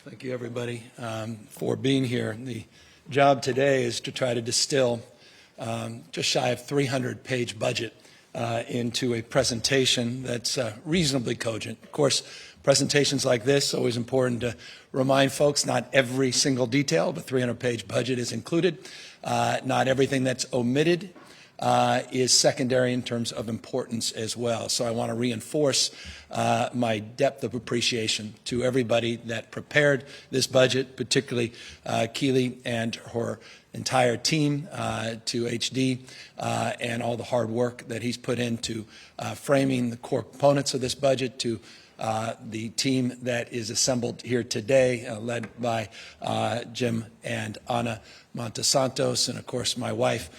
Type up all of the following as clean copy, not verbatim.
Thank you, everybody, for being here. The job today is to try to distill just shy of 300-page budget into a presentation that's reasonably cogent. Of course, presentations like this, always important to remind folks, not every single detail, but 300-page budget is included. Not everything that's omitted is secondary in terms of importance as well. So I want to reinforce my depth of appreciation to everybody that prepared this budget, particularly Keely and her entire team, to HD, and all the hard work that he's put into framing the core components of this budget, to the team that is assembled here today, led by Jim and Ana Montesantos, and of course my wife,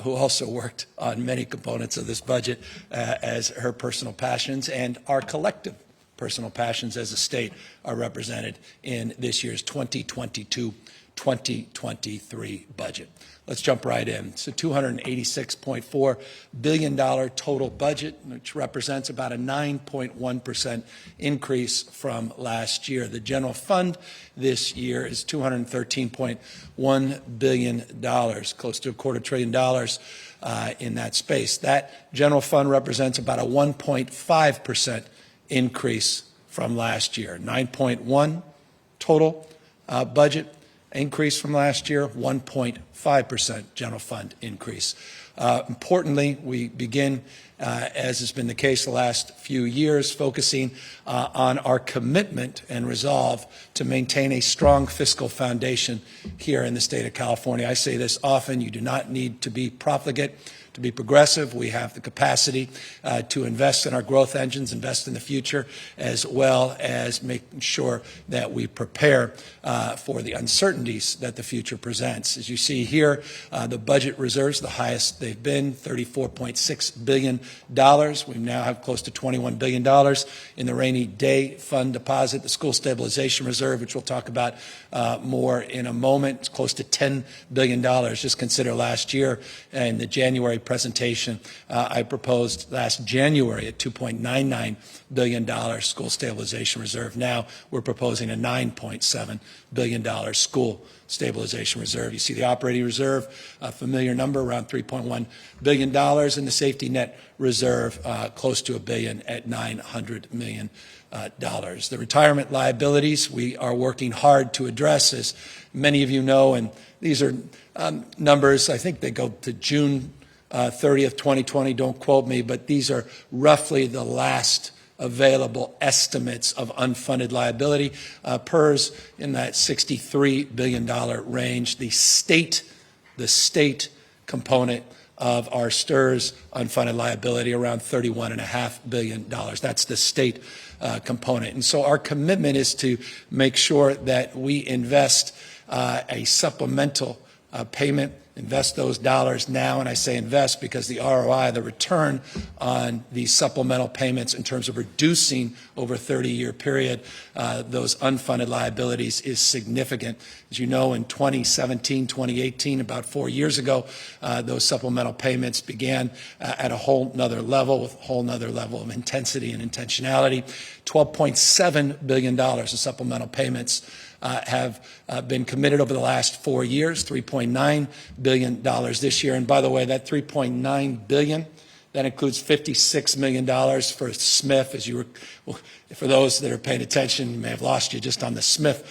who also worked on many components of this budget as her personal passions and our collective personal passions as a state are represented in this year's 2022-2023 budget. Let's jump right in. It's a $286.4 billion total budget, which represents about a 9.1% increase from last year. The general fund this year is $213.1 billion, close to $250 billion in that space. That general fund represents about a 1.5% increase from last year. 9.1 total budget increase from last year, 1.5% general fund increase. Importantly, we begin, as has been the case the last few years, focusing on our commitment and resolve to maintain a strong fiscal foundation here in the state of California. I say this often: you do not need to be profligate to be progressive. We have the capacity to invest in our growth engines, invest in the future, as well as making sure that we prepare for the uncertainties that the future presents. As you see here, the budget reserves, the highest they've been, $34.6 billion. We now have close to $21 billion in the rainy day fund deposit. The school stabilization reserve, which we'll talk about more in a moment, it's close to $10 billion. Just consider last year in the January presentation, I proposed last January a $2.99 billion school stabilization reserve. Now we're proposing a $9.7 billion school stabilization reserve. You see the operating reserve, a familiar number, around $3.1 billion, and the safety net reserve close to $1 billion at $900 million. The retirement liabilities we are working hard to address, as many of you know, and these are numbers, I think they go to June 30th, 2020, don't quote me, but these are roughly the last available estimates of unfunded liability. PERS in that $63 billion range. The state component of our STRS unfunded liability around $31.5 billion. That's the state component. And so our commitment is to make sure that we invest a supplemental payment, invest those dollars now, and I say invest because the ROI, the return on these supplemental payments in terms of reducing over a 30-year period those unfunded liabilities is significant. As you know, in 2017, 2018, about 4 years ago, those supplemental payments began at a whole nother level, with a whole nother level of intensity and intentionality. $12.7 billion of supplemental payments have been committed over the last 4 years, $3.9 billion this year. And by the way, that $3.9 billion, that includes $56 million for Smith. As you were, for those that are paying attention, you may have lost you just on the Smith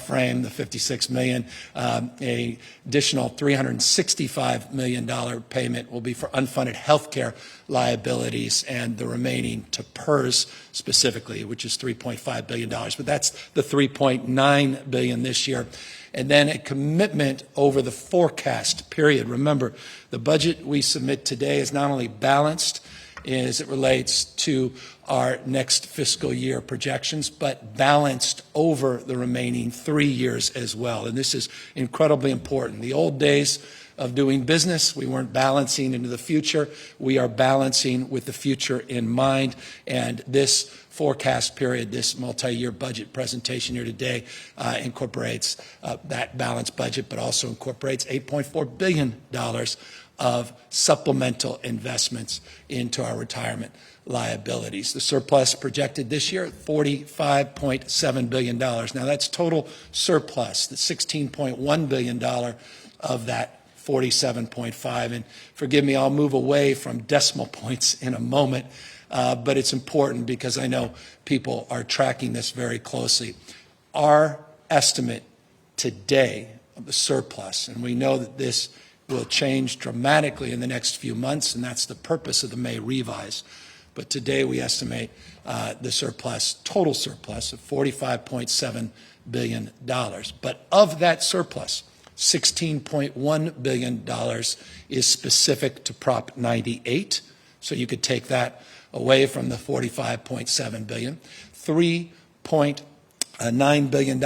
frame, the $56 million. A additional $365 million payment will be for unfunded health care liabilities, and the remaining to PERS specifically, which is $3.5 billion. But that's the $3.9 billion this year. And then a commitment over the forecast period. Remember, the budget we submit today is not only balanced as it relates to our next fiscal year projections, but balanced over the remaining 3 years as well. And this is incredibly important. The old days of doing business, we weren't balancing into the future. We are balancing with the future in mind, and this forecast period, this multi-year budget presentation here today incorporates that balanced budget, but also incorporates $8.4 billion of supplemental investments into our retirement liabilities. The surplus projected this year at $45.7 billion. Now that's total surplus, the $16.1 billion of that 47.5. And forgive me, I'll move away from decimal points in a moment, but it's important because I know people are tracking this very closely. Our estimate today of the surplus, and we know that this will change dramatically in the next few months, and that's the purpose of the May revise. But today we estimate the surplus, total surplus, of $45.7 billion. But of that surplus, $16.1 billion is specific to Prop 98. So you could take that away from the $45.7 billion. $3.9 billion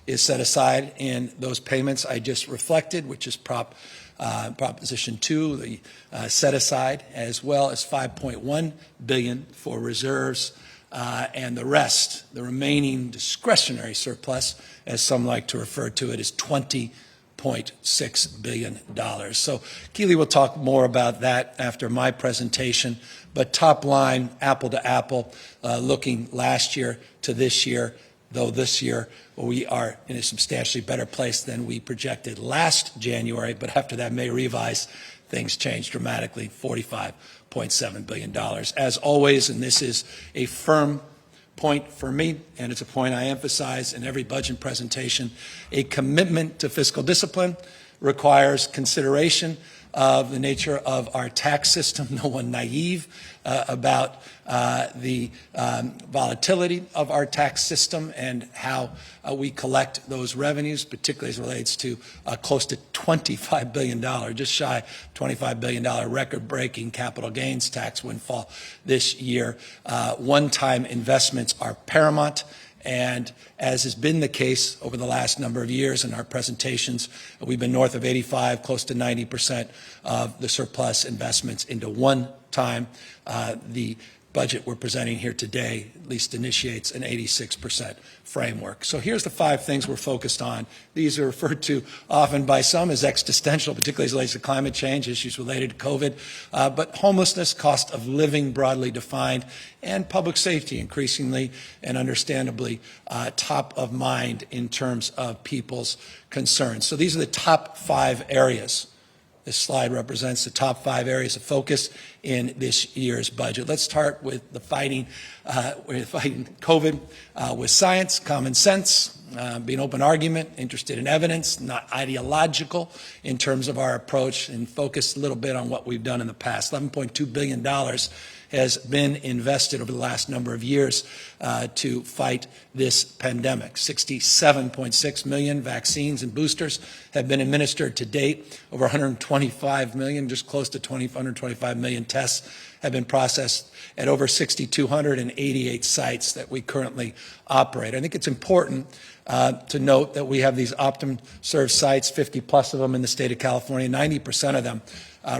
is set aside in those payments I just reflected, which is Proposition 2, the set aside, as well as $5.1 billion for reserves, and the rest, the remaining discretionary surplus, as some like to refer to it, is $20.6 billion. So Keely will talk more about that after my presentation, but top line, apple to apple, looking last year to this year, though this year we are in a substantially better place than we projected last January, but after that May revise, things changed dramatically, $45.7 billion. As always, and this is a firm point for me, and it's a point I emphasize in every budget presentation, a commitment to fiscal discipline requires consideration of the nature of our tax system. No one naive about the volatility of our tax system and how we collect those revenues, particularly as it relates to close to $25 billion, just shy $25 billion record-breaking capital gains tax windfall this year. One-time investments are paramount. And as has been the case over the last number of years in our presentations, we've been north of 85, close to 90% of the surplus investments into one time. The budget we're presenting here today at least initiates an 86% framework. So here's the 5 things we're focused on. These are referred to often by some as existential, particularly as it relates to climate change, issues related to COVID, but homelessness, cost of living broadly defined, and public safety increasingly and understandably top of mind in terms of people's concerns. So these are the top 5 areas. This slide represents the top 5 areas of focus in this year's budget. Let's start with the fighting COVID with science, common sense, being open argument, interested in evidence, not ideological in terms of our approach, and focus a little bit on what we've done in the past. $11.2 billion has been invested over the last number of years to fight this pandemic. 67.6 million vaccines and boosters have been administered to date. Over 125 million, just close to 125 million tests have been processed at over 6,288 sites that we currently operate. I think it's important to note that we have these Optum served sites, 50 plus of them in the state of California. 90% of them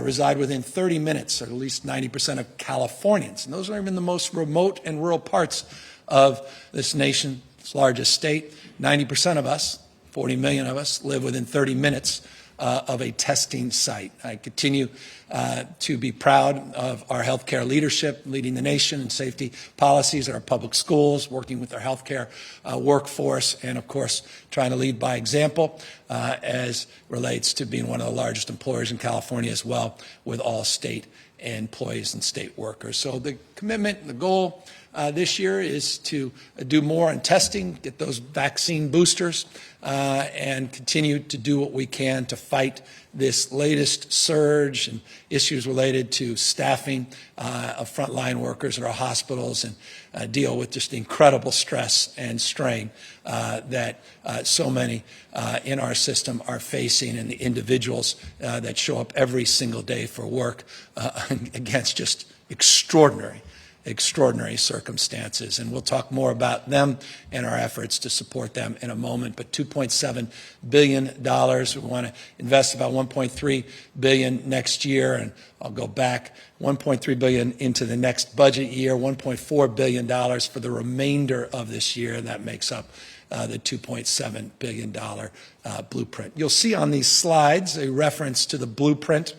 reside within 30 minutes, or at least 90% of Californians. And those are even the most remote and rural parts of this nation's largest state. 90% of us, 40 million of us, live within 30 minutes of a testing site. I continue to be proud of our healthcare leadership, leading the nation in safety policies at our public schools, working with our healthcare workforce, and of course, trying to lead by example as relates to being one of the largest employers in California as well, with all state employees and state workers. So the commitment, the goal this year is to do more on testing, get those vaccine boosters, and continue to do what we can to fight this latest surge and issues related to staffing of frontline workers at our hospitals, and deal with just the incredible stress and strain that so many in our system are facing, and the individuals that show up every single day for work against just extraordinary circumstances. And we'll talk more about them and our efforts to support them in a moment. But $2.7 billion, we want to invest about $1.3 billion next year, and I'll go back $1.3 billion into the next budget year, $1.4 billion for the remainder of this year, and that makes up the $2.7 billion blueprint. You'll see on these slides a reference to the blueprint.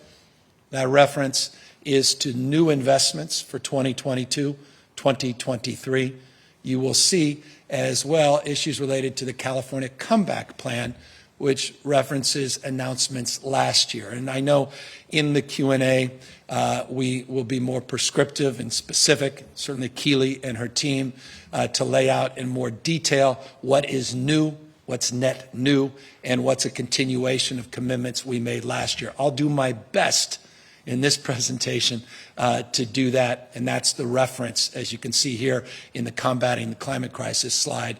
That reference is to new investments for 2022, 2023. You will see as well issues related to the California Comeback Plan, which references announcements last year. And I know in the Q&A, we will be more prescriptive and specific, certainly Keely and her team, to lay out in more detail what is new, what's net new, and what's a continuation of commitments we made last year. I'll do my best in this presentation to do that, and that's the reference, as you can see here in the Combating the Climate Crisis slide,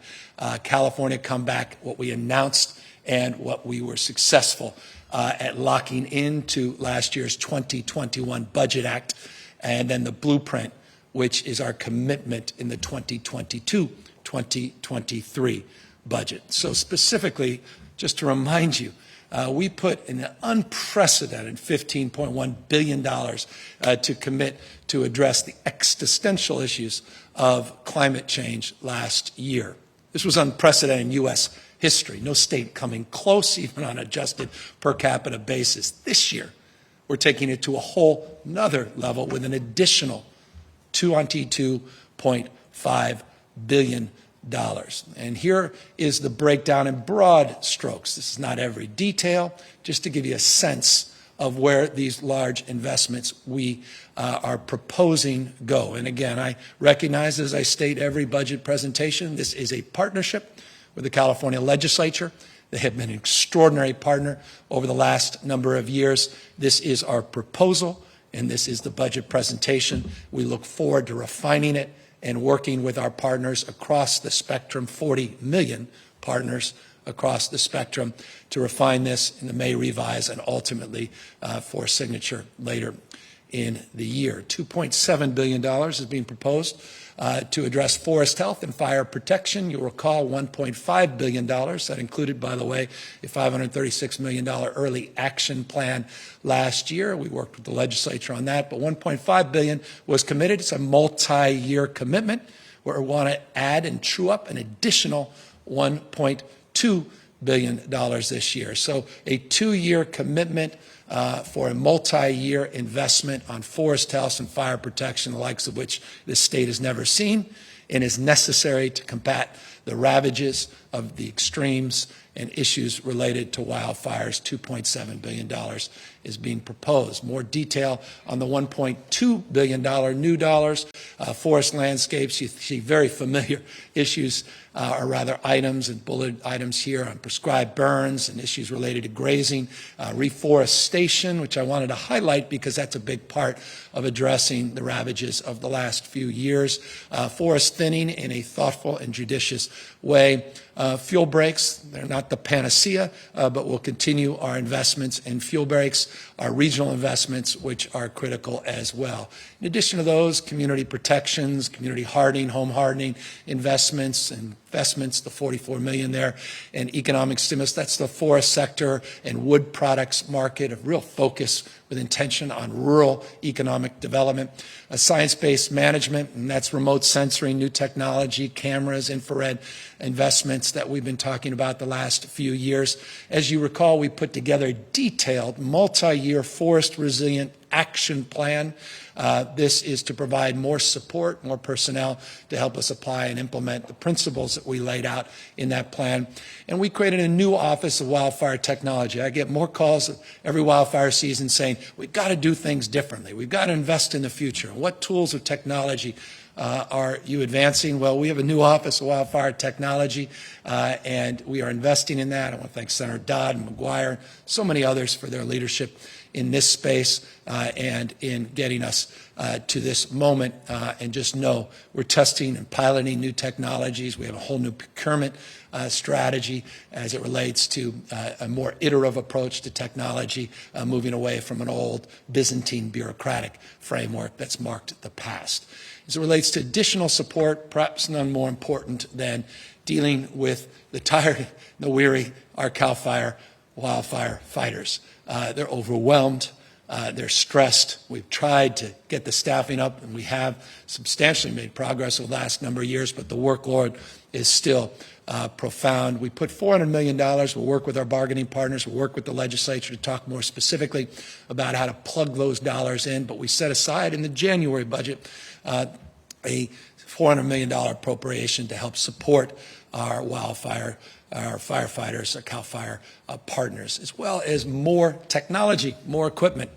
California Comeback, what we announced and what we were successful at locking into last year's 2021 Budget Act, and then the blueprint, which is our commitment in the 2022-2023 budget. So specifically, just to remind you, we put an unprecedented $15.1 billion to commit to address the existential issues of climate change last year. This was unprecedented in U.S. history. No state coming close, even on an adjusted per capita basis. This year, we're taking it to a whole nother level with an additional $22.5 billion. And here is the breakdown in broad strokes. This is not every detail, just to give you a sense of where these large investments we are proposing go. And again, I recognize, as I state every budget presentation, this is a partnership with the California Legislature. They have been an extraordinary partner over the last number of years. This is our proposal, and this is the budget presentation. We look forward to refining it and working with our partners across the spectrum, 40 million partners across the spectrum, to refine this in the May revise and ultimately for signature later in the year. $2.7 billion is being proposed to address forest health and fire protection. You'll recall $1.5 billion. That included, by the way, a $536 million early action plan last year. We worked with the legislature on that, but $1.5 billion was committed. It's a multi-year commitment where we want to add and true up an additional $1.2 billion this year. So a 2-year commitment for a multi-year investment on forest health and fire protection, the likes of which this state has never seen, and is necessary to combat the ravages of the extremes and issues related to wildfires. $2.7 billion is being proposed. More detail on the $1.2 billion new dollars. Forest landscapes, you see very familiar issues, or rather items and bullet items here on prescribed burns and issues related to grazing. Reforestation, which I wanted to highlight because that's a big part of addressing the ravages of the last few years. Forest thinning in a thoughtful and judicious way. Fuel breaks, they're not the panacea, but we'll continue our investments in fuel breaks, our regional investments, which are critical as well. In addition to those, community protections, community hardening, home hardening investments, the $44 million there, and economic stimulus. That's the forest sector and wood products market, of real focus with intention on rural economic development. Science-based management, and that's remote sensoring, new technology, cameras, infrared investments that we've been talking about the last few years. As you recall, we put together a detailed multi-year forest resilient action plan. This is to provide more support, more personnel to help us apply and implement the principles that we laid out in that plan. And we created a new Office of Wildfire Technology. I get more calls every wildfire season saying, we've got to do things differently. We've got to invest in the future. What tools of technology are you advancing? Well, we have a new Office of Wildfire Technology, and we are investing in that. I want to thank Senator Dodd and McGuire, so many others for their leadership in this space and in getting us to this moment. And just know we're testing and piloting new technologies. We have a whole new procurement strategy as it relates to a more iterative approach to technology, moving away from an old Byzantine bureaucratic framework that's marked the past. As it relates to additional support, perhaps none more important than dealing with the tired, the weary, our CAL FIRE wildfire fighters. They're overwhelmed. They're stressed. We've tried to get the staffing up, and we have substantially made progress over the last number of years, but the workload is still profound. We put $400 million. We'll work with our bargaining partners. We'll work with the legislature to talk more specifically about how to plug those dollars in. But we set aside in the January budget a $400 million appropriation to help support our firefighters, our CAL FIRE partners, as well as more technology, more equipment.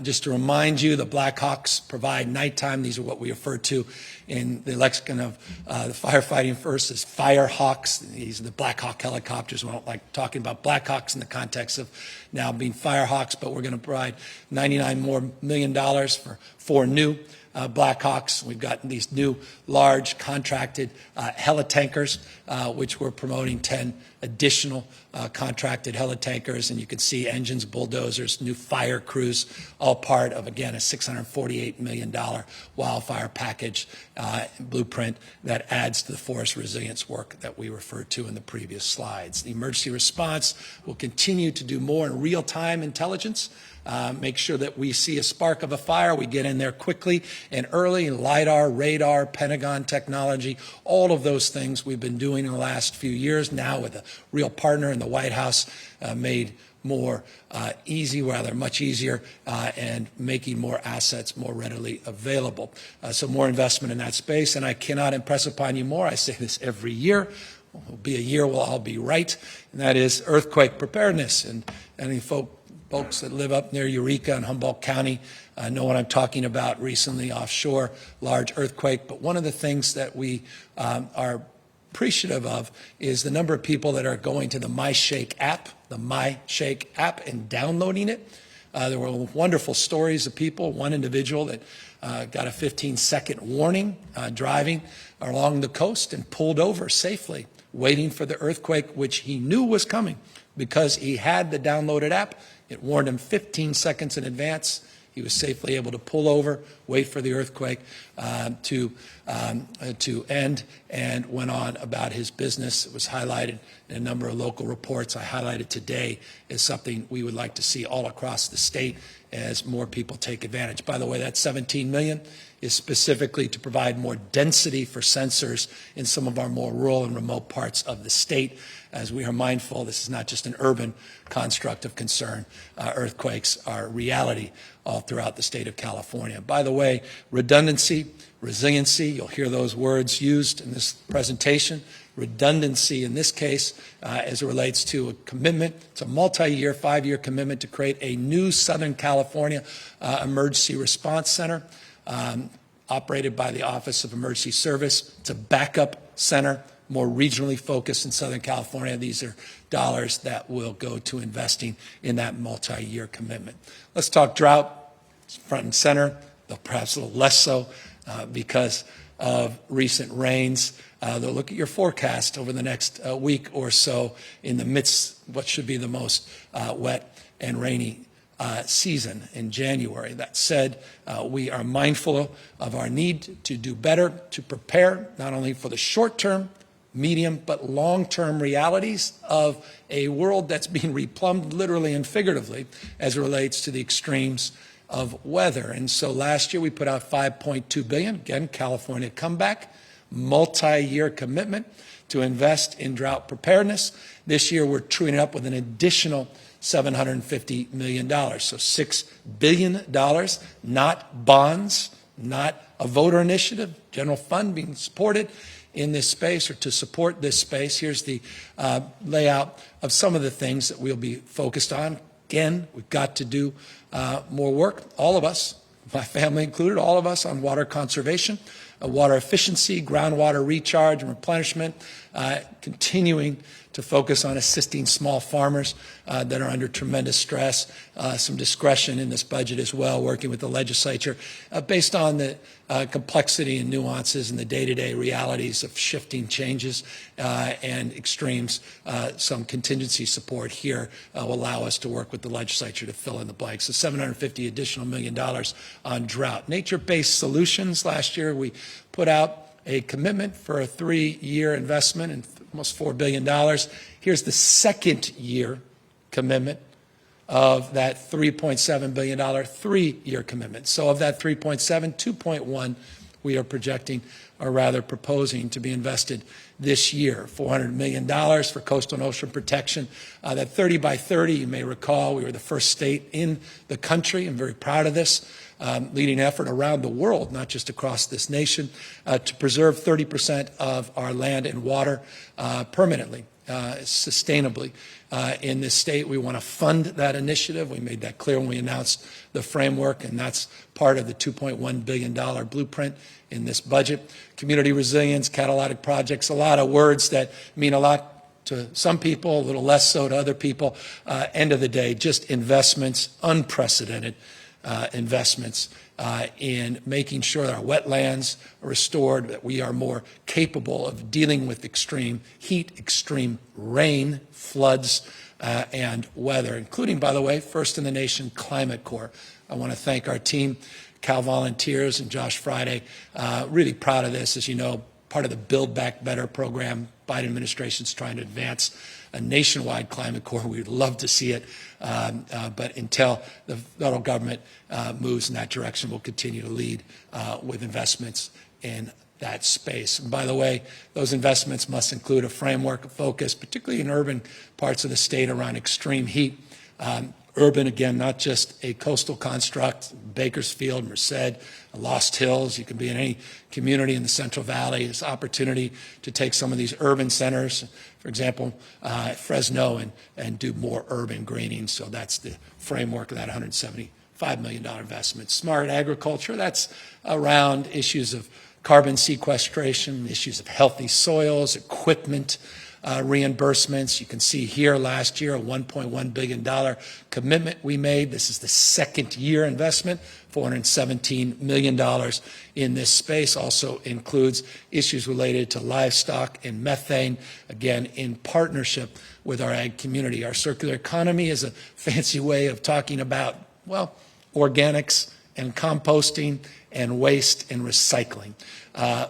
Just to remind you, the Blackhawks provide nighttime. These are what we refer to in the lexicon of the firefighting first as Firehawks. These are the Black Hawk helicopters. We don't like talking about Blackhawks in the context of now being Firehawks, but we're going to provide $99 million for 4 new Blackhawks. We've got these new large contracted helitankers, which we're promoting 10 additional contracted helitankers. And you can see engines, bulldozers, new fire crews, all part of, again, a $648 million wildfire package blueprint that adds to the forest resilience work that we referred to in the previous slides. The emergency response will continue to do more in real-time intelligence. Make sure that we see a spark of a fire, we get in there quickly and early. LIDAR, radar, Pentagon technology, all of those things we've been doing in the last few years, now with a real partner in the White House, made more much easier, and making more assets more readily available. So more investment in that space, and I cannot impress upon you more. I say this every year. It'll be a year we'll all be right, and that is earthquake preparedness. And any folks that live up near Eureka and Humboldt County know what I'm talking about. Recently, offshore, large earthquake. But one of the things that we are appreciative of is the number of people that are going to the MyShake app, and downloading it. There were wonderful stories of people. One individual that got a 15-second warning driving along the coast and pulled over safely, waiting for the earthquake, which he knew was coming because he had the downloaded app. It warned him 15 seconds in advance. He was safely able to pull over, wait for the earthquake to end, and went on about his business. It was highlighted in a number of local reports. I highlighted today as something we would like to see all across the state as more people take advantage. By the way, that $17 million is specifically to provide more density for sensors in some of our more rural and remote parts of the state. As we are mindful, this is not just an urban construct of concern. Earthquakes are reality all throughout the state of California. By the way, redundancy, resiliency, you'll hear those words used in this presentation. Redundancy in this case, as it relates to a commitment, it's a multi-year, 5-year commitment to create a new Southern California Emergency Response Center operated by the Office of Emergency Service. It's a backup center, more regionally focused in Southern California. These are dollars that will go to investing in that multi-year commitment. Let's talk drought. It's front and center, though perhaps a little less so because of recent rains. They'll look at your forecast over the next week or so in the midst of what should be the most wet and rainy season in January. That said, we are mindful of our need to do better, to prepare not only for the short term, medium, but long-term realities of a world that's being replumbed literally and figuratively as it relates to the extremes of weather. And so last year we put out $5.2 billion, again, California comeback, multi-year commitment to invest in drought preparedness. This year we're truing it up with an additional $750 million, so $6 billion, not bonds, not a voter initiative, general fund being supported in this space or to support this space. Here's the layout of some of the things that we'll be focused on. Again, we've got to do more work, all of us, my family included, all of us on water conservation, water efficiency, groundwater recharge and replenishment, continuing to focus on assisting small farmers that are under tremendous stress, some discretion in this budget as well, working with the legislature based on the complexity and nuances and the day-to-day realities of shifting changes and extremes. Some contingency support here will allow us to work with the legislature to fill in the blanks. So $750 additional million on drought. Nature-based solutions. Last year we put out a commitment for a 3-year investment in almost $4 billion. Here's the second year commitment of that $3.7 billion three-year commitment. So of that 3.7, 2.1 we are projecting, or rather proposing, to be invested this year. $400 million for coastal and ocean protection. That 30 by 30, you may recall, we were the first state in the country. I'm very proud of this. Leading effort around the world, not just across this nation, to preserve 30% of our land and water permanently, sustainably. In this state, we want to fund that initiative. We made that clear when we announced the framework, and that's part of the $2.1 billion blueprint in this budget. Community resilience, catalytic projects, a lot of words that mean a lot to some people, a little less so to other people. End of the day, just investments, unprecedented investments in making sure that our wetlands are restored, that we are more capable of dealing with extreme heat, extreme rain, floods, and weather, including, by the way, first in the nation, Climate Corps. I want to thank our team, Cal Volunteers and Josh Friday. Really proud of this. As you know, part of the Build Back Better program, Biden administration is trying to advance a nationwide Climate Corps. We'd love to see it, but until the federal government moves in that direction, we'll continue to lead with investments in that space. And by the way, those investments must include a framework of focus, particularly in urban parts of the state, around extreme heat. Urban, again, not just a coastal construct, Bakersfield, Merced, Lost Hills. You can be in any community in the Central Valley. There's opportunity to take some of these urban centers, for example, Fresno, and do more urban greening. So that's the framework of that $175 million investment. Smart agriculture, that's around issues of carbon sequestration, issues of healthy soils, equipment, reimbursements. You can see here last year a $1.1 billion commitment we made. This is the second year investment, $417 million in this space. Also includes issues related to livestock and methane, again, in partnership with our ag community. Our circular economy is a fancy way of talking about, well, organics and composting and waste and recycling.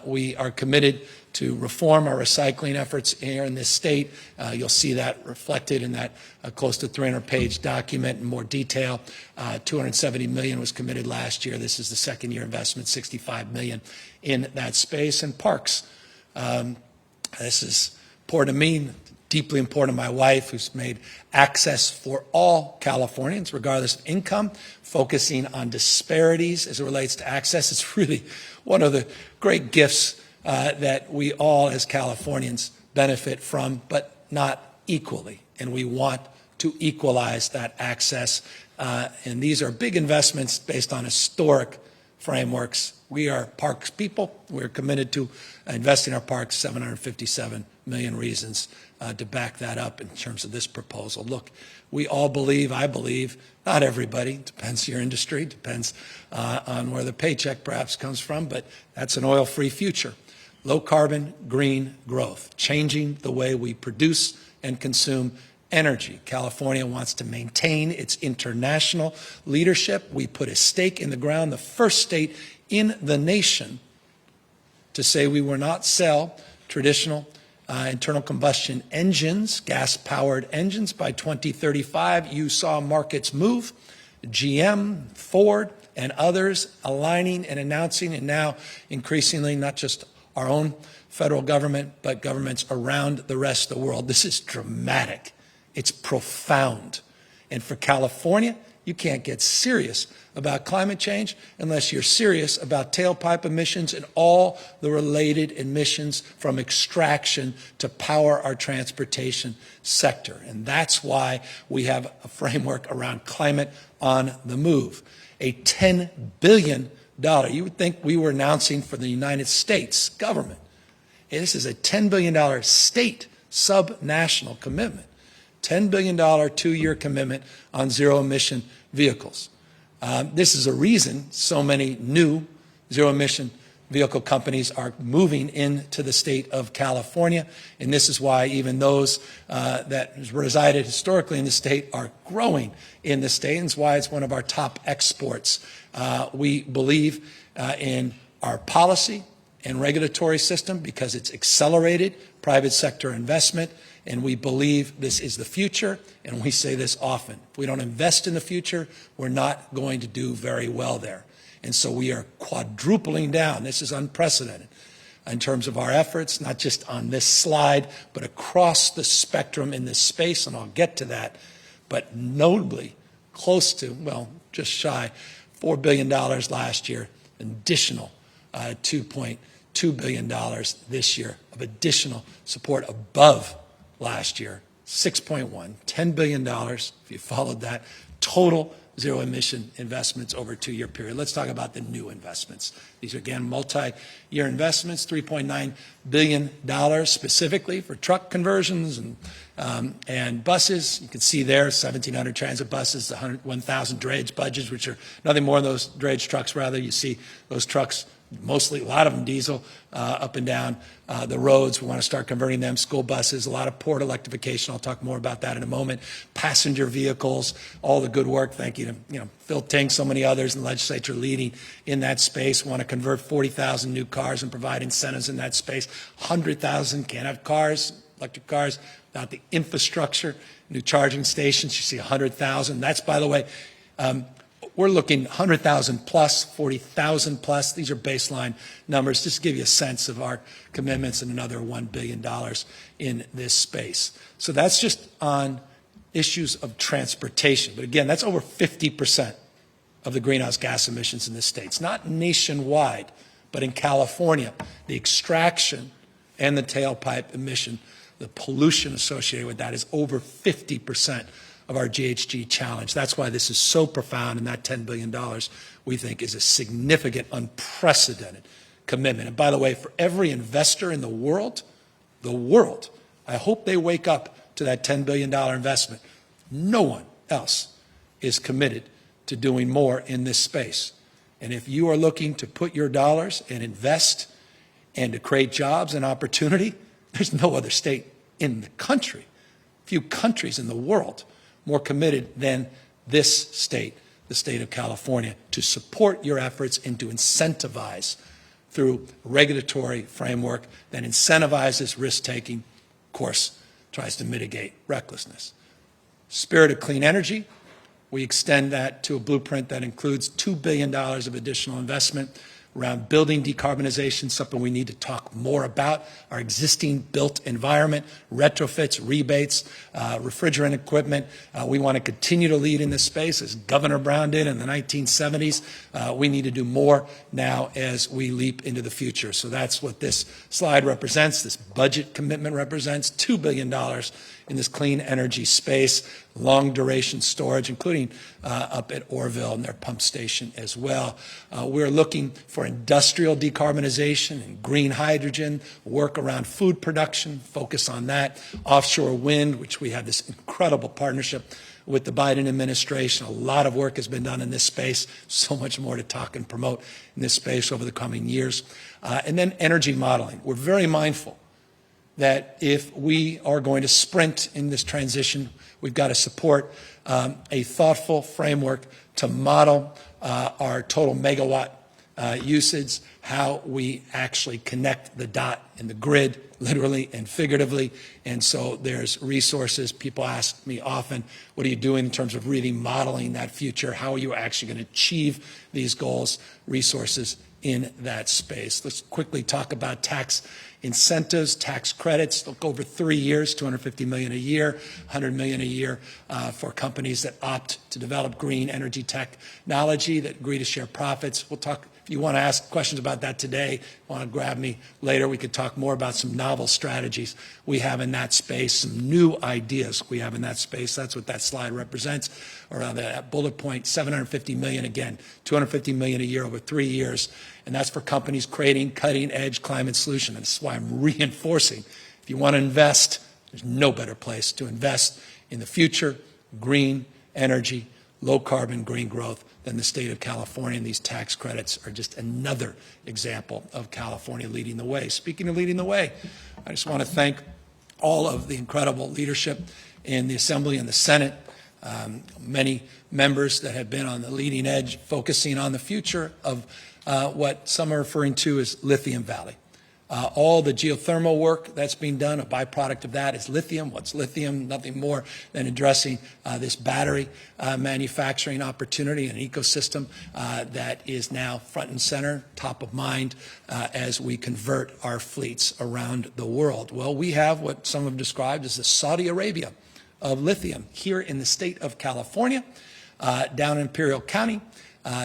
We are committed to reform our recycling efforts here in this state. You'll see that reflected in that close to 300-page document in more detail. $270 million was committed last year. This is the second year investment, $65 million in that space. And parks. This is important to me, deeply important to my wife, who's made access for all Californians, regardless of income, focusing on disparities as it relates to access. It's really one of the great gifts that we all as Californians benefit from, but not equally. And we want to equalize that access. And these are big investments based on historic frameworks. We are parks people. We're committed to investing in our parks, 757 million reasons to back that up in terms of this proposal. Look, we all believe, I believe, not everybody, depends your industry, depends on where the paycheck perhaps comes from, but that's an oil-free future. Low carbon, green growth, changing the way we produce and consume energy. California wants to maintain its international leadership. We put a stake in the ground, the first state in the nation to say we will not sell traditional internal combustion engines, gas-powered engines by 2035. You saw markets move, GM, Ford, and others aligning and announcing, and now increasingly not just our own federal government, but governments around the rest of the world. This is dramatic. It's profound. And for California, you can't get serious about climate change unless you're serious about tailpipe emissions and all the related emissions from extraction to power our transportation sector. And that's why we have a framework around climate on the move. A $10 billion, you would think we were announcing for the United States government. Hey, this is a $10 billion state sub-national commitment. $10 billion two-year commitment on zero-emission vehicles. This is a reason so many new zero-emission vehicle companies are moving into the state of California, and this is why even those that resided historically in the state are growing in the state, and it's why it's one of our top exports. We believe in our policy and regulatory system because it's accelerated private sector investment, and we believe this is the future, and we say this often. If we don't invest in the future, we're not going to do very well there. And so we are quadrupling down. This is unprecedented in terms of our efforts, not just on this slide, but across the spectrum in this space, and I'll get to that, but notably close to, well, just shy, $4 billion last year, additional $2.2 billion this year of additional support above last year, 6.1, $10 billion, if you followed that, total zero-emission investments over a 2-year period. Let's talk about the new investments. These are, again, multi-year investments, $3.9 billion specifically for truck conversions and buses. You can see there 1,700 transit buses, 1,000 dredge budgets, which are nothing more than those dredge trucks. Rather, you see those trucks, mostly a lot of them diesel, up and down the roads. We want to start converting them. School buses, a lot of port electrification. I'll talk more about that in a moment. Passenger vehicles, all the good work. Thank you to Phil Ting, so many others in the legislature leading in that space. We want to convert 40,000 new cars and provide incentives in that space. 100,000 can't have cars, electric cars, without the infrastructure. New charging stations, you see 100,000. That's, by the way, we're looking 100,000 plus, 40,000 plus. These are baseline numbers, just to give you a sense of our commitments, and another $1 billion in this space. So that's just on issues of transportation. But again, that's over 50% of the greenhouse gas emissions in this state. It's not nationwide, but in California, the extraction and the tailpipe emission, the pollution associated with that is over 50% of our GHG challenge. That's why this is so profound, and that $10 billion we think is a significant, unprecedented commitment. And by the way, for every investor in the world, I hope they wake up to that $10 billion investment. No one else is committed to doing more in this space. And if you are looking to put your dollars and invest and to create jobs and opportunity, there's no other state in the country, few countries in the world, more committed than this state, the state of California, to support your efforts and to incentivize through a regulatory framework that incentivizes risk-taking, of course, tries to mitigate recklessness. Spirit of clean energy, we extend that to a blueprint that includes $2 billion of additional investment around building decarbonization, something we need to talk more about, our existing built environment, retrofits, rebates, refrigerant equipment. We want to continue to lead in this space, as Governor Brown did in the 1970s. We need to do more now as we leap into the future. So that's what this slide represents, this budget commitment represents, $2 billion in this clean energy space, long duration storage, including up at Orville and their pump station as well. We're looking for industrial decarbonization and green hydrogen, work around food production, focus on that, offshore wind, which we have this incredible partnership with the Biden administration. A lot of work has been done in this space, so much more to talk and promote in this space over the coming years. And then energy modeling. We're very mindful that if we are going to sprint in this transition, we've got to support a thoughtful framework to model our total megawatt usage, how we actually connect the dot in the grid, literally and figuratively. And so there's resources. People ask me often, what are you doing in terms of really modeling that future? How are you actually going to achieve these goals? Resources in that space. Let's quickly talk about tax incentives, tax credits. Look, over 3 years, $250 million a year, $100 million a year for companies that opt to develop green energy technology, that agree to share profits. We'll talk, if you want to ask questions about that today, want to grab me later, we could talk more about some novel strategies we have in that space, some new ideas we have in that space. That's what that slide represents. Around that bullet point, $750 million again, $250 million a year over 3 years. And that's for companies creating cutting-edge climate solutions. And this is why I'm reinforcing, if you want to invest, there's no better place to invest in the future, green energy, low-carbon green growth than the state of California. And these tax credits are just another example of California leading the way. Speaking of leading the way, I just want to thank all of the incredible leadership in the Assembly and the Senate, many members that have been on the leading edge, focusing on the future of what some are referring to as Lithium Valley. All the geothermal work that's being done, a byproduct of that is lithium. What's lithium? Nothing more than addressing this battery manufacturing opportunity and ecosystem that is now front and center, top of mind as we convert our fleets around the world. Well, we have what some have described as the Saudi Arabia of lithium here in the state of California, down in Imperial County,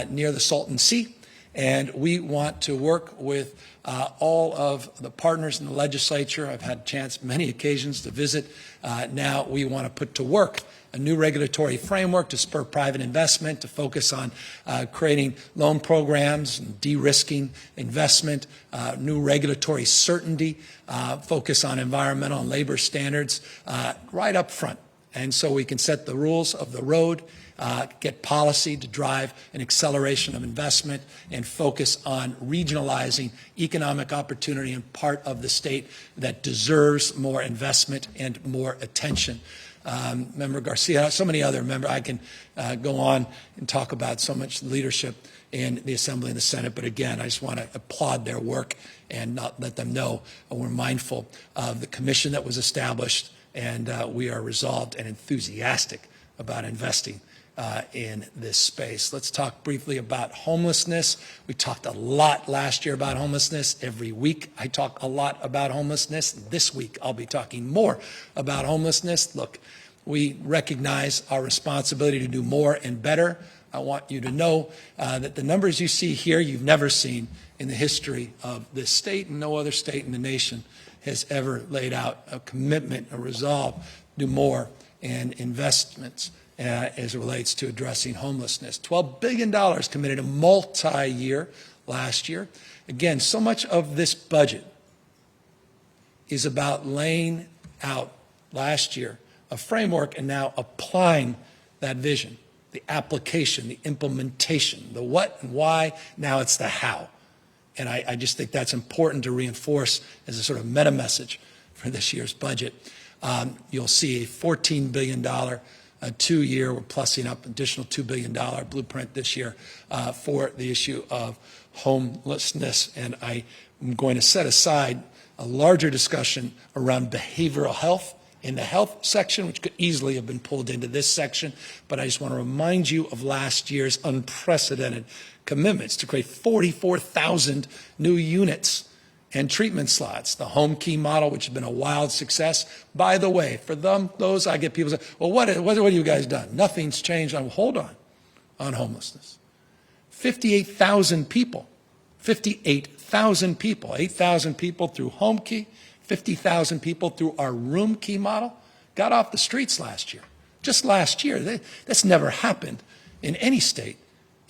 near the Salton Sea. And we want to work with all of the partners in the legislature. I've had a chance, many occasions, to visit. Now we want to put to work a new regulatory framework to spur private investment, to focus on creating loan programs and de-risking investment, new regulatory certainty, focus on environmental and labor standards right up front. And so we can set the rules of the road, get policy to drive an acceleration of investment, and focus on regionalizing economic opportunity in part of the state that deserves more investment and more attention. Member Garcia, so many other members, I can go on and talk about so much leadership in the Assembly and the Senate, but again, I just want to applaud their work and not let them know we're mindful of the commission that was established, and we are resolved and enthusiastic about investing in this space. Let's talk briefly about homelessness. We talked a lot last year about homelessness. Every week I talk a lot about homelessness. This week I'll be talking more about homelessness. Look, we recognize our responsibility to do more and better. I want you to know that the numbers you see here you've never seen in the history of this state, and no other state in the nation has ever laid out a commitment, a resolve to do more and investments as it relates to addressing homelessness. $12 billion committed a multi-year last year. Again, so much of this budget is about laying out last year a framework and now applying that vision, the application, the implementation, the what and why, now it's the how. And I just think that's important to reinforce as a sort of meta message for this year's budget. You'll see a $14 billion a 2-year, we're plussing up additional $2 billion blueprint this year for the issue of homelessness. And I am going to set aside a larger discussion around behavioral health in the health section, which could easily have been pulled into this section. But I just want to remind you of last year's unprecedented commitments to create 44,000 new units and treatment slots, the home key model, which has been a wild success. By the way, for those I get people say, well, what have you guys done? Nothing's changed. Hold on homelessness. 58,000 people, 8,000 people through home key, 50,000 people through our room key model got off the streets last year. Just last year. That's never happened in any state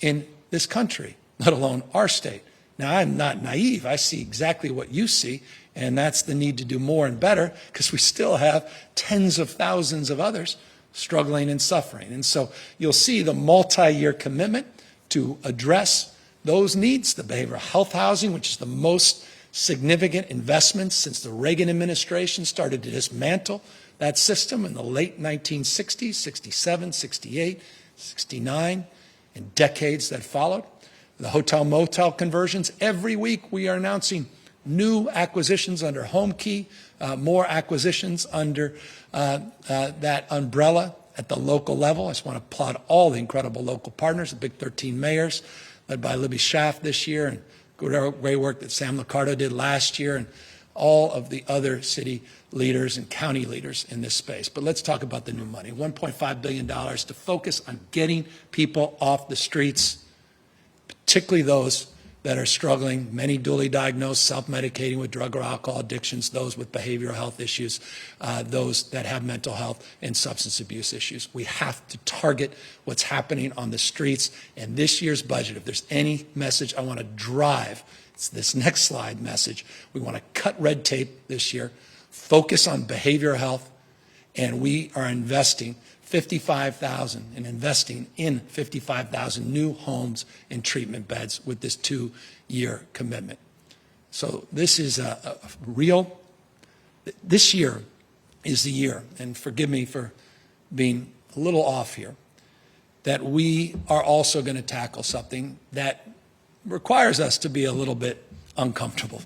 in this country, let alone our state. Now, I'm not naive. I see exactly what you see, and that's the need to do more and better, because we still have tens of thousands of others struggling and suffering. And so you'll see the multi-year commitment to address those needs, the behavioral health housing, which is the most significant investment since the Reagan administration started to dismantle that system in the late 1960s, 67, 68, 69, and decades that followed. The hotel-motel conversions. Every week we are announcing new acquisitions under home key, more acquisitions under that umbrella at the local level. I just want to applaud all the incredible local partners, the big 13 mayors, led by Libby Schaaf this year, and great work that Sam Liccardo did last year, and all of the other city leaders and county leaders in this space. But let's talk about the new money. $1.5 billion to focus on getting people off the streets, particularly those that are struggling, many dually diagnosed, self-medicating with drug or alcohol addictions, those with behavioral health issues, those that have mental health and substance abuse issues. We have to target what's happening on the streets. And this year's budget, if there's any message I want to drive, it's this next slide message. We want to cut red tape this year, focus on behavioral health, and we are investing investing in 55,000 new homes and treatment beds with this 2-year commitment. So this is this year is the year, and forgive me for being a little off here, that we are also going to tackle something that requires us to be a little bit uncomfortable,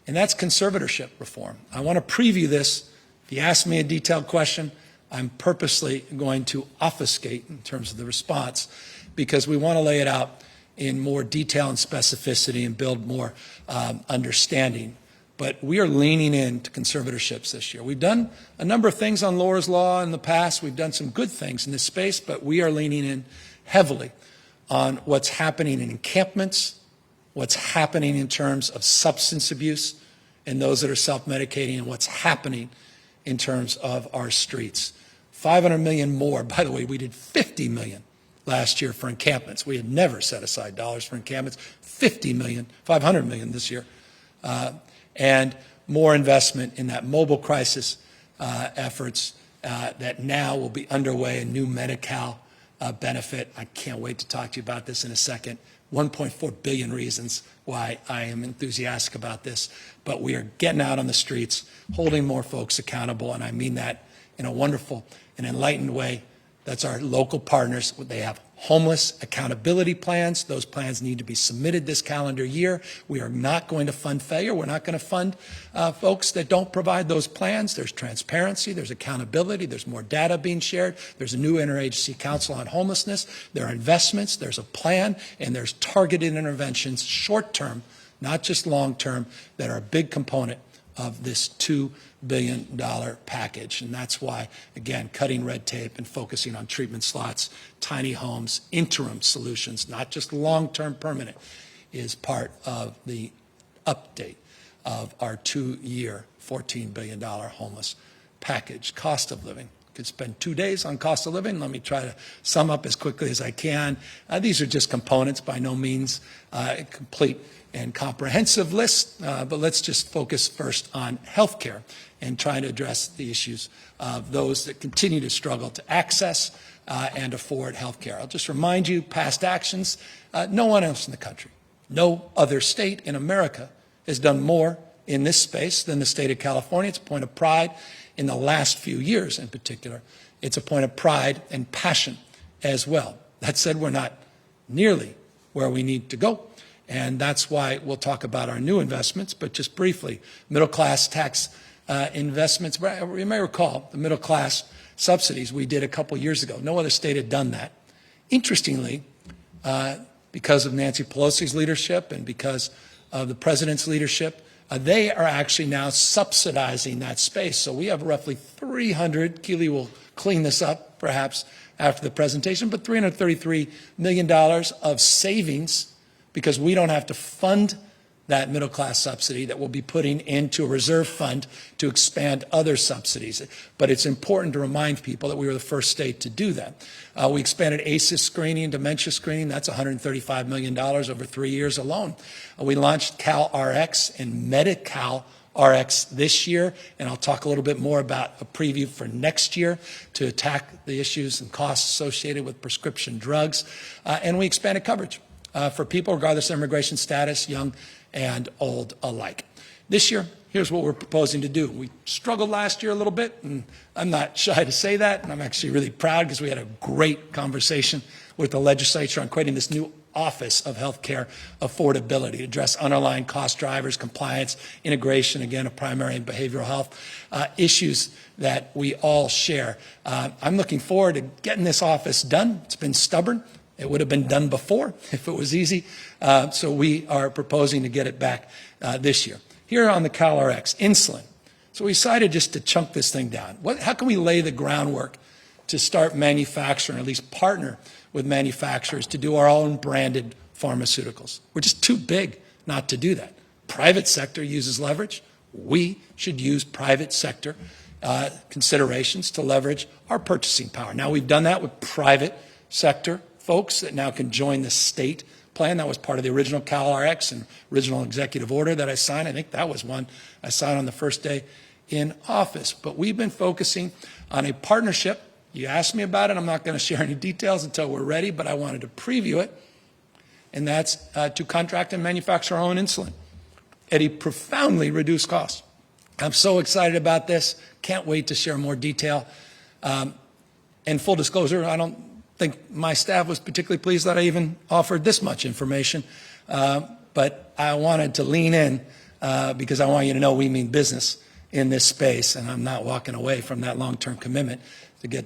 and that's conservatorship reform. I want to preview this. If you ask me a detailed question, I'm purposely going to obfuscate in terms of the response, because we want to lay it out in more detail and specificity and build more understanding. But we are leaning into conservatorships this year. We've done a number of things on Laura's Law in the past. We've done some good things in this space, but we are leaning in heavily on what's happening in encampments, what's happening in terms of substance abuse and those that are self-medicating, and what's happening in terms of our streets. 500 million more. By the way, we did 50 million last year for encampments. We had never set aside dollars for encampments. 50 million, 500 million this year. And more investment in that mobile crisis efforts that now will be underway, a new Medi-Cal benefit. I can't wait to talk to you about this in a second. 1.4 billion reasons why I am enthusiastic about this. But we are getting out on the streets, holding more folks accountable, and I mean that in a wonderful and enlightened way. That's our local partners. They have homeless accountability plans. Those plans need to be submitted this calendar year. We are not going to fund failure. We're not going to fund folks that don't provide those plans. There's transparency. There's accountability. There's more data being shared. There's a new interagency council on homelessness. There are investments. There's a plan. And there's targeted interventions, short-term, not just long-term, that are a big component of this $2 billion package. And that's why, again, cutting red tape and focusing on treatment slots, tiny homes, interim solutions, not just long-term permanent, is part of the update of our 2-year, $14 billion homeless package. Cost of living. Could spend 2 days on cost of living. Let me try to sum up as quickly as I can. These are just components, by no means complete and comprehensive list, but let's just focus first on health care and trying to address the issues of those that continue to struggle to access and afford health care. I'll just remind you, past actions, no one else in the country, no other state in America has done more in this space than the state of California. It's a point of pride in the last few years in particular. It's a point of pride and passion as well. That said, we're not nearly where we need to go. And that's why we'll talk about our new investments, but just briefly, middle-class tax investments. You may recall the middle-class subsidies we did a couple years ago. No other state had done that. Interestingly, because of Nancy Pelosi's leadership and because of the president's leadership, they are actually now subsidizing that space. So we have roughly 300, Keely will clean this up perhaps after the presentation, but $333 million of savings, because we don't have to fund that middle-class subsidy that we'll be putting into a reserve fund to expand other subsidies. But it's important to remind people that we were the first state to do that. We expanded ACEs screening, dementia screening. That's $135 million over 3 years alone. We launched CalRx and Medi-Cal RX this year, and I'll talk a little bit more about a preview for next year to attack the issues and costs associated with prescription drugs. And we expanded coverage for people regardless of immigration status, young and old alike. This year, here's what we're proposing to do. We struggled last year a little bit, and I'm not shy to say that, and I'm actually really proud because we had a great conversation with the legislature on creating this new Office of Healthcare Affordability to address underlying cost drivers, compliance, integration, again, of primary and behavioral health issues that we all share. I'm looking forward to getting this office done. It's been stubborn. It would have been done before if it was easy. So we are proposing to get it back this year. Here on the CalRx, insulin. So we decided just to chunk this thing down. How can we lay the groundwork to start manufacturing, or at least partner with manufacturers to do our own branded pharmaceuticals? We're just too big not to do that. Private sector uses leverage. We should use private sector considerations to leverage our purchasing power. Now, we've done that with private sector folks that now can join the state plan. That was part of the original CalRx and original executive order that I signed. I think that was one I signed on the first day in office. But we've been focusing on a partnership. You asked me about it. I'm not going to share any details until we're ready, but I wanted to preview it. And that's to contract and manufacture our own insulin at a profoundly reduced cost. I'm so excited about this. Can't wait to share more detail. And full disclosure, I don't think my staff was particularly pleased that I even offered this much information. But I wanted to lean in because I want you to know we mean business in this space, and I'm not walking away from that long-term commitment to get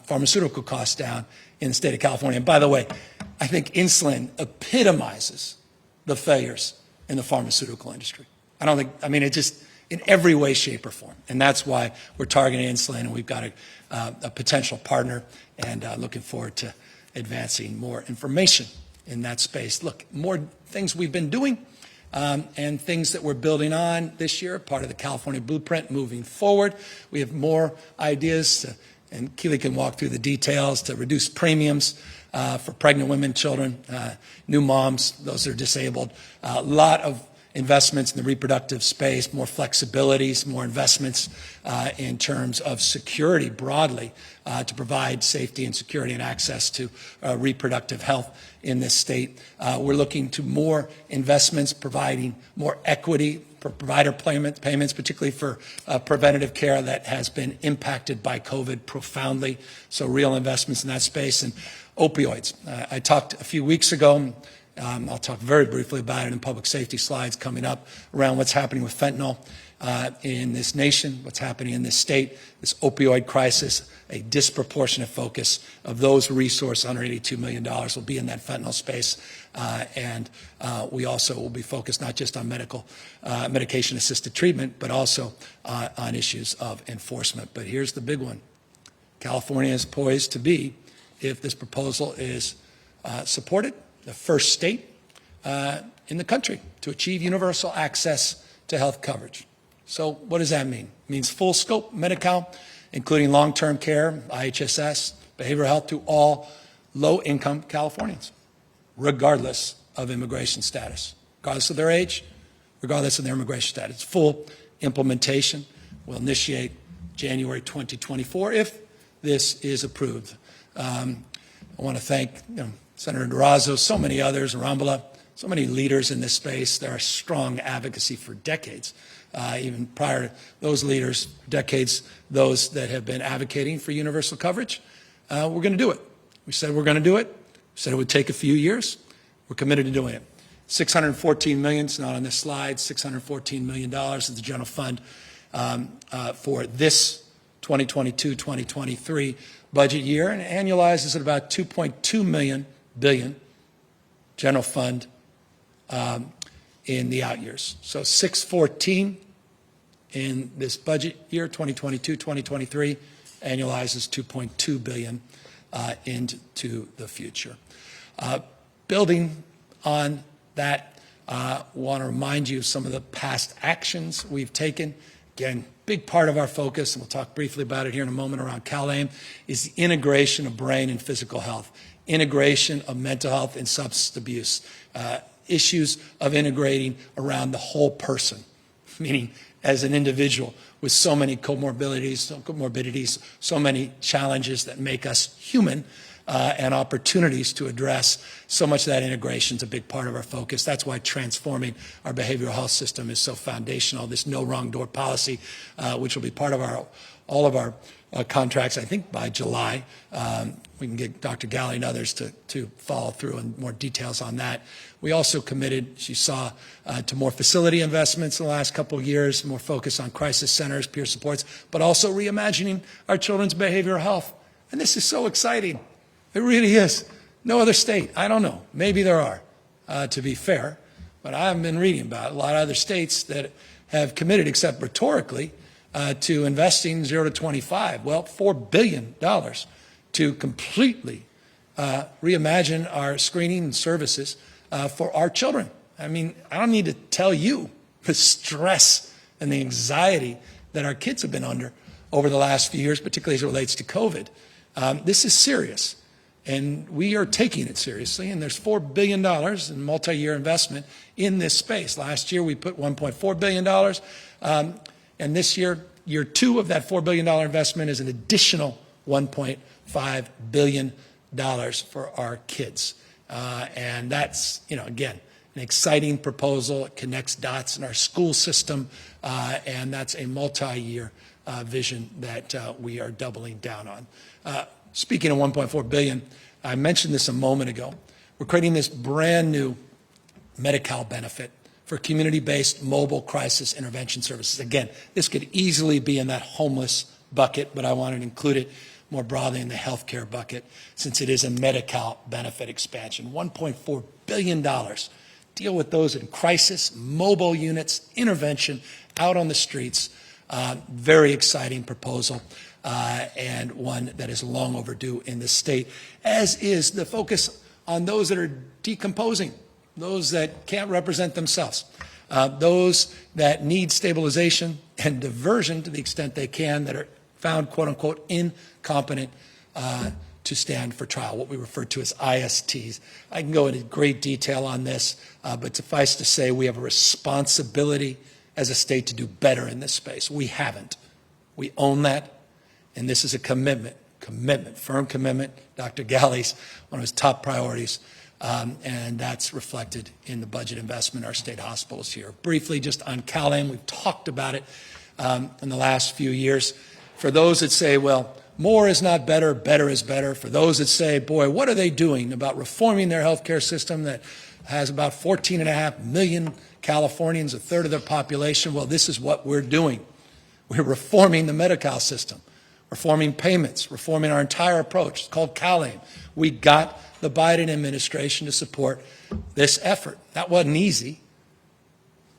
pharmaceutical costs down in the state of California. And by the way, I think insulin epitomizes the failures in the pharmaceutical industry. It just, in every way, shape, or form. And that's why we're targeting insulin, and we've got a potential partner, and looking forward to advancing more information in that space. Look, more things we've been doing and things that we're building on this year, part of the California Blueprint moving forward. We have more ideas, and Keely can walk through the details, to reduce premiums for pregnant women, children, new moms, those that are disabled. A lot of investments in the reproductive space, more flexibilities, more investments in terms of security broadly to provide safety and security and access to reproductive health in this state. We're looking to more investments, providing more equity for provider payments, particularly for preventative care that has been impacted by COVID profoundly. So real investments in that space. And opioids. I talked a few weeks ago, I'll talk very briefly about it in public safety slides coming up, around what's happening with fentanyl in this nation, what's happening in this state, this opioid crisis. A disproportionate focus of those resources, $182 million, will be in that fentanyl space. And we also will be focused not just on medication-assisted treatment, but also on issues of enforcement. But here's the big one. California is poised to be, if this proposal is supported, the first state in the country to achieve universal access to health coverage. So what does that mean? It means full scope Medi-Cal, including long-term care, IHSS, behavioral health, to all low-income Californians, regardless of immigration status, regardless of their age, regardless of their immigration status. Full implementation will initiate January 2024 if this is approved. I want to thank Senator Durazo, so many others, Arambula, so many leaders in this space. There are strong advocacy for decades, even prior to those leaders, decades, those that have been advocating for universal coverage. We're going to do it. We said we're going to do it. We said it would take a few years. We're committed to doing it. $614 million, it's not on this slide, $614 million is the general fund for this 2022-2023 budget year, and it annualizes at about $2.2 billion general fund in the out years. So 614 in this budget year, 2022-2023, annualizes $2.2 billion into the future. Building on that, want to remind you of some of the past actions we've taken. Again, big part of our focus, and we'll talk briefly about it here in a moment, around CalAIM, is the integration of brain and physical health, integration of mental health and substance abuse, issues of integrating around the whole person, meaning as an individual with so many comorbidities, so many challenges that make us human, and opportunities to address. So much of that integration is a big part of our focus. That's why transforming our behavioral health system is so foundational. This no wrong door policy, which will be part of all of our contracts, I think by July. We can get Dr. Galley and others to follow through in more details on that. We also committed, as you saw, to more facility investments in the last couple of years, more focus on crisis centers, peer supports, but also reimagining our children's behavioral health. And this is so exciting. It really is. No other state, I don't know, maybe there are, to be fair, but I've been reading about a lot of other states that have committed, except rhetorically, to investing 0 to 25, well, $4 billion to completely reimagine our screening services for our children. I mean, I don't need to tell you the stress and the anxiety that our kids have been under over the last few years, particularly as it relates to COVID. This is serious, and we are taking it seriously, and there's $4 billion in multi-year investment in this space. Last year, we put $1.4 billion, and this year, year two of that $4 billion investment is an additional $1.5 billion for our kids. And that's, again, an exciting proposal. It connects dots in our school system, and that's a multi-year vision that we are doubling down on. Speaking of $1.4 billion, I mentioned this a moment ago. We're creating this brand new Medi-Cal benefit for community-based mobile crisis intervention services. Again, this could easily be in that homeless bucket, but I wanted to include it more broadly in the healthcare bucket since it is a Medi-Cal benefit expansion. $1.4 billion. Deal with those in crisis, mobile units, intervention, out on the streets. Very exciting proposal and one that is long overdue in the state, as is the focus on those that are decomposing, those that can't represent themselves, those that need stabilization and diversion to the extent they can, that are found, quote unquote, incompetent to stand for trial, what we refer to as ISTs. I can go into great detail on this, but suffice to say we have a responsibility as a state to do better in this space. We haven't. We own that, and this is a commitment, firm commitment. Dr. Galley's one of his top priorities, and that's reflected in the budget investment in our state hospitals here. Briefly, just on CalAIM, we've talked about it in the last few years. For those that say, well, more is not better, better is better. For those that say, boy, what are they doing about reforming their healthcare system that has about 14.5 million Californians, a third of their population? Well, this is what we're doing. We're reforming the Medi-Cal system, reforming payments, reforming our entire approach. It's called CalAIM. We got the Biden administration to support this effort. That wasn't easy.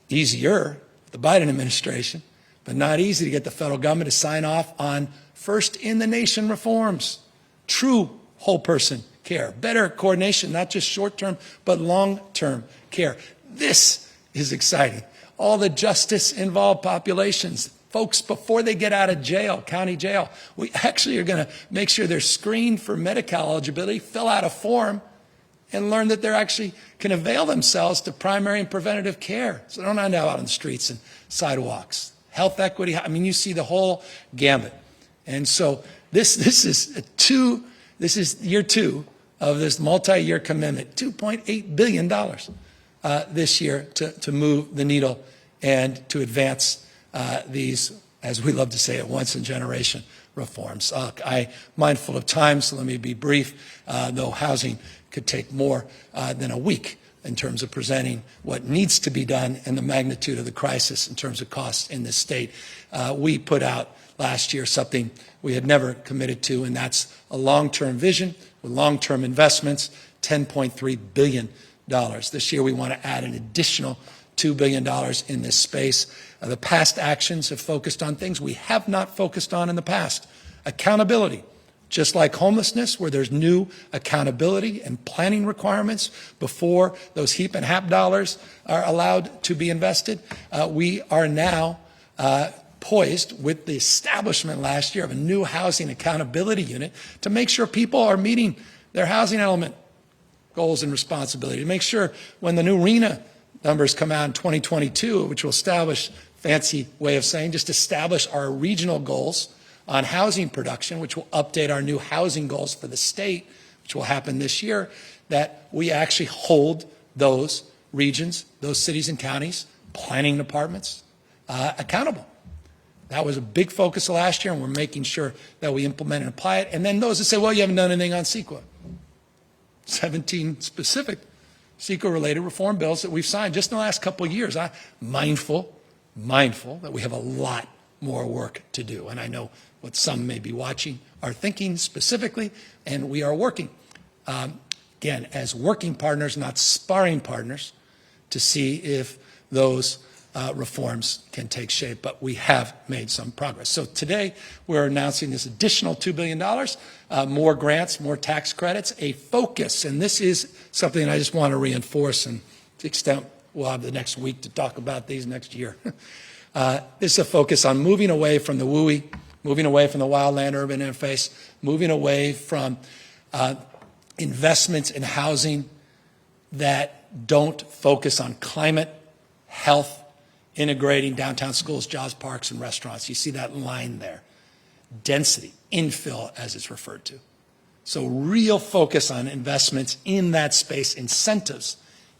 Easier, the Biden administration, but not easy to get the federal government to sign off on first-in-the-nation reforms, true whole-person care, better coordination, not just short-term, but long-term care. This is exciting. All the justice-involved populations, folks, before they get out of jail, county jail, we actually are going to make sure they're screened for Medi-Cal eligibility, fill out a form, and learn that they actually can avail themselves to primary and preventative care. So they don't end up out on the streets and sidewalks. Health equity, I mean, you see the whole gambit. And so this is year two of this multi-year commitment, $2.8 billion this year to move the needle and to advance these, as we love to say, at once in generation reforms. I'm mindful of time, so let me be brief, though housing could take more than a week in terms of presenting what needs to be done and the magnitude of the crisis in terms of costs in this state. We put out last year something we had never committed to, and that's a long-term vision with long-term investments, $10.3 billion. This year we want to add an additional $2 billion in this space. The past actions have focused on things we have not focused on in the past. Accountability, just like homelessness, where there's new accountability and planning requirements before those HEAP and HAP dollars are allowed to be invested. We are now poised with the establishment last year of a new housing accountability unit to make sure people are meeting their housing element goals and responsibility, to make sure when the new RENA numbers come out in 2022, which will establish, fancy way of saying, just establish our regional goals on housing production, which will update our new housing goals for the state, which will happen this year, that we actually hold those regions, those cities and counties, planning departments, accountable. That was a big focus last year, and we're making sure that we implement and apply it. And then those that say, well, you haven't done anything on CEQA. 17 specific CEQA-related reform bills that we've signed just in the last couple of years. I'm mindful that we have a lot more work to do. And I know what some may be watching are thinking specifically, and we are working, again, as working partners, not sparring partners, to see if those reforms can take shape, but we have made some progress. So today we're announcing this additional $2 billion, more grants, more tax credits, a focus, and this is something I just want to reinforce, and to the extent we'll have the next week to talk about these next year. This is a focus on moving away from the WUI, moving away from the wildland-urban interface, moving away from investments in housing that don't focus on climate, health, integrating downtown schools, jobs, parks, and restaurants. You see that line there. Density, infill, as it's referred to. So real focus on investments in that space, incentives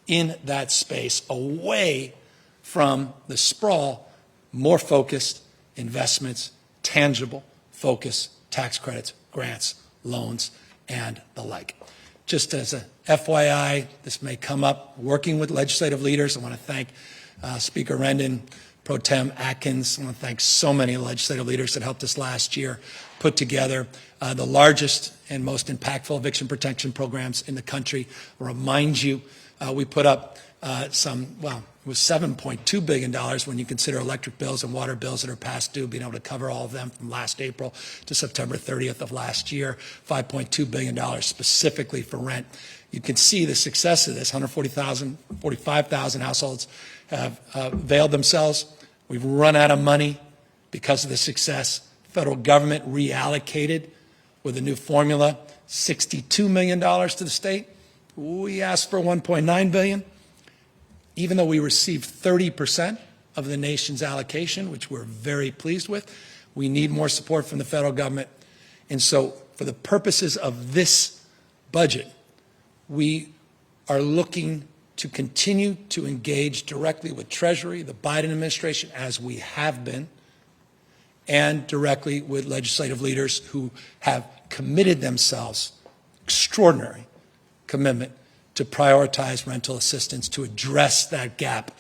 in that space, away from the sprawl, more focused investments, tangible, focus, tax credits, grants, loans, and the like. Just as a FYI, this may come up, working with legislative leaders. I want to thank Speaker Rendon, Pro Tem Atkins. I want to thank so many legislative leaders that helped us last year put together the largest and most impactful eviction protection programs in the country. I'll remind you, we put up it was $7.2 billion when you consider electric bills and water bills that are past due, being able to cover all of them from last April to September 30th of last year, $5.2 billion specifically for rent. You can see the success of this. 45,000 households have availed themselves. We've run out of money because of the success. Federal government reallocated with a new formula, $62 million to the state. We asked for $1.9 billion. Even though we received 30% of the nation's allocation, which we're very pleased with, we need more support from the federal government. And so for the purposes of this budget, we are looking to continue to engage directly with Treasury, the Biden administration, as we have been, and directly with legislative leaders who have committed themselves, extraordinary commitment, to prioritize rental assistance to address that gap,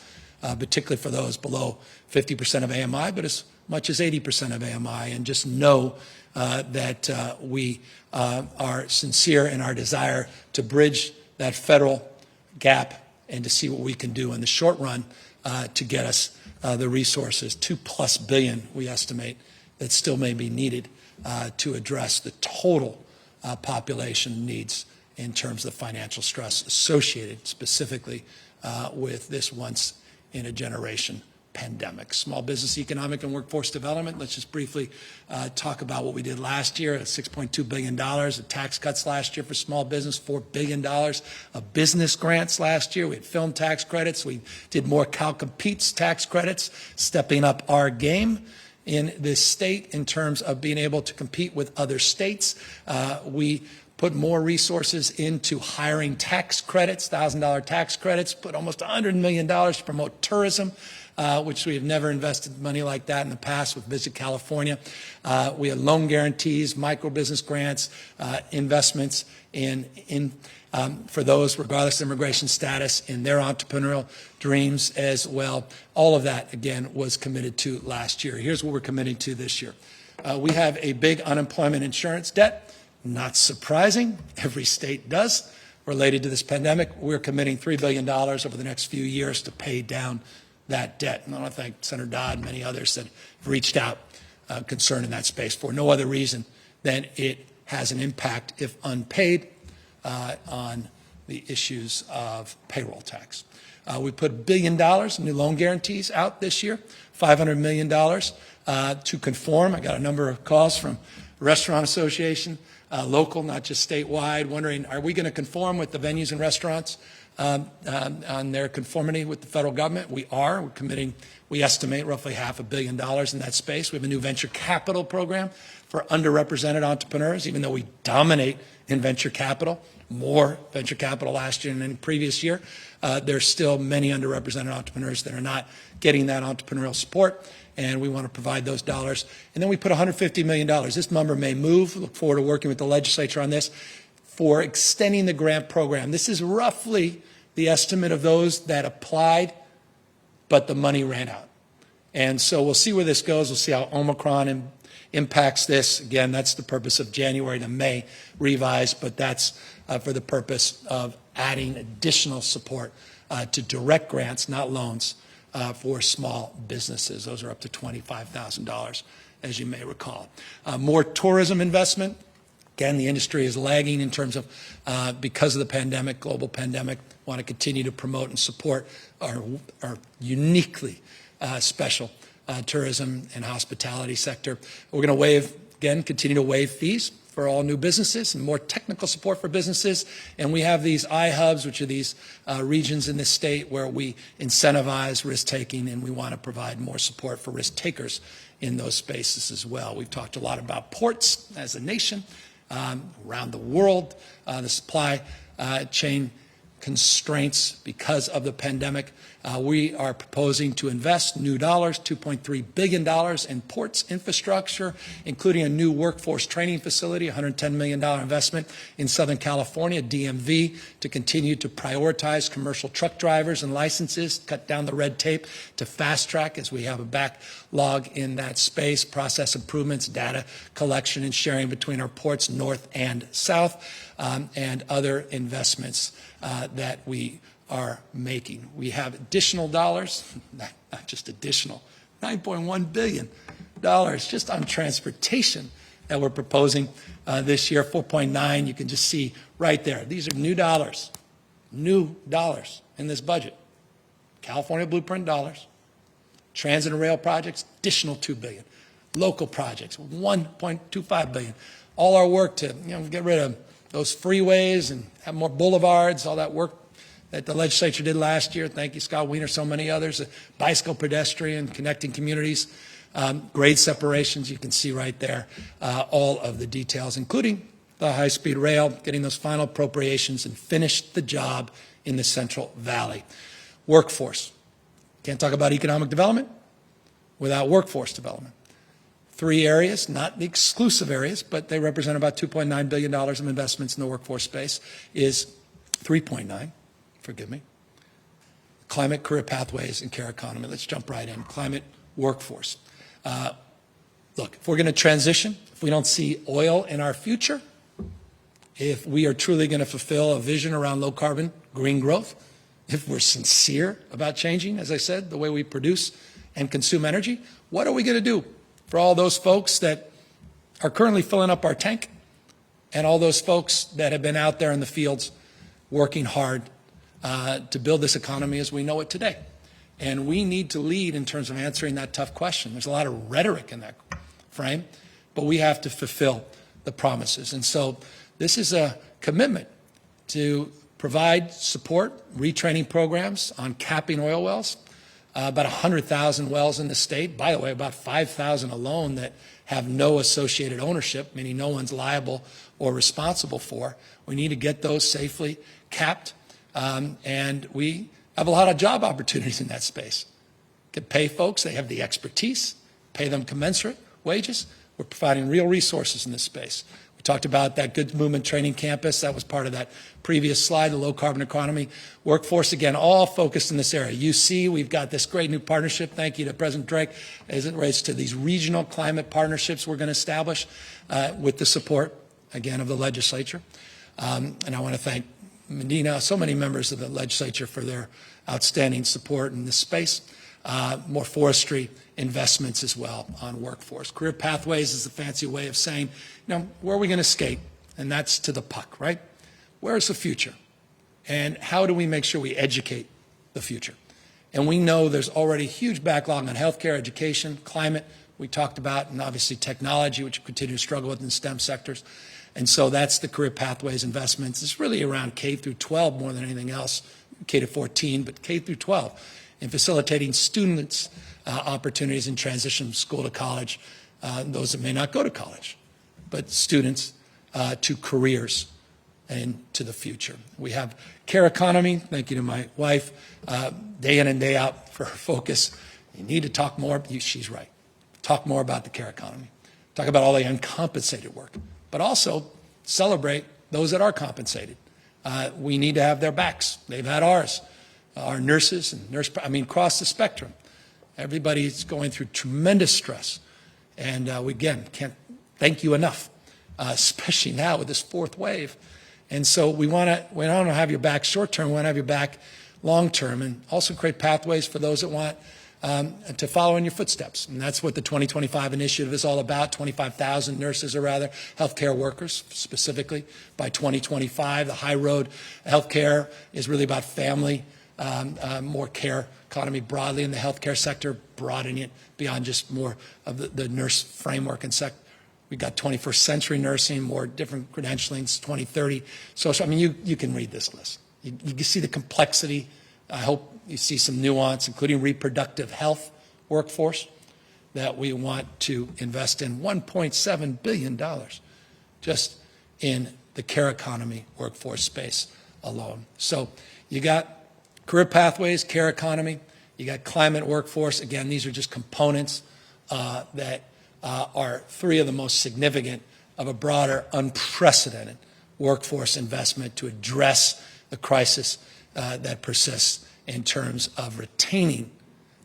particularly for those below 50% of AMI, but as much as 80% of AMI. And just know that we are sincere in our desire to bridge that federal gap and to see what we can do in the short run to get us the resources, $2+ billion, we estimate, that still may be needed to address the total population needs in terms of financial stress associated specifically with this once-in-a-generation pandemic. Small business, economic, and workforce development. Let's just briefly talk about what we did last year. $6.2 billion of tax cuts last year for small business, $4 billion of business grants last year. We had film tax credits. We did more Cal Competes tax credits, stepping up our game in this state in terms of being able to compete with other states. We put more resources into hiring tax credits, $1,000 tax credits, put almost $100 million to promote tourism, which we have never invested money like that in the past with Visit California. We had loan guarantees, micro business grants, investments for those, regardless of immigration status, in their entrepreneurial dreams as well. All of that, again, was committed to last year. Here's what we're committing to this year. We have a big unemployment insurance debt. Not surprising, every state does, related to this pandemic. We're committing $3 billion over the next few years to pay down that debt. And I want to thank Senator Dodd and many others that have reached out concerned in that space for no other reason than it has an impact, if unpaid, on the issues of payroll tax. We put $1 billion in new loan guarantees out this year, $500 million to conform. I got a number of calls from Restaurant Association, local, not just statewide, wondering, are we going to conform with the venues and restaurants on their conformity with the federal government? We are. We're committing, we estimate, roughly $500 million in that space. We have a new venture capital program for underrepresented entrepreneurs, even though we dominate in venture capital, more venture capital last year than any previous year. There's still many underrepresented entrepreneurs that are not getting that entrepreneurial support, and we want to provide those dollars. And then we put $150 million. This number may move. Look forward to working with the legislature on this for extending the grant program. This is roughly the estimate of those that applied, but the money ran out. And so we'll see where this goes. We'll see how Omicron impacts this. Again, that's the purpose of January to May revise, but that's for the purpose of adding additional support to direct grants, not loans, for small businesses. Those are up to $25,000, as you may recall. More tourism investment. Again, the industry is lagging in terms of, because of the pandemic, global pandemic, want to continue to promote and support our uniquely special tourism and hospitality sector. We're going to continue to waive fees for all new businesses and more technical support for businesses. And we have these iHubs, which are these regions in this state where we incentivize risk-taking, and we want to provide more support for risk-takers in those spaces as well. We've talked a lot about ports as a nation around the world, the supply chain constraints because of the pandemic. We are proposing to invest new dollars, $2.3 billion in ports infrastructure, including a new workforce training facility, $110 million investment in Southern California, DMV, to continue to prioritize commercial truck drivers and licenses, cut down the red tape, to fast track as we have a backlog in that space, process improvements, data collection and sharing between our ports north and south, and other investments that we are making. We have additional dollars, not just additional, $9.1 billion just on transportation that we're proposing this year, 4.9. You can just see right there. These are new dollars in this budget. California Blueprint dollars, transit and rail projects, additional $2 billion. Local projects, $1.25 billion. All our work to get rid of those freeways and have more boulevards, all that work that the legislature did last year. Thank you, Scott Wiener, so many others. Bicycle, pedestrian, connecting communities, grade separations. You can see right there all of the details, including the high-speed rail, getting those final appropriations and finish the job in the Central Valley. Workforce. Can't talk about economic development without workforce development. 3 areas, not the exclusive areas, but they represent about $2.9 billion of investments in the workforce space, is 3.9. Forgive me. Climate, career pathways, and care economy. Let's jump right in. Climate, workforce. Look, if we're going to transition, if we don't see oil in our future, if we are truly going to fulfill a vision around low carbon, green growth, if we're sincere about changing, as I said, the way we produce and consume energy, what are we going to do for all those folks that are currently filling up our tank and all those folks that have been out there in the fields working hard to build this economy as we know it today? And we need to lead in terms of answering that tough question. There's a lot of rhetoric in that frame, but we have to fulfill the promises. And so this is a commitment to provide support, retraining programs on capping oil wells, about 100,000 wells in the state. By the way, about 5,000 alone that have no associated ownership, meaning no one's liable or responsible for. We need to get those safely capped. And we have a lot of job opportunities in that space. Can pay folks, they have the expertise, pay them commensurate wages. We're providing real resources in this space. We talked about that Good Movement Training Campus. That was part of that previous slide, the low carbon economy workforce. Again, all focused in this area. You see, we've got this great new partnership. Thank you to President Drake as it relates to these regional climate partnerships we're going to establish with the support, again, of the legislature. And I want to thank Medina, so many members of the legislature for their outstanding support in this space. More forestry investments as well on workforce. Career pathways is a fancy way of saying, where are we going to skate? And that's to the puck, right? Where's the future? And how do we make sure we educate the future? And we know there's already a huge backlog on healthcare, education, climate, we talked about, and obviously technology, which we continue to struggle with in STEM sectors. And so that's the career pathways investments. It's really around K through 12 more than anything else, K to 14, but K through 12, in facilitating students' opportunities in transition from school to college, those that may not go to college, but students to careers and to the future. We have care economy. Thank you to my wife, day in and day out for her focus. You need to talk more. She's right. Talk more about the care economy. Talk about all the uncompensated work, but also celebrate those that are compensated. We need to have their backs. They've had ours. Our nurses and across the spectrum. Everybody's going through tremendous stress. And we, again, can't thank you enough, especially now with this fourth wave. And so we want to have your back short term, we want to have your back long term, and also create pathways for those that want to follow in your footsteps. And that's what the 2025 initiative is all about. 25,000 nurses, or rather healthcare workers specifically by 2025. The high road healthcare is really about family, more care economy broadly in the healthcare sector, broadening it beyond just more of the nurse framework and sector. We've got 21st century nursing, more different credentialings, 2030. So you can read this list. You can see the complexity. I hope you see some nuance, including reproductive health workforce, that we want to invest in $1.7 billion just in the care economy workforce space alone. So you got Career pathways, care economy, you got climate workforce. Again, these are just components that are three of the most significant of a broader, unprecedented workforce investment to address the crisis that persists in terms of retaining,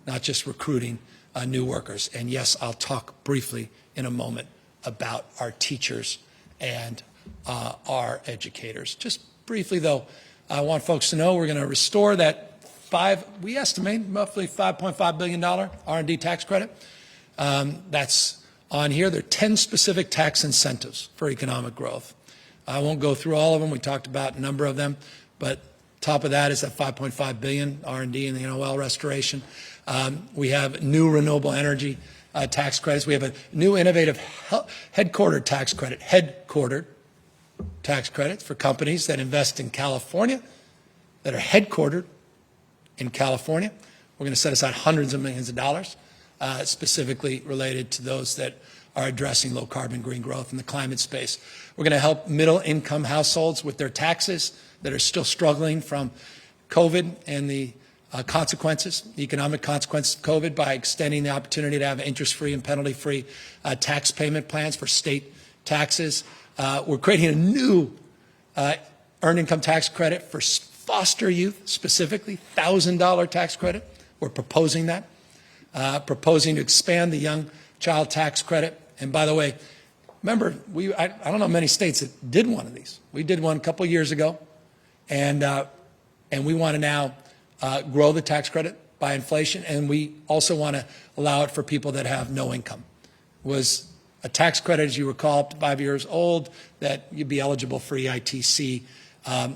not just recruiting, new workers. And yes, I'll talk briefly in a moment about our teachers and our educators. Just briefly, though, I want folks to know we're going to restore that we estimate roughly $5.5 billion R&D tax credit. That's on here. There are 10 specific tax incentives for economic growth. I won't go through all of them. We talked about a number of them, but top of that is that $5.5 billion R&D and the NOL restoration. We have new renewable energy tax credits. We have a new innovative headquartered tax credit, headquartered tax credits for companies that invest in California, that are headquartered in California. We're going to set aside hundreds of millions of dollars specifically related to those that are addressing low carbon green growth in the climate space. We're going to help middle income households with their taxes that are still struggling from COVID and the consequences, the economic consequences of COVID, by extending the opportunity to have interest-free and penalty-free tax payment plans for state taxes. We're creating a new earned income tax credit for foster youth, specifically $1,000 tax credit. We're proposing that, proposing to expand the young child tax credit. And by the way, remember, I don't know many states that did one of these. We did one a couple years ago, and we want to now grow the tax credit by inflation, and we also want to allow it for people that have no income. It was a tax credit, as you recall, up to 5 years old, that you'd be eligible for EITC.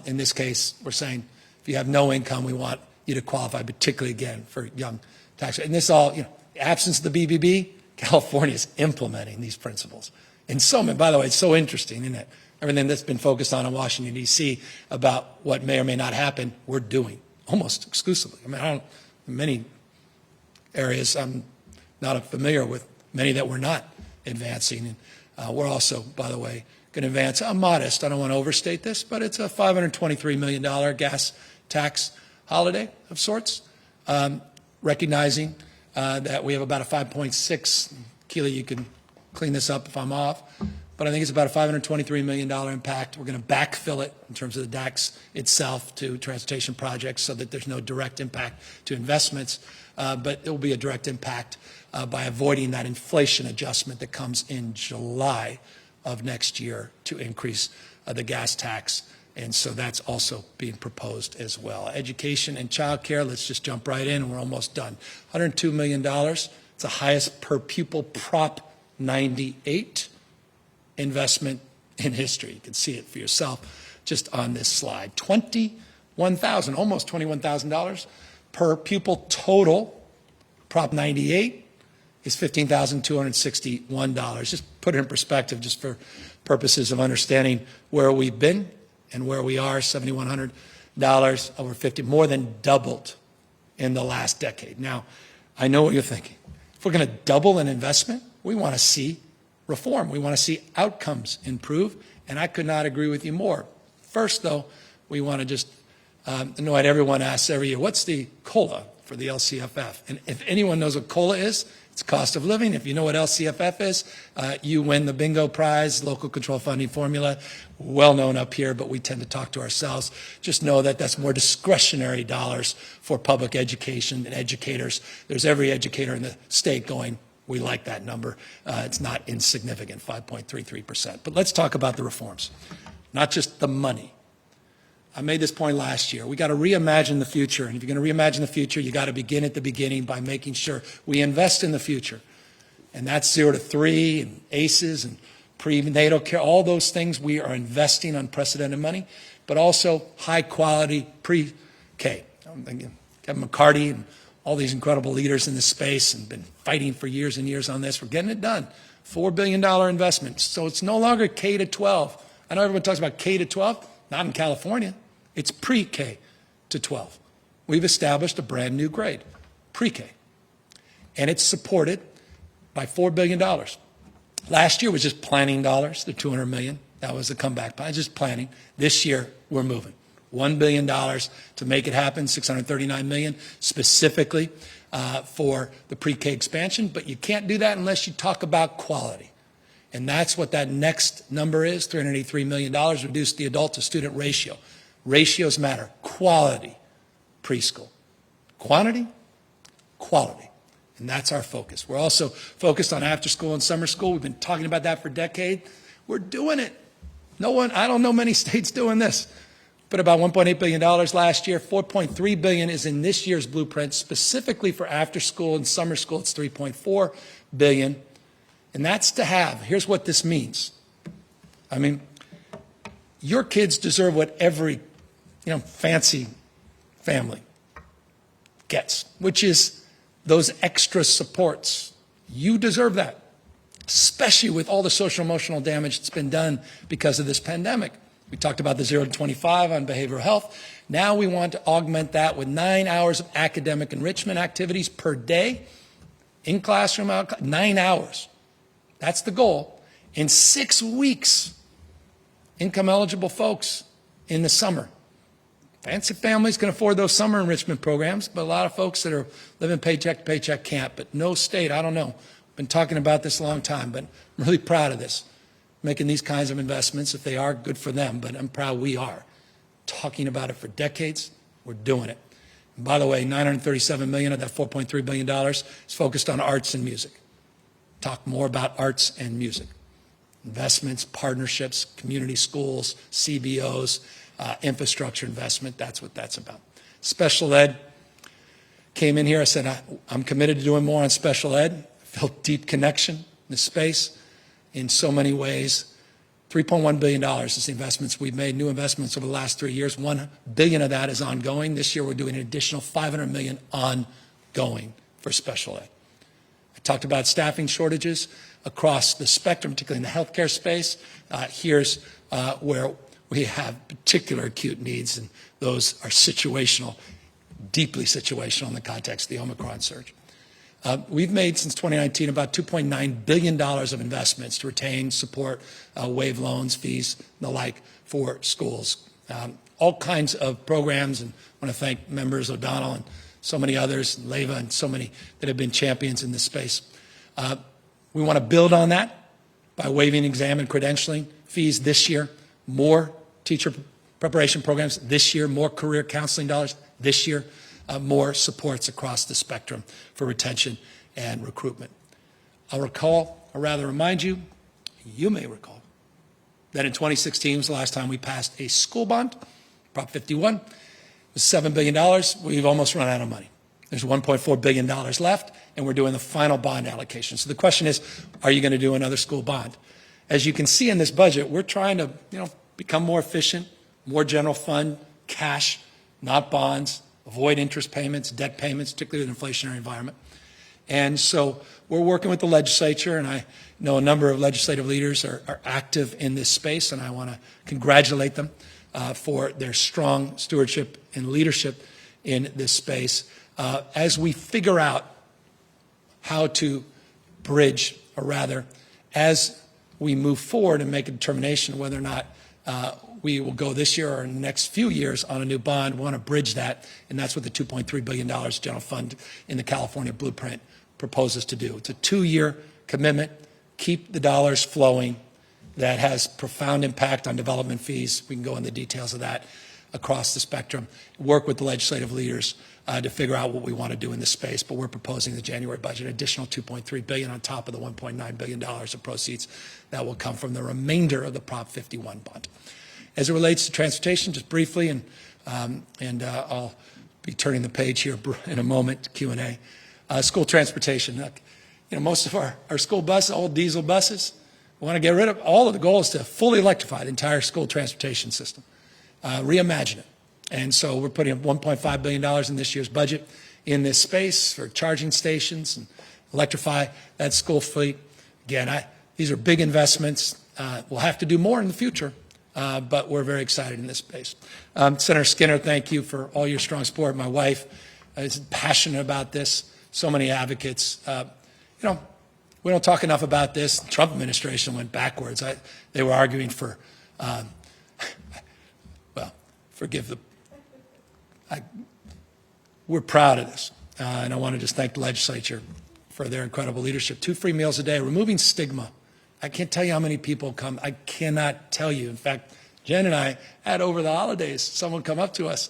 In this case, we're saying if you have no income, we want you to qualify, particularly, again, for young tax. And this all, absence of the BBB, California is implementing these principles. And so, by the way, it's so interesting, isn't it? Everything that's been focused on in Washington, D.C. about what may or may not happen, we're doing almost exclusively. I mean, in many areas, I'm not familiar with many that we're not advancing. And we're also, by the way, going to advance a modest, I don't want to overstate this, but it's a $523 million gas tax holiday of sorts, recognizing that we have about a 5.6, Keely, you can clean this up if I'm off, but I think it's about a $523 million impact. We're going to backfill it in terms of the tax itself to transportation projects so that there's no direct impact to investments, but it will be a direct impact by avoiding that inflation adjustment that comes in July of next year to increase the gas tax. And so that's also being proposed as well. Education and child care, let's just jump right in, and we're almost done. $102 million. It's the highest per pupil Prop 98 investment in history. You can see it for yourself just on this slide. $21,000, almost $21,000 per pupil total. Prop 98 is $15,261. Just put it in perspective, just for purposes of understanding where we've been and where we are. $7,100, over 50, more than doubled in the last decade. Now, I know what you're thinking. If we're going to double an investment, we want to see reform. We want to see outcomes improve, and I could not agree with you more. First, though, we want to just know what everyone asks every year, what's the COLA for the LCFF? And if anyone knows what COLA is, it's cost of living. If you know what LCFF is, you win the bingo prize, local control funding formula, well known up here, but we tend to talk to ourselves. Just know that that's more discretionary dollars for public education and educators. There's every educator in the state going, we like that number. It's not insignificant, 5.33%. But let's talk about the reforms, not just the money. I made this point last year. We got to reimagine the future. And if you're going to reimagine the future, you got to begin at the beginning by making sure we invest in the future. And that's 0 to 3 and ACEs and prenatal care, all those things. We are investing unprecedented money, but also high quality pre-K. I'm thinking Kevin McCarty and all these incredible leaders in this space and been fighting for years and years on this. We're getting it done. $4 billion investment. So it's no longer K to 12. I know everyone talks about K to 12. Not in California. It's pre-K to 12. We've established a brand new grade, pre-K. And it's supported by $4 billion. Last year was just planning dollars, the $200 million. That was the comeback plan, just planning. This year, we're moving. $1 billion to make it happen, $639 million specifically for the pre-K expansion. But you can't do that unless you talk about quality. And that's what that next number is, $383 million, reduce the adult to student ratio. Ratios matter. Quality preschool. Quantity, quality. And that's our focus. We're also focused on after school and summer school. We've been talking about that for a decade. We're doing it. I don't know many states doing this. But about $1.8 billion last year, $4.3 billion is in this year's blueprint, specifically for after school and summer school. It's $3.4 billion. And that's to have. Here's what this means. I mean, your kids deserve what every, fancy family gets, which is those extra supports. You deserve that, especially with all the social emotional damage that's been done because of this pandemic. We talked about the 0 to 25 on behavioral health. Now we want to augment that with 9 hours of academic enrichment activities per day, in classroom, 9 hours. That's the goal. In 6 weeks, income eligible folks in the summer. Fancy families can afford those summer enrichment programs, but a lot of folks that are living paycheck to paycheck can't. But no state, I don't know. I've been talking about this a long time, but I'm really proud of this. Making these kinds of investments, if they are, good for them, but I'm proud we are. Talking about it for decades, we're doing it. And by the way, $937 million of that $4.3 billion is focused on arts and music. Talk more about arts and music. Investments, partnerships, community schools, CBOs, infrastructure investment, that's what that's about. Special ed came in here, I said, I'm committed to doing more on special ed. I felt deep connection in this space in so many ways. $3.1 billion is the investments we've made, new investments over the last 3 years. $1 billion of that is ongoing. This year we're doing an additional $500 million ongoing for special ed. I talked about staffing shortages across the spectrum, particularly in the healthcare space. Here's where we have particular acute needs, and those are situational, deeply situational in the context of the Omicron surge. We've made since 2019 about $2.9 billion of investments to retain, support, waive loans, fees, and the like for schools. All kinds of programs, and I want to thank members O'Donnell and so many others, Leva and so many that have been champions in this space. We want to build on that by waiving exam and credentialing fees this year, more teacher preparation programs this year, more career counseling dollars this year, more supports across the spectrum for retention and recruitment. I'll rather remind you, you may recall, that in 2016 was the last time we passed a school bond, Prop 51. It was $7 billion. We've almost run out of money. There's $1.4 billion left, and we're doing the final bond allocation. So the question is, are you going to do another school bond? As you can see in this budget, we're trying to become more efficient, more general fund, cash, not bonds, avoid interest payments, debt payments, particularly in an inflationary environment. And so we're working with the legislature, and I know a number of legislative leaders are active in this space, and I want to congratulate them for their strong stewardship and leadership in this space as we figure out how to bridge, or rather, as we move forward and make a determination of whether or not we will go this year or in the next few years on a new bond. We want to bridge that, and that's what the $2.3 billion general fund in the California blueprint proposes to do. It's a 2-year commitment, keep the dollars flowing. That has profound impact on development fees. We can go into the details of that across the spectrum. Work with the legislative leaders to figure out what we want to do in this space, but we're proposing the January budget, additional $2.3 billion on top of the $1.9 billion of proceeds that will come from the remainder of the Prop 51 bond. As it relates to transportation, just briefly, and I'll be turning the page here in a moment, Q&A. School transportation. Most of our school buses, old diesel buses, we want to get rid of. All of the goal is to fully electrify the entire school transportation system, reimagine it. And so we're putting $1.5 billion in this year's budget in this space for charging stations and electrify that school fleet. Again, these are big investments. We'll have to do more in the future, but we're very excited in this space. Senator Skinner, thank you for all your strong support. My wife is passionate about this. So many advocates. We don't talk enough about this. The Trump administration went backwards. They were arguing for forgive the, we're proud of this. And I want to just thank the legislature for their incredible leadership. 2 free meals a day, removing stigma. I can't tell you how many people come. I cannot tell you. In fact, Jen and I had over the holidays someone come up to us,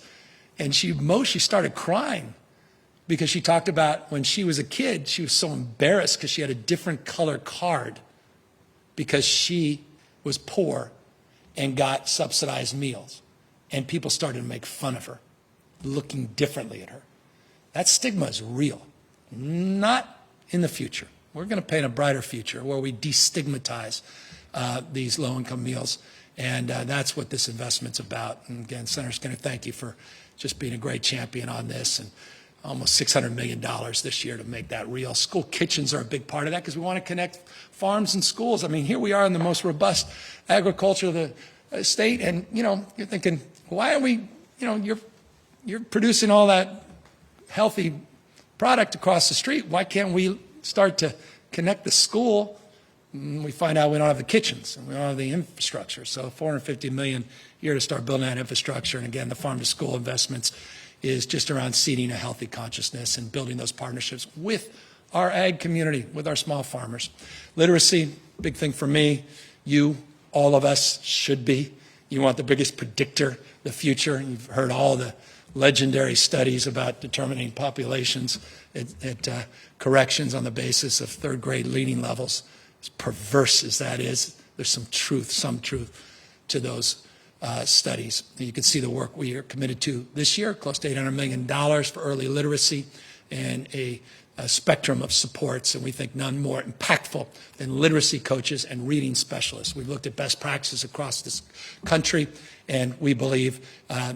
and she started crying because she talked about when she was a kid, she was so embarrassed because she had a different color card because she was poor and got subsidized meals. And people started to make fun of her, looking differently at her. That stigma is real, not in the future. We're going to paint a brighter future where we destigmatize these low-income meals, and that's what this investment's about. And again, Senator Skinner, thank you for just being a great champion on this, and almost $600 million this year to make that real. School kitchens are a big part of that because we want to connect farms and schools. I mean, here we are in the most robust agriculture of the state, and you're thinking, why are we? You're producing all that healthy product across the street. Why can't we start to connect the school? We find out we don't have the kitchens and we don't have the infrastructure. So $450 million a year to start building that infrastructure. And again, the farm to school investments is just around seeding a healthy consciousness and building those partnerships with our ag community, with our small farmers. Literacy, big thing for me. You, all of us should be. You want the biggest predictor, the future. You've heard all the legendary studies about determining populations at corrections on the basis of third grade reading levels. As perverse as that is, there's some truth to those studies. You can see the work we are committed to this year, close to $800 million for early literacy and a spectrum of supports, and we think none more impactful than literacy coaches and reading specialists. We've looked at best practices across this country, and we believe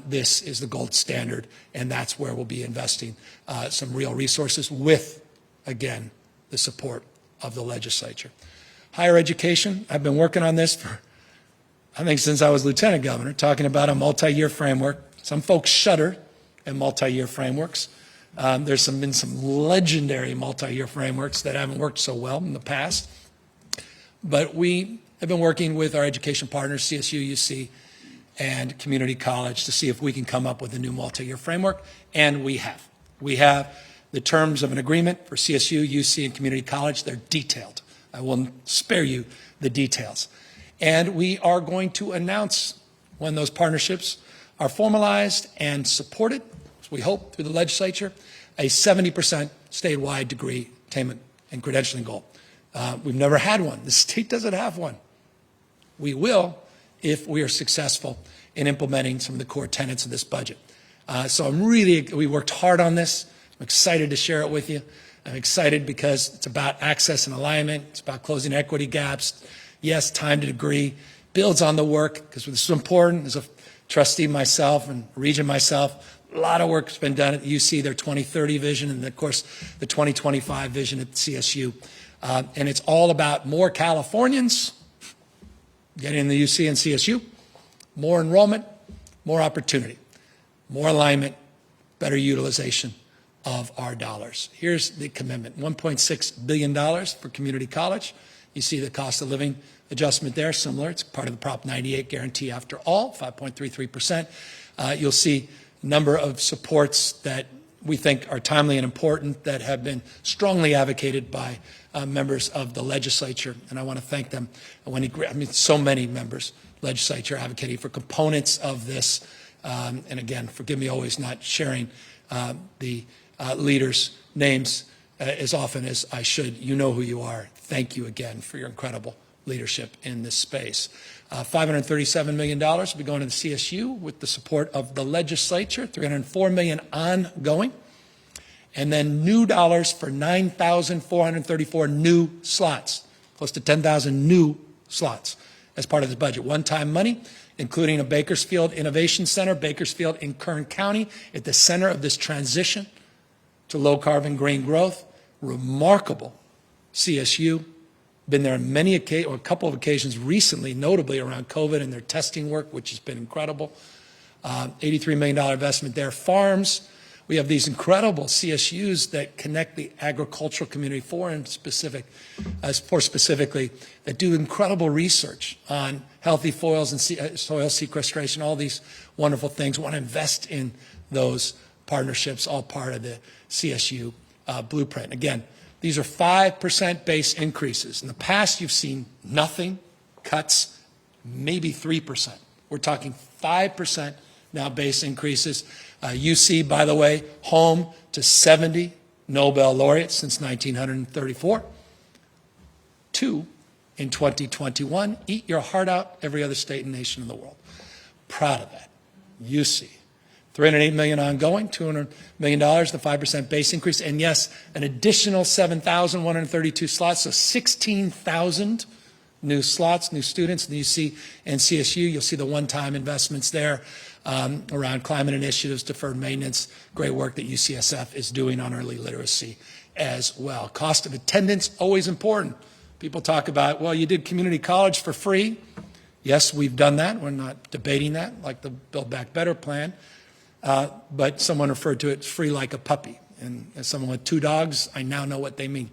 this is the gold standard, and that's where we'll be investing some real resources with, again, the support of the legislature. Higher education, I've been working on this for, I think, since I was lieutenant governor, talking about a multi-year framework. Some folks shudder at multi-year frameworks. There's been some legendary multi-year frameworks that haven't worked so well in the past. But we have been working with our education partners, CSU, UC, and community college to see if we can come up with a new multi-year framework, and we have. We have the terms of an agreement for CSU, UC, and community college. They're detailed. I will spare you the details. And we are going to announce when those partnerships are formalized and supported, as we hope through the legislature, a 70% statewide degree attainment and credentialing goal. We've never had one. The state doesn't have one. We will if we are successful in implementing some of the core tenets of this budget. So we worked hard on this. I'm excited to share it with you. I'm excited because it's about access and alignment. It's about closing equity gaps. Yes, time to degree builds on the work because this is important. As a trustee myself and regent myself, a lot of work has been done at the UC, their 2030 vision, and of course the 2025 vision at CSU. And it's all about more Californians getting in the UC and CSU, more enrollment, more opportunity, more alignment, better utilization of our dollars. Here's the commitment, $1.6 billion for community college. You see the cost of living adjustment there, similar. It's part of the Prop 98 guarantee after all, 5.33%. You'll see a number of supports that we think are timely and important that have been strongly advocated by members of the legislature, and I want to thank them. So many members, legislature, advocating for components of this. And again, forgive me always not sharing the leaders' names as often as I should. You know who you are. Thank you again for your incredible leadership in this space. $537 million will be going to the CSU with the support of the legislature, $304 million ongoing, and then new dollars for 9,434 new slots, close to 10,000 new slots as part of this budget. One-time money, including a Bakersfield Innovation Center, Bakersfield in Kern County, at the center of this transition to low-carbon green growth. Remarkable CSU. Been there on a couple of occasions recently, notably around COVID and their testing work, which has been incredible. $83 million investment there. Farms, We have these incredible CSUs that connect the agricultural community specifically, that do incredible research on healthy soils and soil sequestration, all these wonderful things. We want to invest in those partnerships, all part of the CSU blueprint. Again, these are 5% base increases. In the past, you've seen nothing, cuts, maybe 3%. We're talking 5% now base increases. UC, by the way, home to 70 Nobel laureates since 1934. 2 in 2021. Eat your heart out, every other state and nation in the world. Proud of that. UC. $308 million ongoing, $200 million, the 5% base increase, and yes, an additional 7,132 slots, so 16,000 new slots, new students in the UC and CSU. You'll see the one-time investments there around climate initiatives, deferred maintenance, great work that UCSF is doing on early literacy as well. Cost of attendance, always important. People talk about, well, you did community college for free. Yes, we've done that. We're not debating that, like the Build Back Better plan. But someone referred to it as free like a puppy. And as someone with 2 dogs, I now know what they mean.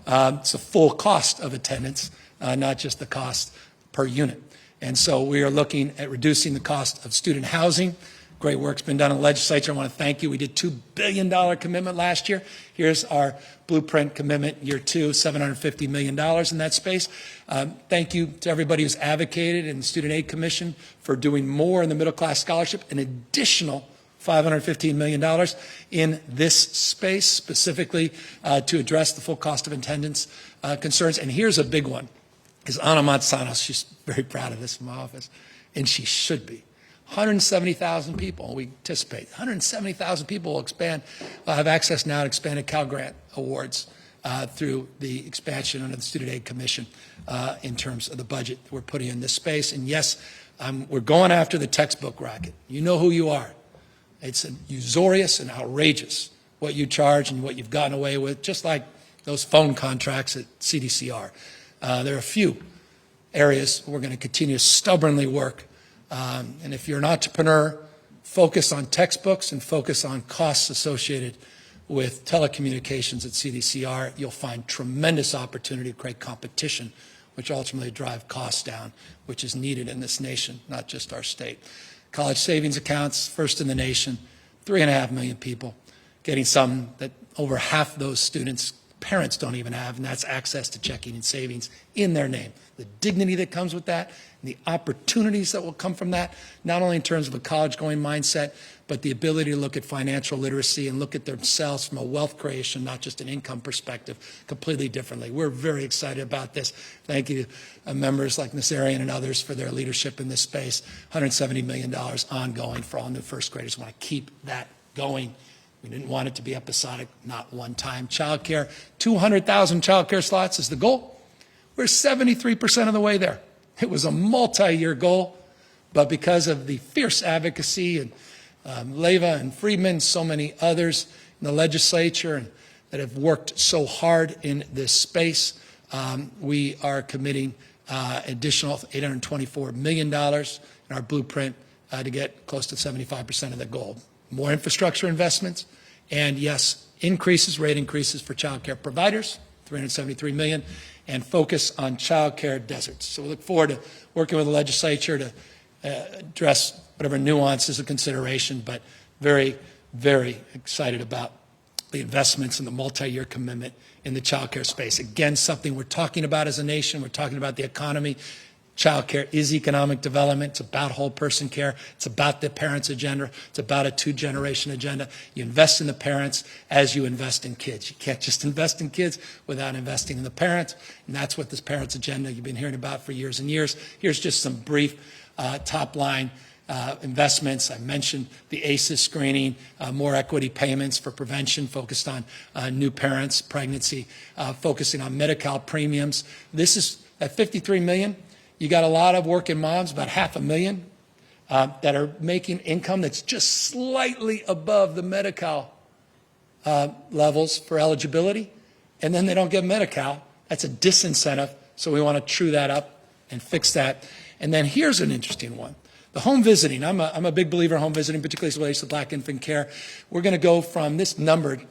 It's a full cost of attendance, not just the cost per unit. And so we are looking at reducing the cost of student housing. Great work's been done in the legislature. I want to thank you. We did $2 billion commitment last year. Here's our blueprint commitment, year 2, $750 million in that space. Thank you to everybody who's advocated in the Student Aid Commission for doing more in the middle class scholarship, an additional $515 million in this space, specifically to address the full cost of attendance concerns. And here's a big one, is Ana Manzanos. She's very proud of this in my office, and she should be. 170,000 people, we anticipate. 170,000 people will have access now to expanded Cal Grant awards through the expansion under the Student Aid Commission in terms of the budget we're putting in this space. And yes, we're going after the textbook racket. You know who you are. It's usurious and outrageous what you charge and what you've gotten away with, just like those phone contracts at CDCR. There are a few areas we're going to continue to stubbornly work. And if you're an entrepreneur, focus on textbooks and focus on costs associated with telecommunications at CDCR. You'll find tremendous opportunity to create competition, which ultimately drive costs down, which is needed in this nation, not just our state. College savings accounts, first in the nation, 3.5 million people getting some that over half those students' parents don't even have, and that's access to checking and savings in their name. The dignity that comes with that, and the opportunities that will come from that, not only in terms of a college-going mindset, but the ability to look at financial literacy and look at themselves from a wealth creation, not just an income perspective, completely differently. We're very excited about this. Thank you to members like Nazarian and others for their leadership in this space. $170 million ongoing for all new first graders. We want to keep that going. We didn't want it to be episodic, not one time. Child care, 200,000 child care slots is the goal. We're 73% of the way there. It was a multi-year goal, but because of the fierce advocacy and Leva and Friedman, so many others in the legislature and that have worked so hard in this space, we are committing additional $824 million in our blueprint to get close to 75% of the goal. More infrastructure investments, and yes, rate increases for child care providers, $373 million, and focus on child care deserts. So we look forward to working with the legislature to address whatever nuances of consideration, but very, very excited about the investments and the multi-year commitment in the child care space. Again, something we're talking about as a nation. We're talking about the economy. Child care is economic development. It's about whole person care. It's about the parents' agenda. It's about a 2-generation agenda. You invest in the parents as you invest in kids. You can't just invest in kids without investing in the parents, and that's what this parents' agenda you've been hearing about for years and years. Here's just some brief top-line investments. I mentioned the ACEs screening, more equity payments for prevention, focused on new parents, pregnancy, focusing on Medi-Cal premiums. This is at $53 million. You got a lot of working moms, about 500,000, that are making income that's just slightly above the Medi-Cal levels for eligibility, and then they don't get Medi-Cal. That's a disincentive, so we want to true that up and fix that. And then here's an interesting one. The home visiting, I'm a big believer in home visiting, particularly as it relates to black infant care. We're going to go from this number,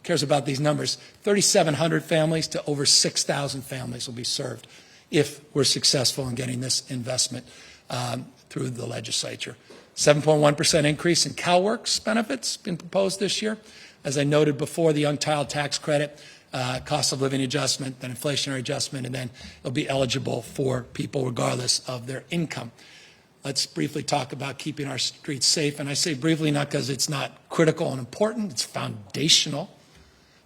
cares about these numbers, 3,700 families to over 6,000 families will be served if we're successful in getting this investment through the legislature. 7.1% increase in CalWorks benefits been proposed this year. As I noted before, the Untitled Tax Credit, cost of living adjustment, then inflationary adjustment, and then it'll be eligible for people regardless of their income. Let's briefly talk about keeping our streets safe. And I say briefly not because it's not critical and important, it's foundational.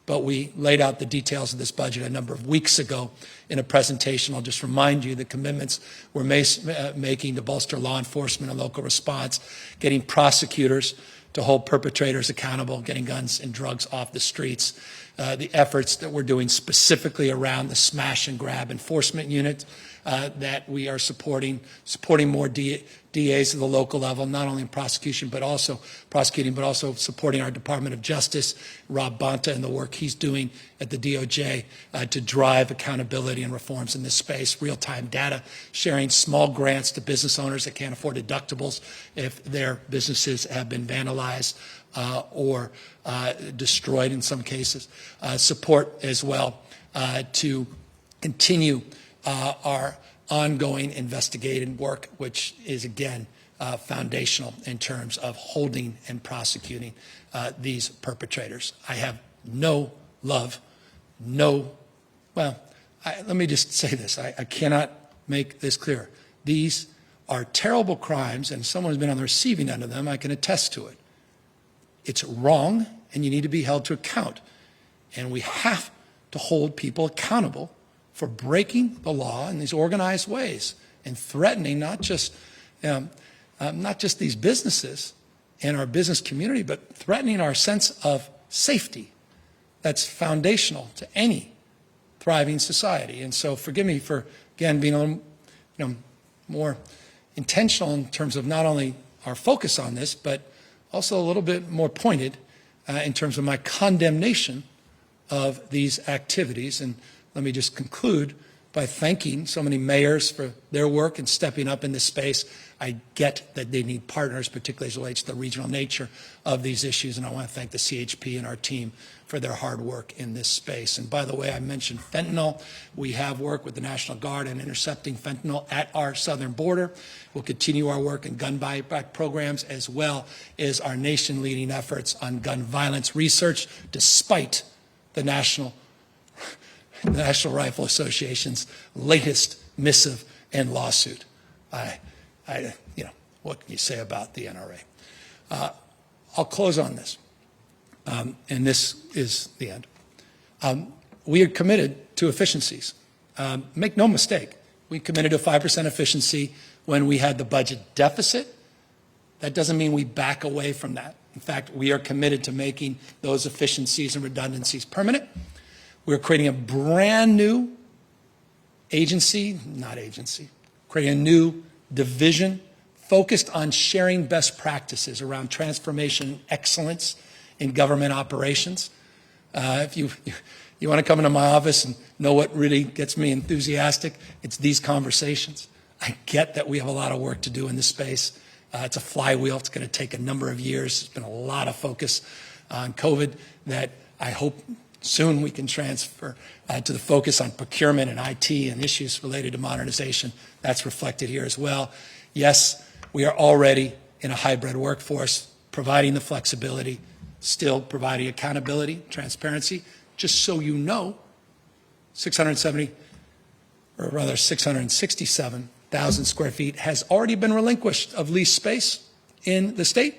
But we laid out the details of this budget a number of weeks ago in a presentation. I'll just remind you the commitments we're making to bolster law enforcement and local response, getting prosecutors to hold perpetrators accountable, getting guns and drugs off the streets, the efforts that we're doing specifically around the smash and grab enforcement unit that we are supporting more DAs at the local level, not only in prosecuting, but also supporting our Department of Justice, Rob Bonta, and the work he's doing at the DOJ to drive accountability and reforms in this space, real-time data, sharing small grants to business owners that can't afford deductibles if their businesses have been vandalized or destroyed in some cases. Support as well to continue our ongoing investigative work, which is, again, foundational in terms of holding and prosecuting these perpetrators. I have no love, let me just say this. I cannot make this clearer. These are terrible crimes, and someone who's been on the receiving end of them, I can attest to it. It's wrong, and you need to be held to account. And we have to hold people accountable for breaking the law in these organized ways and threatening not just these businesses and our business community, but threatening our sense of safety that's foundational to any thriving society. And so forgive me for, again, being a little more intentional in terms of not only our focus on this, but also a little bit more pointed in terms of my condemnation of these activities. And let me just conclude by thanking so many mayors for their work and stepping up in this space. I get that they need partners, particularly as it relates to the regional nature of these issues, and I want to thank the CHP and our team for their hard work in this space. And by the way, I mentioned fentanyl. We have worked with the National Guard in intercepting fentanyl at our southern border. We'll continue our work in gun buyback programs as well as our nation-leading efforts on gun violence research, despite the National Rifle Association's latest missive and lawsuit. What can you say about the NRA? I'll close on this, and this is the end. We are committed to efficiencies. Make no mistake, we committed to 5% efficiency when we had the budget deficit. That doesn't mean we back away from that. In fact, we are committed to making those efficiencies and redundancies permanent. We're creating a brand new creating a new division focused on sharing best practices around transformation and excellence in government operations. If you want to come into my office and know what really gets me enthusiastic, it's these conversations. I get that we have a lot of work to do in this space. It's a flywheel. It's going to take a number of years. There's been a lot of focus on COVID that I hope soon we can transfer to the focus on procurement and IT and issues related to modernization. That's reflected here as well. Yes, we are already in a hybrid workforce, providing the flexibility, still providing accountability, transparency. Just so you know, 667,000 square feet has already been relinquished of lease space in the state.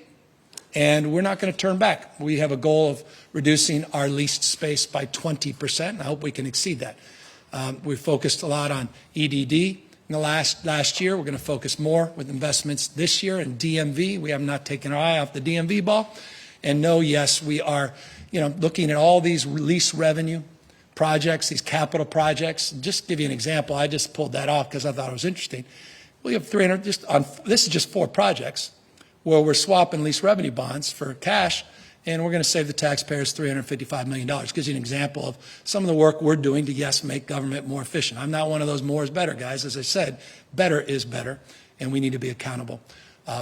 And we're not going to turn back. We have a goal of reducing our leased space by 20%, and I hope we can exceed that. We've focused a lot on EDD in the last year. We're going to focus more with investments this year in DMV. We have not taken our eye off the DMV ball. And no, yes, we are looking at all these lease revenue projects, these capital projects. Just to give you an example, I just pulled that off because I thought it was interesting. We have 300, this is just 4 projects, where we're swapping lease revenue bonds for cash, and we're going to save the taxpayers $355 million. Gives you an example of some of the work we're doing to, yes, make government more efficient. I'm not one of those more is better guys. As I said, better is better, and we need to be accountable.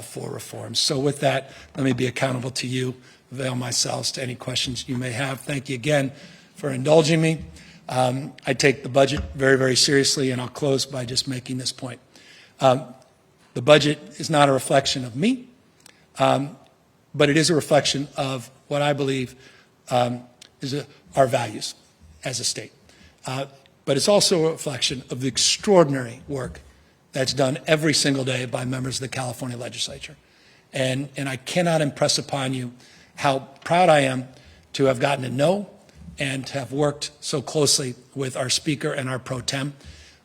for reforms. So with that, let me be accountable to you, avail myself to any questions you may have. Thank you again for indulging me. I take the budget very, very seriously, and I'll close by just making this point. The budget is not a reflection of me, but it is a reflection of what I believe is our values as a state. But it's also a reflection of the extraordinary work that's done every single day by members of the California Legislature. And I cannot impress upon you how proud I am to have gotten to know and to have worked so closely with our Speaker and our Pro Tem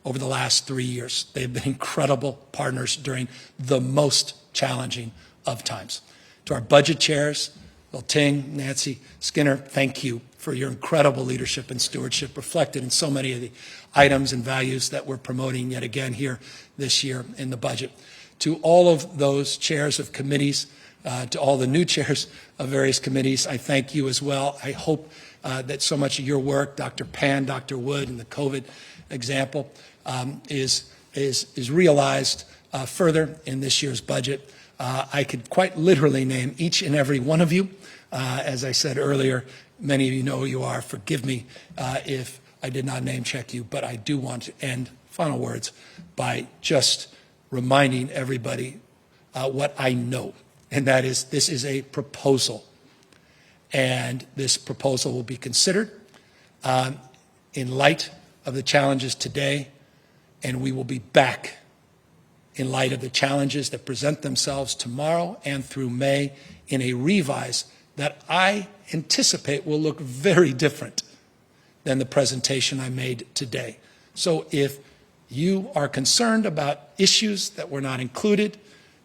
over the last 3 years. They've been incredible partners during the most challenging of times. To our budget chairs, Bill Ting, Nancy Skinner, thank you for your incredible leadership and stewardship reflected in so many of the items and values that we're promoting yet again here this year in the budget. To all of those chairs of committees, to all the new chairs of various committees, I thank you as well. I hope that so much of your work, Dr. Pan, Dr. Wood, and the COVID example is realized further in this year's budget. I could quite literally name each and every one of you. As I said earlier, many of you know who you are. Forgive me if I did not name check you, but I do want to end final words by just reminding everybody what I know, and that is this is a proposal, and this proposal will be considered in light of the challenges today, and we will be back in light of the challenges that present themselves tomorrow and through May in a revise that I anticipate will look very different than the presentation I made today. So if you are concerned about issues that were not included,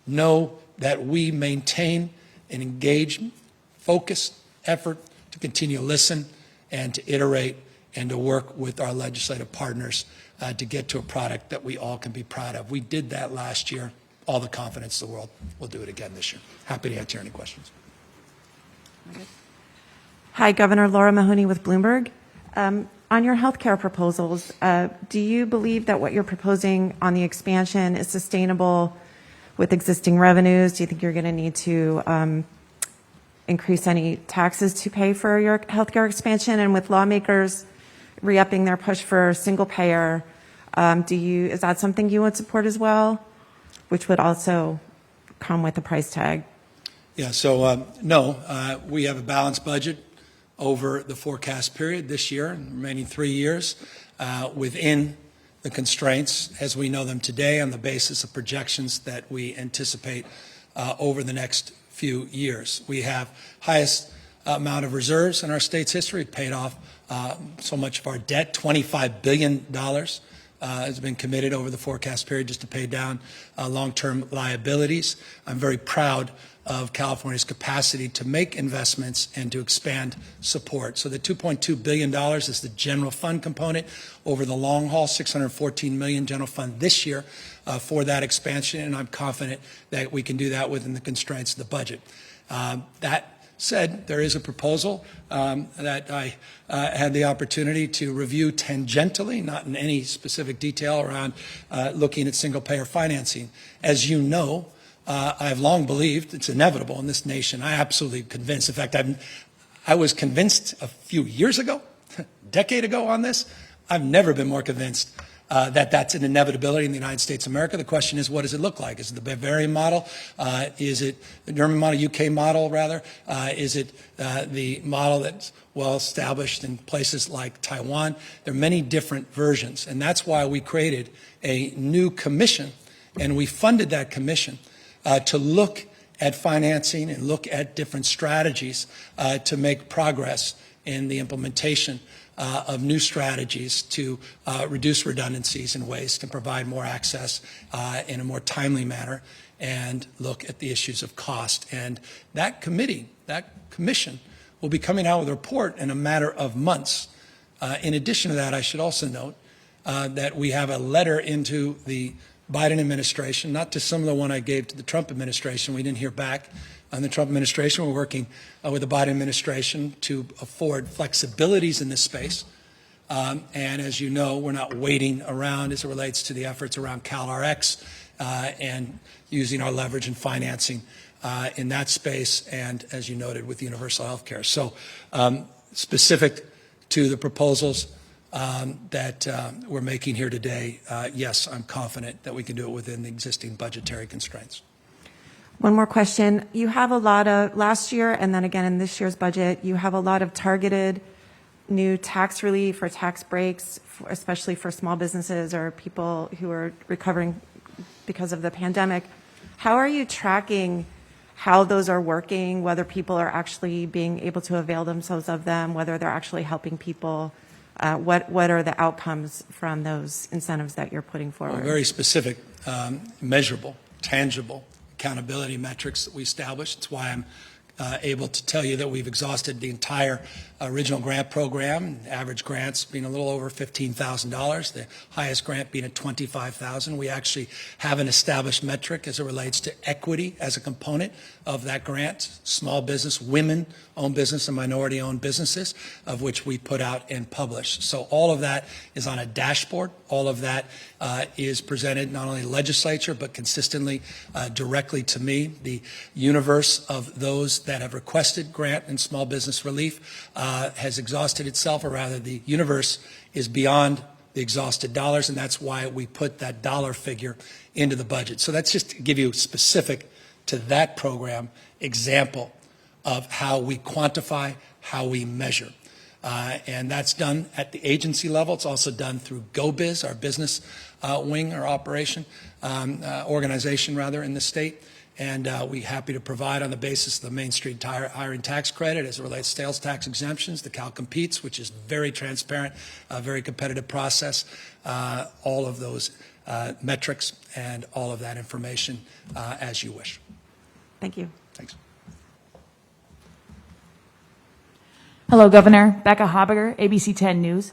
know that we maintain an engaged, focused effort to continue to listen and to iterate and to work with our legislative partners to get to a product that we all can be proud of. We did that last year. All the confidence in the world. We'll do it again this year. Happy to answer any questions. Hi, Governor Laura Mahoney with Bloomberg. On your health care proposals, do you believe that what you're proposing on the expansion is sustainable with existing revenues? Do you think you're going to need to increase any taxes to pay for your health care expansion? And with lawmakers re-upping their push for single payer, is that something you would support as well, which would also come with a price tag? Yeah, so no, we have a balanced budget over the forecast period this year and the remaining 3 years within the constraints as we know them today on the basis of projections that we anticipate over the next few years. We have highest amount of reserves in our state's history, paid off so much of our debt, $25 billion has been committed over the forecast period just to pay down long-term liabilities. I'm very proud of California's capacity to make investments and to expand support. So the $2.2 billion is the general fund component. Over the long haul, $614 million general fund this year for that expansion, and I'm confident that we can do that within the constraints of the budget. That said, there is a proposal that I had the opportunity to review tangentially, not in any specific detail, around looking at single-payer financing. As you know, I've long believed it's inevitable in this nation. I'm absolutely convinced. In fact, I was convinced a few years ago, a decade ago on this. I've never been more convinced that that's an inevitability in the United States of America. The question is, what does it look like? Is it the Bavarian model? Is it the German model, UK model, rather? Is it the model that's well established in places like Taiwan? There are many different versions, and that's why we created a new commission, and we funded that commission to look at financing and look at different strategies to make progress in the implementation of new strategies to reduce redundancies and waste and provide more access in a more timely manner and look at the issues of cost. And that committee, that commission, will be coming out with a report in a matter of months. In addition to that, I should also note that we have a letter into the Biden administration, not dissimilar to one I gave to the Trump administration. We didn't hear back on the Trump administration. We're working with the Biden administration to afford flexibilities in this space. And as you know, we're not waiting around as it relates to the efforts around CalRx and using our leverage and financing in that space, and as you noted, with universal health care. So specific to the proposals that we're making here today, yes, I'm confident that we can do it within the existing budgetary constraints. One more question. You have a lot of, last year and then again in this year's budget, you have a lot of targeted new tax relief or tax breaks, especially for small businesses or people who are recovering because of the pandemic. How are you tracking how those are working, whether people are actually being able to avail themselves of them, whether they're actually helping people? What are the outcomes from those incentives that you're putting forward? Well, very specific, measurable, tangible accountability metrics that we established. That's why I'm able to tell you that we've exhausted the entire original grant program, average grants being a little over $15,000, the highest grant being at $25,000. We actually have an established metric as it relates to equity as a component of that grant, small business, women-owned business, and minority-owned businesses, of which we put out and publish. So all of that is on a dashboard. All of that is presented not only to the legislature, but consistently directly to me. The universe of those that have requested grant and small business relief has exhausted itself, or rather the universe is beyond the exhausted dollars, and that's why we put that dollar figure into the budget. So that's just to give you specific to that program example of how we quantify, how we measure. And that's done at the agency level. It's also done through GoBiz, our business wing or operation, organization rather, in the state. And we're happy to provide on the basis of the Main Street hiring tax credit as it relates to sales tax exemptions, the Cal Competes, which is very transparent, a very competitive process, all of those metrics and all of that information as you wish. Thank you. Thanks. Hello, Governor. Becca Habiger, ABC 10 News.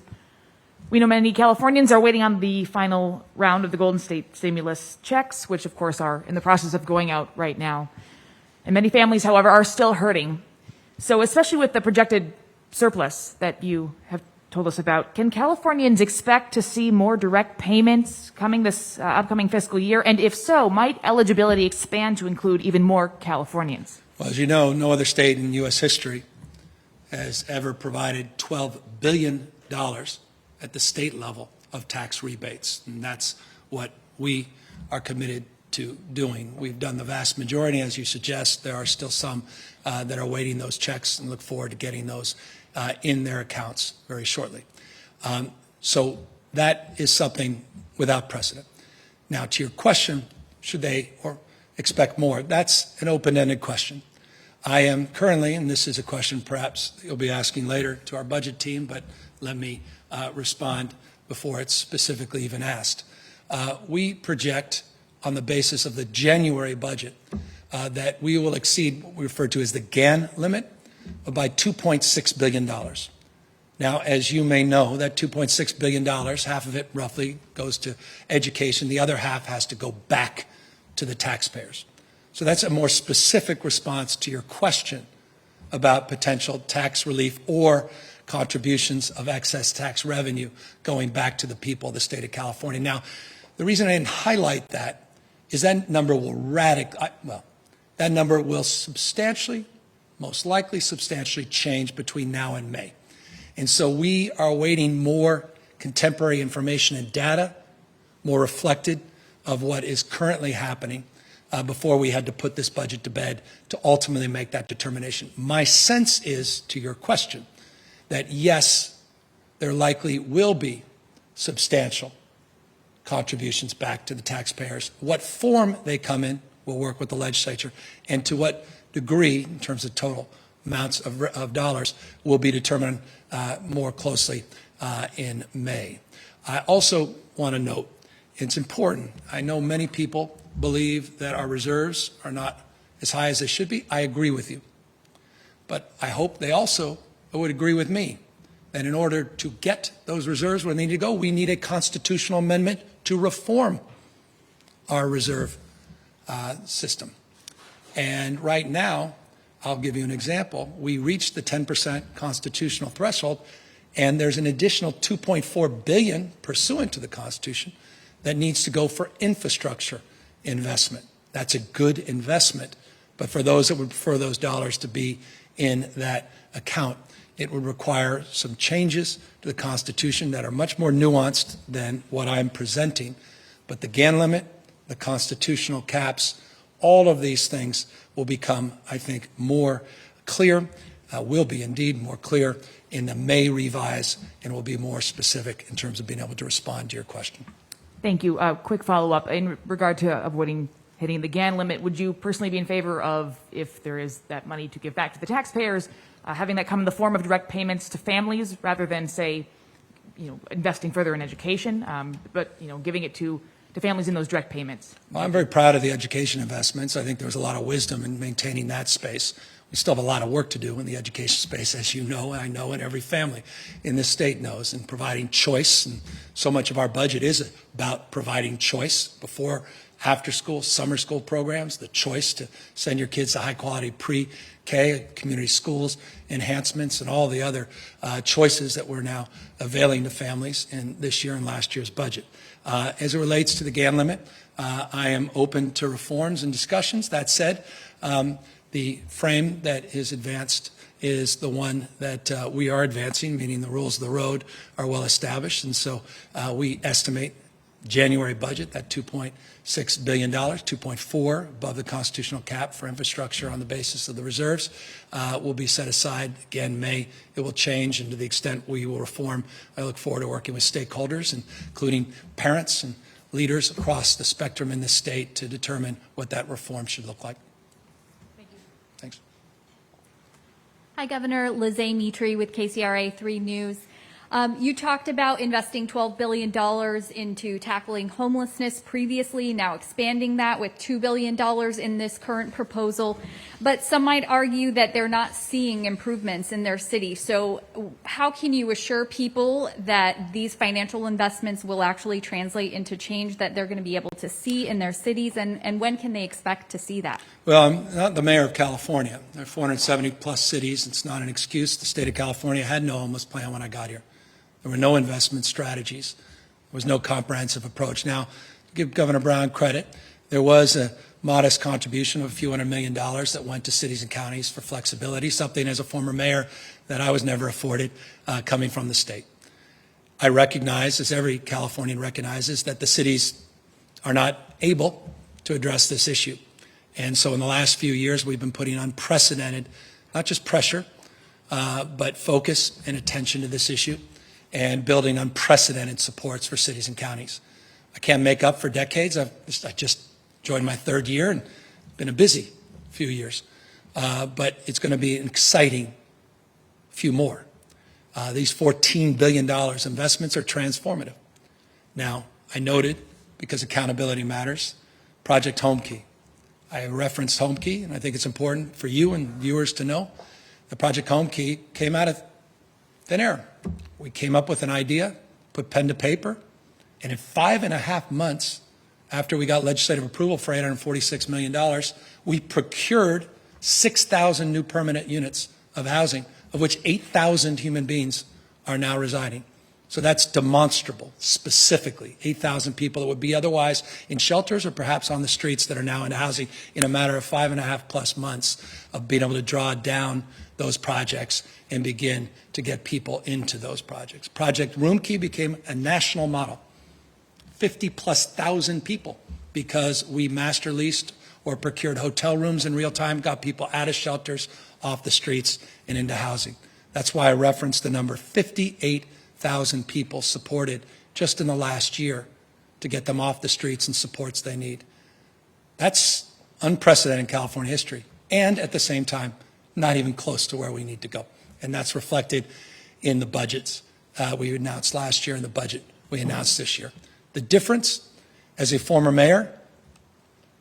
We know many Californians are waiting on the final round of the Golden State stimulus checks, which of course are in the process of going out right now. And many families, however, are still hurting. So especially with the projected surplus that you have told us about, can Californians expect to see more direct payments coming this upcoming fiscal year? And if so, might eligibility expand to include even more Californians? Well, as you know, no other state in U.S. history has ever provided $12 billion at the state level of tax rebates. And that's what we are committed to doing. We've done the vast majority, as you suggest. There are still some that are waiting those checks and look forward to getting those in their accounts very shortly. So that is something without precedent. Now, to your question, should they or expect more? That's an open-ended question. I am currently, and this is a question perhaps you'll be asking later to our budget team, but let me respond before it's specifically even asked. We project on the basis of the January budget that we will exceed what we refer to as the GAN limit by $2.6 billion. Now, as you may know, that $2.6 billion, half of it roughly goes to education. The other half has to go back to the taxpayers. So that's a more specific response to your question about potential tax relief or contributions of excess tax revenue going back to the people of the state of California. Now, the reason I didn't highlight that is that number will that number will substantially, most likely substantially change between now and May. And so we are awaiting more contemporary information and data, more reflected of what is currently happening before we had to put this budget to bed to ultimately make that determination. My sense is, to your question, that yes, there likely will be substantial contributions back to the taxpayers. What form they come in, we'll work with the legislature, and to what degree, in terms of total amounts of dollars, will be determined more closely in May. I also want to note, it's important, I know many people believe that our reserves are not as high as they should be. I agree with you. But I hope they also would agree with me that in order to get those reserves where they need to go, we need a constitutional amendment to reform our reserve system. And right now, I'll give you an example. We reached the 10% constitutional threshold, and there's an additional $2.4 billion pursuant to the Constitution that needs to go for infrastructure investment. That's a good investment, but for those that would prefer those dollars to be in that account, it would require some changes to the Constitution that are much more nuanced than what I'm presenting. But the GAN limit, the constitutional caps, all of these things will become, I think, more clear, will be indeed more clear in the May revise, and will be more specific in terms of being able to respond to your question. Thank you. Quick follow-up in regard to avoiding hitting the GAN limit. Would you personally be in favor of, if there is that money to give back to the taxpayers, having that come in the form of direct payments to families rather than, say, investing further in education, but giving it to families in those direct payments? Well, I'm very proud of the education investments. I think there was a lot of wisdom in maintaining that space. We still have a lot of work to do in the education space, as you know, and I know, and every family in this state knows, in providing choice. And so much of our budget is about providing choice before, after school, summer school programs, the choice to send your kids to high-quality pre-K, community schools, enhancements, and all the other choices that we're now availing to families in this year and last year's budget. As it relates to the GAN limit, I am open to reforms and discussions. That said, the frame that is advanced is the one that we are advancing, meaning the rules of the road are well established. And so we estimate January budget, that $2.6 billion, 2.4 above the constitutional cap for infrastructure on the basis of the reserves, will be set aside. Again, May, it will change, and to the extent we will reform, I look forward to working with stakeholders, including parents and leaders across the spectrum in this state, to determine what that reform should look like. Thank you. Thanks. Hi, Governor. Lizzie Mitri with KCRA 3 News. You talked about investing $12 billion into tackling homelessness previously, now expanding that with $2 billion in this current proposal. But some might argue that they're not seeing improvements in their city. So how can you assure people that these financial investments will actually translate into change that they're going to be able to see in their cities? And when can they expect to see that? Well, I'm not the mayor of California. There are 470 plus cities. It's not an excuse. The state of California had no homeless plan when I got here. There were no investment strategies. There was no comprehensive approach. Now, to give Governor Brown credit, there was a modest contribution of a few $100 million that went to cities and counties for flexibility, something as a former mayor that I was never afforded coming from the state. I recognize, as every Californian recognizes, that the cities are not able to address this issue. And so in the last few years, we've been putting unprecedented, not just pressure, but focus and attention to this issue, and building unprecedented supports for cities and counties. I can't make up for decades. I just joined my third year and been a busy few years. But it's going to be an exciting few more. These $14 billion investments are transformative. Now, I noted, because accountability matters, Project Homekey. I referenced Homekey, and I think it's important for you and viewers to know that Project Homekey came out of thin air. We came up with an idea, put pen to paper, and in 5.5 months after we got legislative approval for $846 million, we procured 6,000 new permanent units of housing, of which 8,000 human beings are now residing. So that's demonstrable, specifically, 8,000 people that would be otherwise in shelters or perhaps on the streets that are now in housing in a matter of 5.5 plus months of being able to draw down those projects and begin to get people into those projects. Project Roomkey became a national model. 50,000+ people, because we master leased or procured hotel rooms in real time, got people out of shelters, off the streets, and into housing. That's why I referenced the number 58,000 people supported just in the last year to get them off the streets and supports they need. That's unprecedented in California history, and at the same time, not even close to where we need to go. And that's reflected in the budgets we announced last year and the budget we announced this year. The difference, as a former mayor,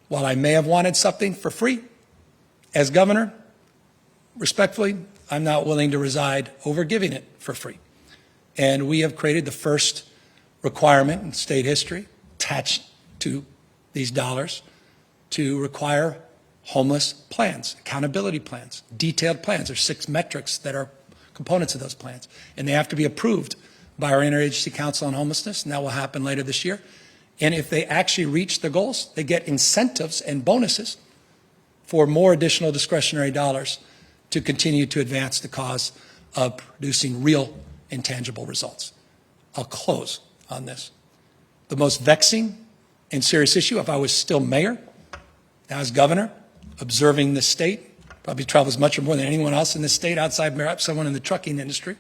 while I may have wanted something for free, as governor, respectfully, I'm not willing to reside over giving it for free. And we have created the first requirement in state history attached to these dollars to require homeless plans, accountability plans, detailed plans. There's 6 metrics that are components of those plans, and they have to be approved by our Interagency Council on Homelessness, and that will happen later this year. And if they actually reach their goals, they get incentives and bonuses for more additional discretionary dollars to continue to advance the cause of producing real intangible results. I'll close on this. The most vexing and serious issue, if I was still mayor, now as governor, observing the state, probably travels much or more than anyone else in this state outside perhaps someone in the trucking industry,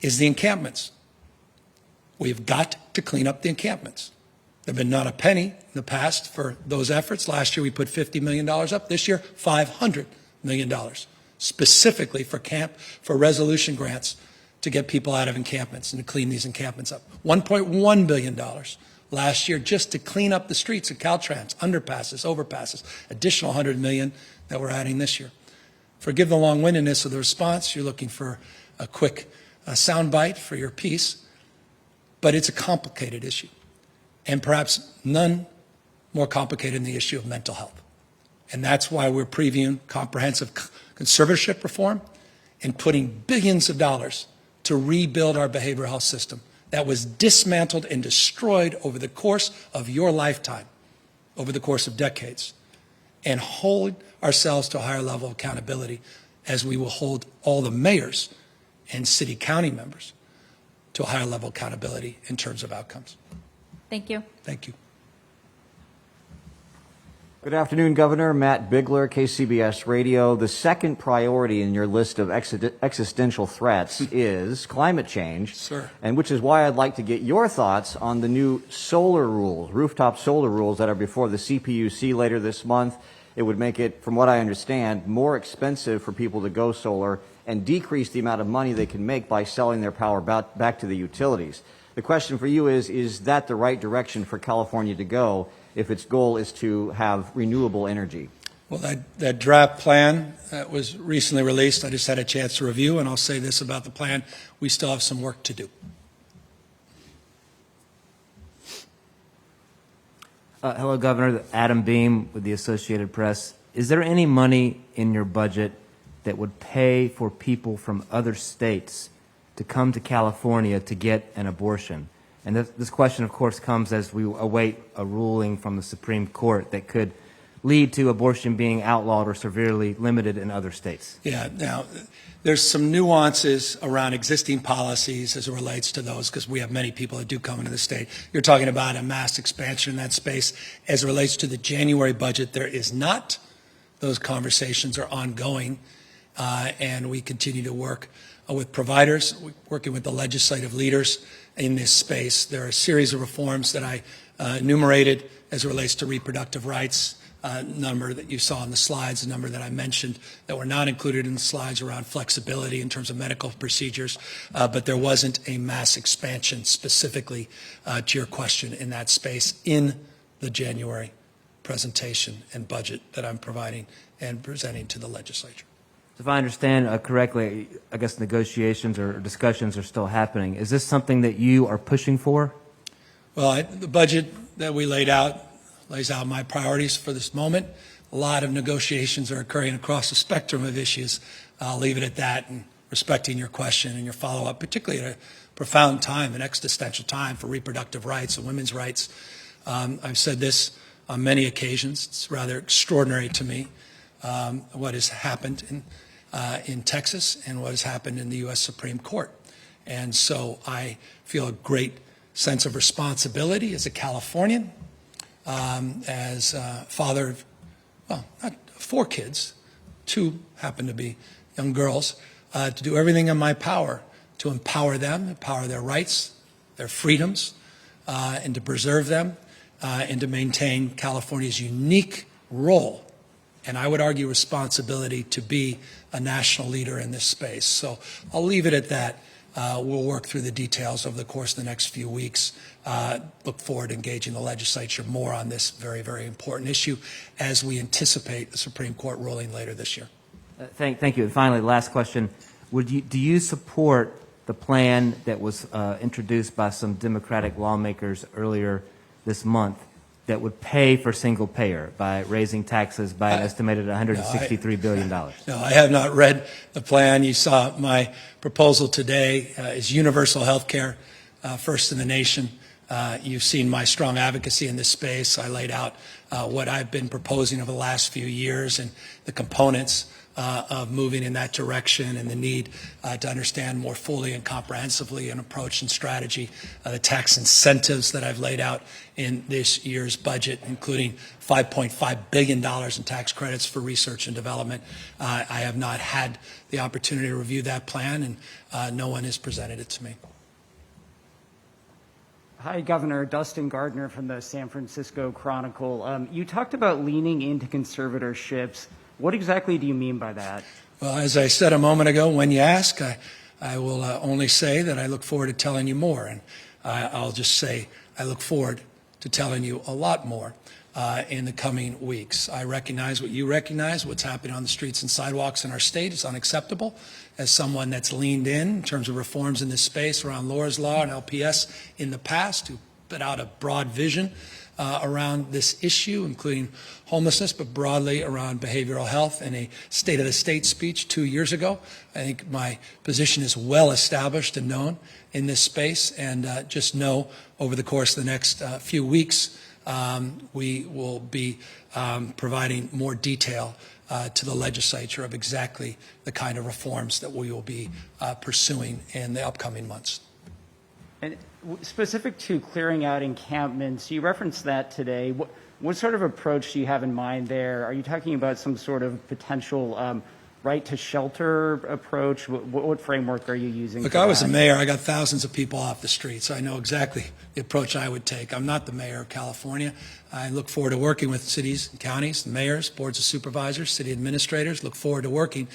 is the encampments. We've got to clean up the encampments. There have been not a penny in the past for those efforts. Last year we put $50 million up. This year, $500 million, specifically for resolution grants to get people out of encampments and to clean these encampments up. $1.1 billion last year just to clean up the streets of Caltrans, underpasses, overpasses, additional $100 million that we're adding this year. Forgive the long-windedness of the response. You're looking for a quick soundbite for your piece, but it's a complicated issue, and perhaps none more complicated than the issue of mental health. And that's why we're previewing comprehensive conservatorship reform and putting billions of dollars to rebuild our behavioral health system that was dismantled and destroyed over the course of your lifetime, over the course of decades, and hold ourselves to a higher level of accountability as we will hold all the mayors and city county members to a higher level of accountability in terms of outcomes. Thank you. Thank you. Good afternoon, Governor. Matt Bigler, KCBS Radio. The second priority in your list of existential threats is climate change, Sir. And which is why I'd like to get your thoughts on the new solar rules, rooftop solar rules that are before the CPUC later this month. It would make it, from what I understand, more expensive for people to go solar and decrease the amount of money they can make by selling their power back to the utilities. The question for you is that the right direction for California to go if its goal is to have renewable energy? Well, that draft plan that was recently released, I just had a chance to review, and I'll say this about the plan. We still have some work to do. Hello, Governor. Adam Beam with the Associated Press. Is there any money in your budget that would pay for people from other states to come to California to get an abortion? And this question, of course, comes as we await a ruling from the Supreme Court that could lead to abortion being outlawed or severely limited in other states. Yeah, now, there's some nuances around existing policies as it relates to those, because we have many people that do come into the state. You're talking about a mass expansion in that space. As it relates to the January budget, there is not. Those conversations are ongoing, and we continue to work with providers, working with the legislative leaders in this space. There are a series of reforms that I enumerated as it relates to reproductive rights, number that you saw in the slides, the number that I mentioned that were not included in the slides around flexibility in terms of medical procedures, but there wasn't a mass expansion specifically to your question in that space in the January presentation and budget that I'm providing and presenting to the legislature. If I understand correctly, I guess negotiations or discussions are still happening. Is this something that you are pushing for? Well, the budget that we laid out lays out my priorities for this moment. A lot of negotiations are occurring across the spectrum of issues. I'll leave it at that, and respecting your question and your follow-up, particularly at a profound time, an existential time for reproductive rights and women's rights. I've said this on many occasions. It's rather extraordinary to me what has happened in Texas and what has happened in the U.S. Supreme Court. And so I feel a great sense of responsibility as a Californian, as a father of, well, not 4 kids, 2 happen to be young girls, to do everything in my power to empower them, empower their rights, their freedoms, and to preserve them, and to maintain California's unique role, and I would argue responsibility, to be a national leader in this space. So I'll leave it at that. We'll work through the details over the course of the next few weeks. Look forward to engaging the legislature more on this very, very important issue as we anticipate the Supreme Court ruling later this year. Thank you. And finally, last question. Do you support the plan that was introduced by some Democratic lawmakers earlier this month that would pay for single payer by raising taxes by an estimated $163 billion? No, I have not read the plan. You saw my proposal today is universal health care, first in the nation, You've seen my strong advocacy in this space. I laid out what I've been proposing over the last few years and the components of moving in that direction and the need to understand more fully and comprehensively an approach and strategy, the tax incentives that I've laid out in this year's budget, including $5.5 billion in tax credits for research and development. I have not had the opportunity to review that plan, and no one has presented it to me. Hi, Governor. Dustin Gardner from the San Francisco Chronicle. You talked about leaning into conservatorships. What exactly do you mean by that? Well, as I said a moment ago, when you ask, I will only say that I look forward to telling you more. And I'll just say I look forward to telling you a lot more in the coming weeks. I recognize what you recognize. What's happening on the streets and sidewalks in our state is unacceptable. As someone that's leaned in terms of reforms in this space around Laura's Law and LPS in the past, who put out a broad vision around this issue, including homelessness, but broadly around behavioral health in a State of the State speech 2 years ago. I think my position is well established and known in this space, and just know over the course of the next few weeks, we will be providing more detail to the legislature of exactly the kind of reforms that we will be pursuing in the upcoming months. And specific to clearing out encampments, you referenced that today. What sort of approach do you have in mind there? Are you talking about some sort of potential right to shelter approach? What framework are you using? Look, I was a mayor. I got thousands of people off the street, so I know exactly the approach I would take. I'm not the mayor of California. I look forward to working with cities and counties, mayors, boards of supervisors, city administrators. Look forward to working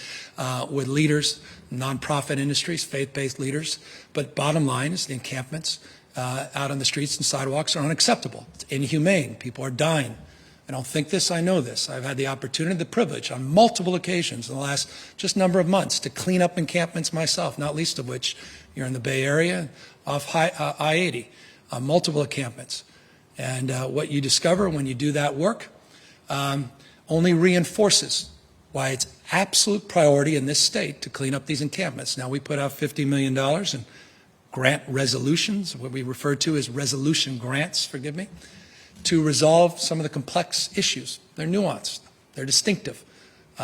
with leaders, nonprofit industries, faith-based leaders. But bottom line is the encampments out on the streets and sidewalks are unacceptable. It's inhumane. People are dying. I don't think this, I know this. I've had the opportunity, the privilege on multiple occasions in the last just number of months to clean up encampments myself, not least of which you're in the Bay Area off I-80, multiple encampments. And what you discover when you do that work only reinforces why it's absolute priority in this state to clean up these encampments. Now, we put out $50 million in grant resolutions, what we refer to as resolution grants, forgive me, to resolve some of the complex issues. They're nuanced. They're distinctive.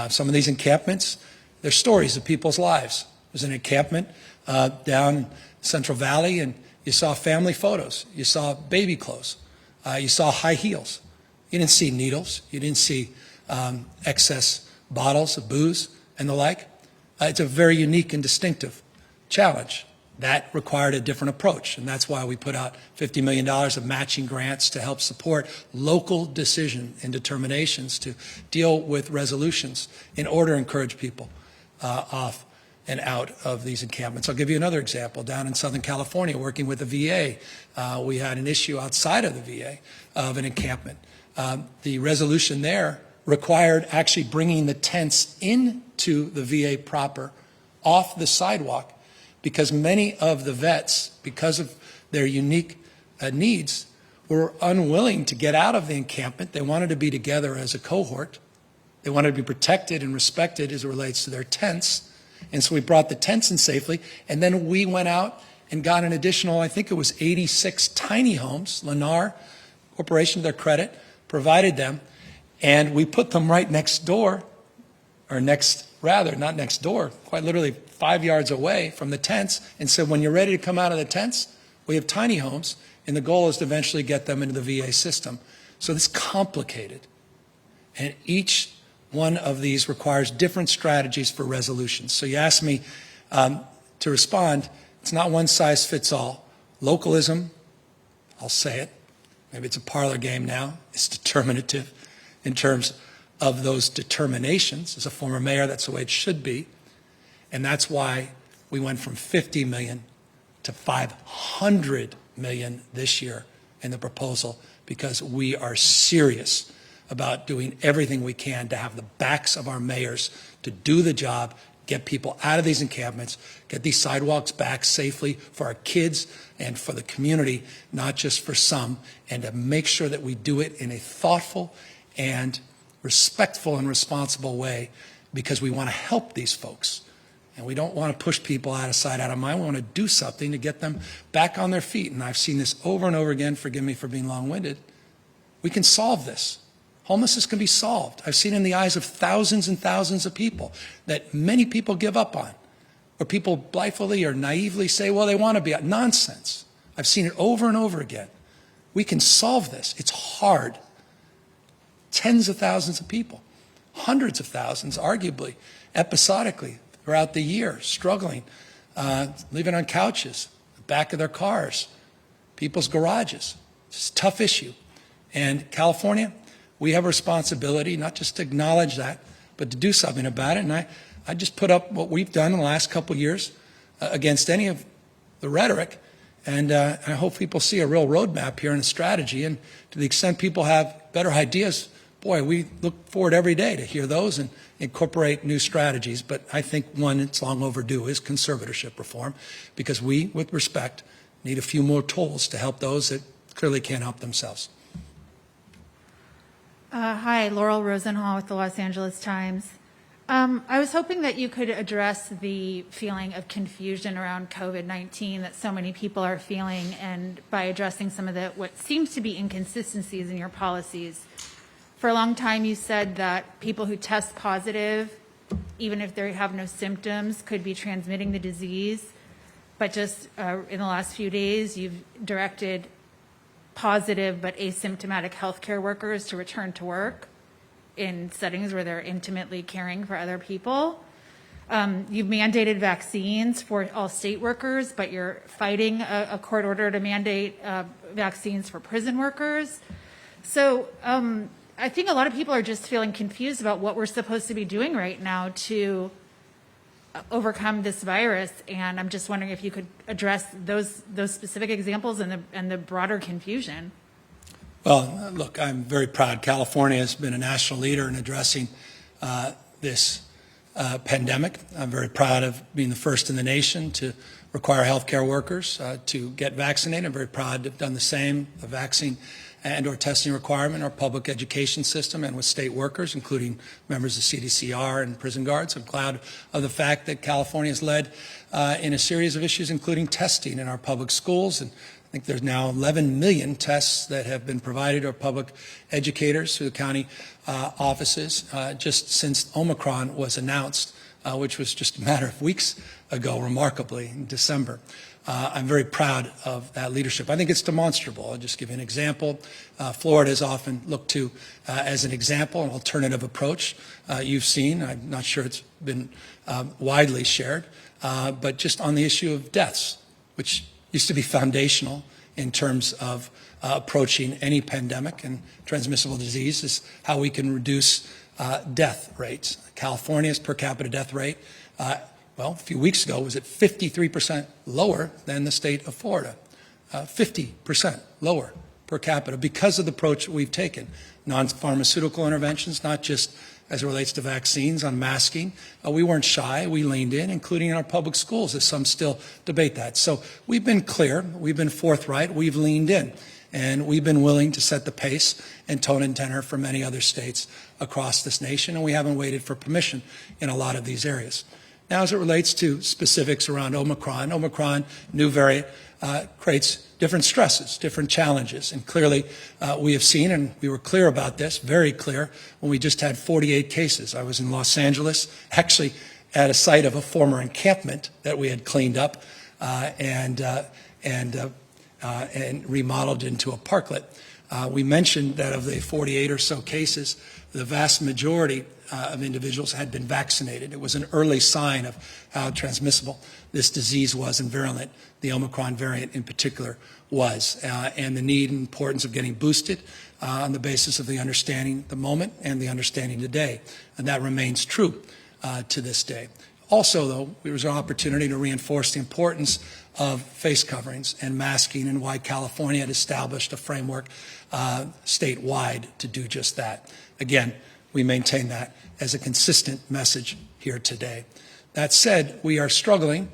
Some of these encampments, they're stories of people's lives. There's an encampment down in Central Valley, and you saw family photos. You saw baby clothes. You saw high heels. You didn't see needles. You didn't see excess bottles of booze and the like. It's a very unique and distinctive challenge. That required a different approach, and that's why we put out $50 million of matching grants to help support local decision and determinations to deal with resolutions in order to encourage people off and out of these encampments. I'll give you another example. Down in Southern California, working with the VA, we had an issue outside of the VA of an encampment. The resolution there required actually bringing the tents into the VA proper off the sidewalk, because many of the vets, because of their unique needs, were unwilling to get out of the encampment. They wanted to be together as a cohort. They wanted to be protected and respected as it relates to their tents. And so we brought the tents in safely, and then we went out and got an additional, I think it was 86 tiny homes. Lennar Corporation, to their credit, provided them, and we put them right next door, or not next door, quite literally 5 yards away from the tents, and said, when you're ready to come out of the tents, we have tiny homes, and the goal is to eventually get them into the VA system. So this is complicated, and each one of these requires different strategies for resolutions. So you asked me to respond. It's not one size fits all. Localism, I'll say it, maybe it's a parlor game now, it's determinative in terms of those determinations. As a former mayor, that's the way it should be. And that's why we went from 50 million to 500 million this year in the proposal, because we are serious about doing everything we can to have the backs of our mayors to do the job, get people out of these encampments, get these sidewalks back safely for our kids and for the community, not just for some, and to make sure that we do it in a thoughtful and respectful and responsible way, because we want to help these folks. And we don't want to push people out of sight, out of mind. We want to do something to get them back on their feet. And I've seen this over and over again. Forgive me for being long-winded. We can solve this. Homelessness can be solved. I've seen in the eyes of thousands and thousands of people that many people give up on, where people blithely or naively say, well, they want to be out. Nonsense. I've seen it over and over again. We can solve this. It's hard. Tens of thousands of people, hundreds of thousands, arguably, episodically, throughout the year, struggling, living on couches, the back of their cars, people's garages. It's a tough issue. And California, we have a responsibility not just to acknowledge that, but to do something about it. And I just put up what we've done in the last couple of years against any of the rhetoric. And I hope people see a real roadmap here and a strategy. And to the extent people have better ideas, boy, we look forward every day to hear those and incorporate new strategies. But I think one that's long overdue is conservatorship reform, because we, with respect, need a few more tools to help those that clearly can't help themselves. Hi, Laurel Rosenhall with the Los Angeles Times. I was hoping that you could address the feeling of confusion around COVID-19 that so many people are feeling, and by addressing some of what seems to be inconsistencies in your policies. For a long time, you said that people who test positive, even if they have no symptoms, could be transmitting the disease. But just in the last few days, you've directed positive but asymptomatic healthcare workers to return to work in settings where they're intimately caring for other people. You've mandated vaccines for all state workers, but you're fighting a court order to mandate vaccines for prison workers. So I think a lot of people are just feeling confused about what we're supposed to be doing right now to overcome this virus, and I'm just wondering if you could address those specific examples and the broader confusion. Well, look, I'm very proud. California has been a national leader in addressing this pandemic. I'm very proud of being the first in the nation to require healthcare workers to get vaccinated. I'm very proud to have done the same, the vaccine and or testing requirement in our public education system and with state workers, including members of CDCR and prison guards. I'm proud of the fact that California has led in a series of issues, including testing in our public schools. And I think there's now 11 million tests that have been provided to our public educators through the county offices just since Omicron was announced, which was just a matter of weeks ago, remarkably, in December. I'm very proud of that leadership. I think it's demonstrable. I'll just give you an example. Florida is often looked to as an example, an alternative approach. You've seen, I'm not sure it's been widely shared, but just on the issue of deaths, which used to be foundational in terms of approaching any pandemic and transmissible disease, is how we can reduce death rates. California's per capita death rate, well, a few weeks ago, was at 53% lower than the state of Florida. 50% lower per capita because of the approach we've taken. Non-pharmaceutical interventions, not just as it relates to vaccines, on masking. We weren't shy. We leaned in, including in our public schools, as some still debate that. So we've been clear. We've been forthright. We've leaned in. And we've been willing to set the pace and tone and tenor for many other states across this nation. And we haven't waited for permission in a lot of these areas. Now, as it relates to specifics around Omicron, new variant, creates different stresses, different challenges. And clearly, we have seen, and we were clear about this, very clear, when we just had 48 cases. I was in Los Angeles, actually at a site of a former encampment that we had cleaned up and remodeled into a parklet. We mentioned that of the 48 or so cases, the vast majority of individuals had been vaccinated. It was an early sign of how transmissible this disease was and virulent the Omicron variant in particular was, and the need and importance of getting boosted on the basis of the understanding the moment and the understanding today. And that remains true to this day. Also, though, there was an opportunity to reinforce the importance of face coverings and masking, and why California had established a framework statewide to do just that. Again, we maintain that as a consistent message here today. That said, we are struggling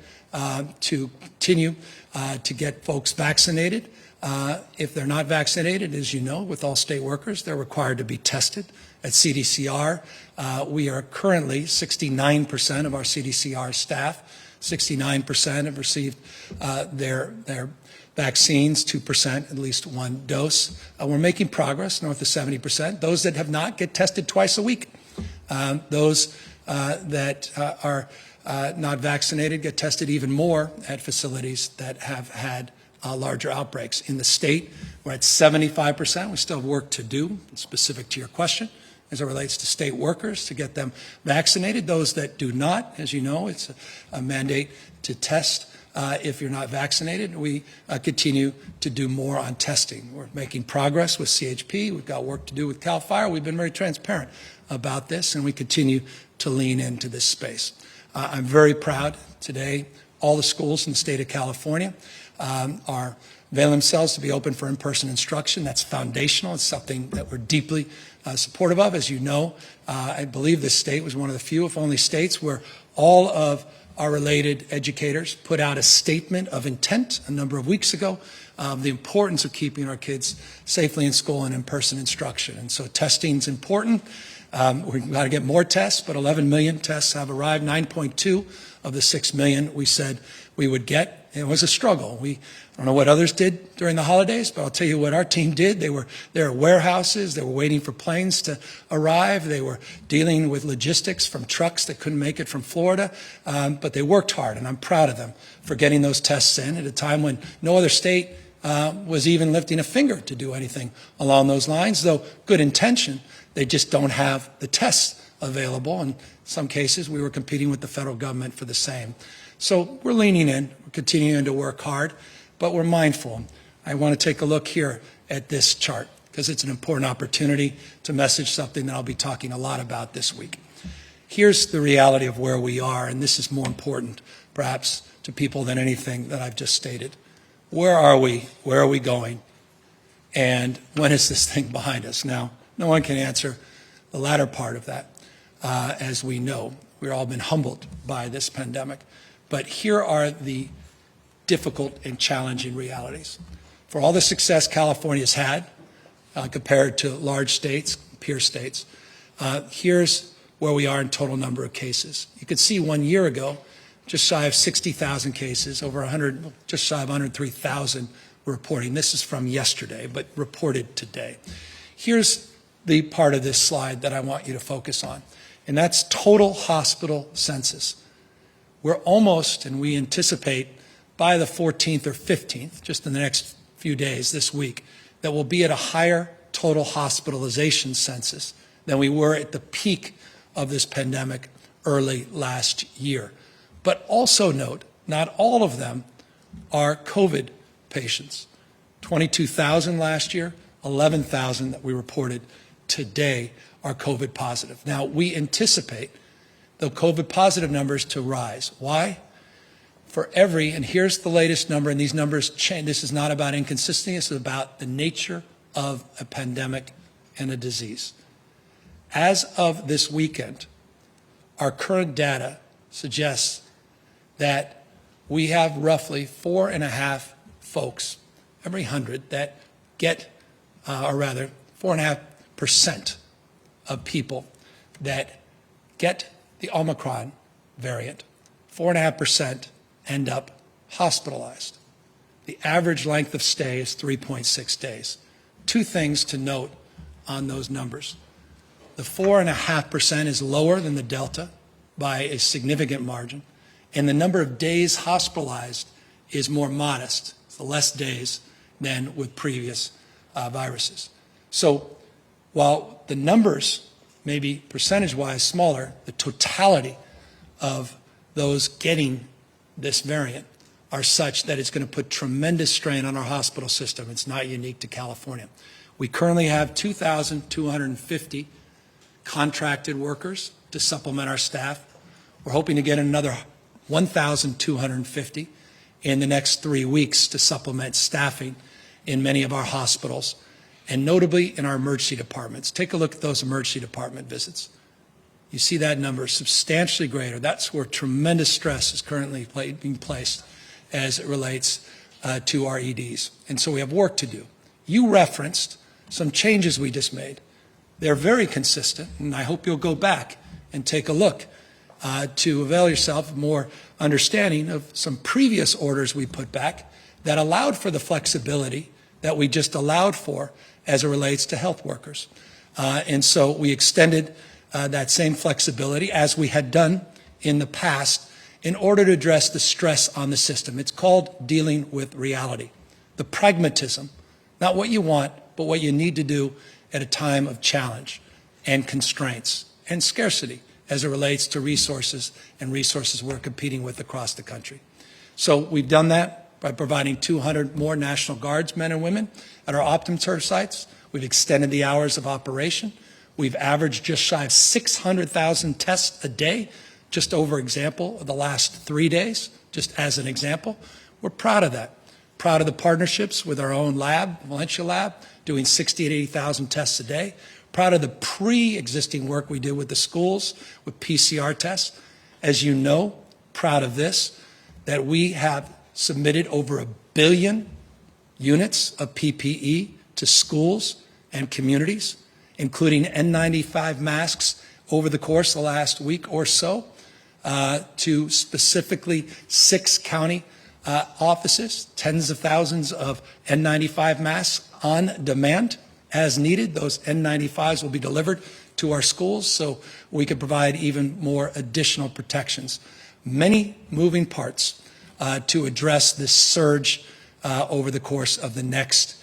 to continue to get folks vaccinated. If they're not vaccinated, as you know, with all state workers, they're required to be tested. At CDCR, we are currently 69% of our CDCR staff, 69% have received their vaccines, 2% at least one dose. We're making progress, north of 70%. Those that have not get tested twice a week. Those that are not vaccinated get tested even more at facilities that have had larger outbreaks. In the state, we're at 75%. We still have work to do, specific to your question, as it relates to state workers, to get them vaccinated. Those that do not, as you know, it's a mandate to test if you're not vaccinated. We continue to do more on testing. We're making progress with CHP. We've got work to do with CAL FIRE. We've been very transparent about this, and we continue to lean into this space. I'm very proud today. All the schools in the state of California are avail themselves to be open for in-person instruction. That's foundational. It's something that we're deeply supportive of. As you know, I believe this state was one of the few, if only, states where all of our related educators put out a statement of intent a number of weeks ago, the importance of keeping our kids safely in school and in-person instruction. And so testing is important. We've got to get more tests, but 11 million tests have arrived, 9.2 of the 6 million we said we would get. It was a struggle. I don't know what others did during the holidays, but I'll tell you what our team did. They were there at warehouses. They were waiting for planes to arrive. They were dealing with logistics from trucks that couldn't make it from Florida. But they worked hard, and I'm proud of them for getting those tests in at a time when no other state was even lifting a finger to do anything along those lines, though good intention. They just don't have the tests available. In some cases, we were competing with the federal government for the same. So we're leaning in. We're continuing to work hard, but we're mindful. I want to take a look here at this chart because it's an important opportunity to message something that I'll be talking a lot about this week. Here's the reality of where we are, and this is more important, perhaps, to people than anything that I've just stated. Where are we? Where are we going? And when is this thing behind us? Now, no one can answer the latter part of that. As we know, we've all been humbled by this pandemic. But here are the difficult and challenging realities. For all the success California's had compared to large states, peer states, here's where we are in total number of cases. You could see 1 year ago, just shy of 60,000 cases, just shy of 103,000 were reporting. This is from yesterday, but reported today. Here's the part of this slide that I want you to focus on, and that's total hospital census. We're almost, and we anticipate by the 14th or 15th, just in the next few days this week, that we'll be at a higher total hospitalization census than we were at the peak of this pandemic early last year. But also note, not all of them are COVID patients. 22,000 last year, 11,000 that we reported today are COVID positive. Now, we anticipate the COVID positive numbers to rise. Why? For every, and here's the latest number, and these numbers change. This is not about inconsistency. This is about the nature of a pandemic and a disease. As of this weekend, our current data suggests that we have roughly 4.5 folks every 100 that get, or rather 4.5% of people that get the Omicron variant, 4.5% end up hospitalized. The average length of stay is 3.6 days. Two things to note on those numbers. The 4.5% is lower than the Delta by a significant margin, and the number of days hospitalized is more modest, it's less days than with previous viruses. So while the numbers may be percentage-wise smaller, the totality of those getting this variant are such that it's going to put tremendous strain on our hospital system. It's not unique to California. We currently have 2,250 contracted workers to supplement our staff. We're hoping to get another 1,250 in the next 3 weeks to supplement staffing in many of our hospitals, and notably in our emergency departments. Take a look at those emergency department visits. You see that number substantially greater. That's where tremendous stress is currently being placed as it relates to our EDs. And so we have work to do. You referenced some changes we just made. They're very consistent, and I hope you'll go back and take a look to avail yourself of more understanding of some previous orders we put back that allowed for the flexibility that we just allowed for as it relates to health workers. And so we extended that same flexibility as we had done in the past in order to address the stress on the system. It's called dealing with reality, the pragmatism, not what you want, but what you need to do at a time of challenge and constraints and scarcity as it relates to resources and resources we're competing with across the country. So we've done that by providing 200 more National Guards men and women at our OptumServe sites. We've extended the hours of operation. We've averaged just shy of 600,000 tests a day, just over example of the last 3 days, just as an example. We're proud of that. Proud of the partnerships with our own lab, Valencia Lab, doing 60 to 80,000 tests a day. Proud of the pre-existing work we do with the schools with PCR tests. As you know, proud of this, that we have submitted over 1 billion units of PPE to schools and communities, including N95 masks over the course of the last week or so, to specifically 6 county offices, tens of thousands of N95 masks on demand as needed. Those N95s will be delivered to our schools so we can provide even more additional protections. Many moving parts to address this surge over the course of the next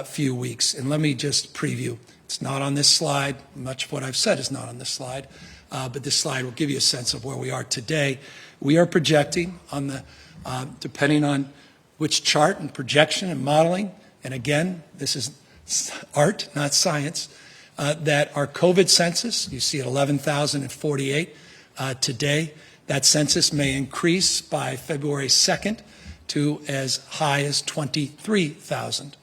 few weeks. And let me just preview. It's not on this slide. Much of what I've said is not on this slide, but this slide will give you a sense of where we are today. We are projecting on the, depending on which chart and projection and modeling, and again, this is art, not science, that our COVID census, you see at 11,048 today, that census may increase by February 2nd to as high as 23,000,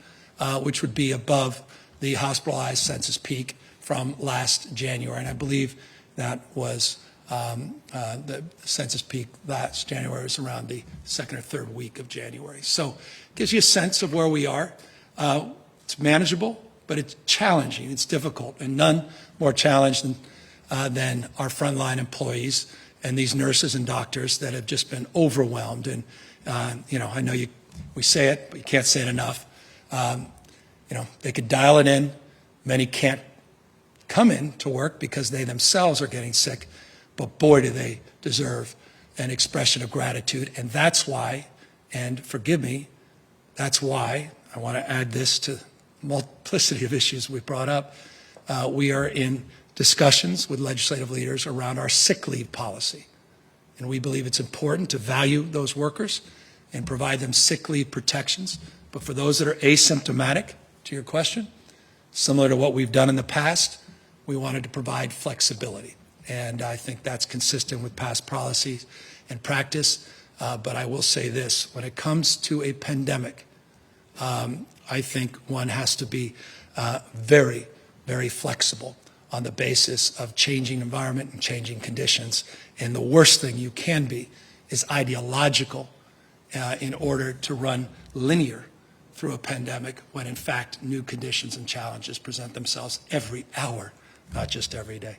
which would be above the hospitalized census peak from last January. And I believe that was the census peak last January was around the second or third week of January. So it gives you a sense of where we are. It's manageable, but it's challenging. It's difficult, and none more challenged than our frontline employees and these nurses and doctors that have just been overwhelmed. And I know we say it, but you can't say it enough. They could dial it in. Many can't come in to work because they themselves are getting sick, but boy, do they deserve an expression of gratitude. And that's why, and forgive me, that's why I want to add this to multiplicity of issues we brought up. We are in discussions with legislative leaders around our sick leave policy. And we believe it's important to value those workers and provide them sick leave protections. But for those that are asymptomatic, to your question, similar to what we've done in the past, we wanted to provide flexibility. And I think that's consistent with past policies and practice. But I will say this, when it comes to a pandemic, I think one has to be very, very flexible on the basis of changing environment and changing conditions. And the worst thing you can be is ideological in order to run linear through a pandemic when, in fact, new conditions and challenges present themselves every hour, not just every day.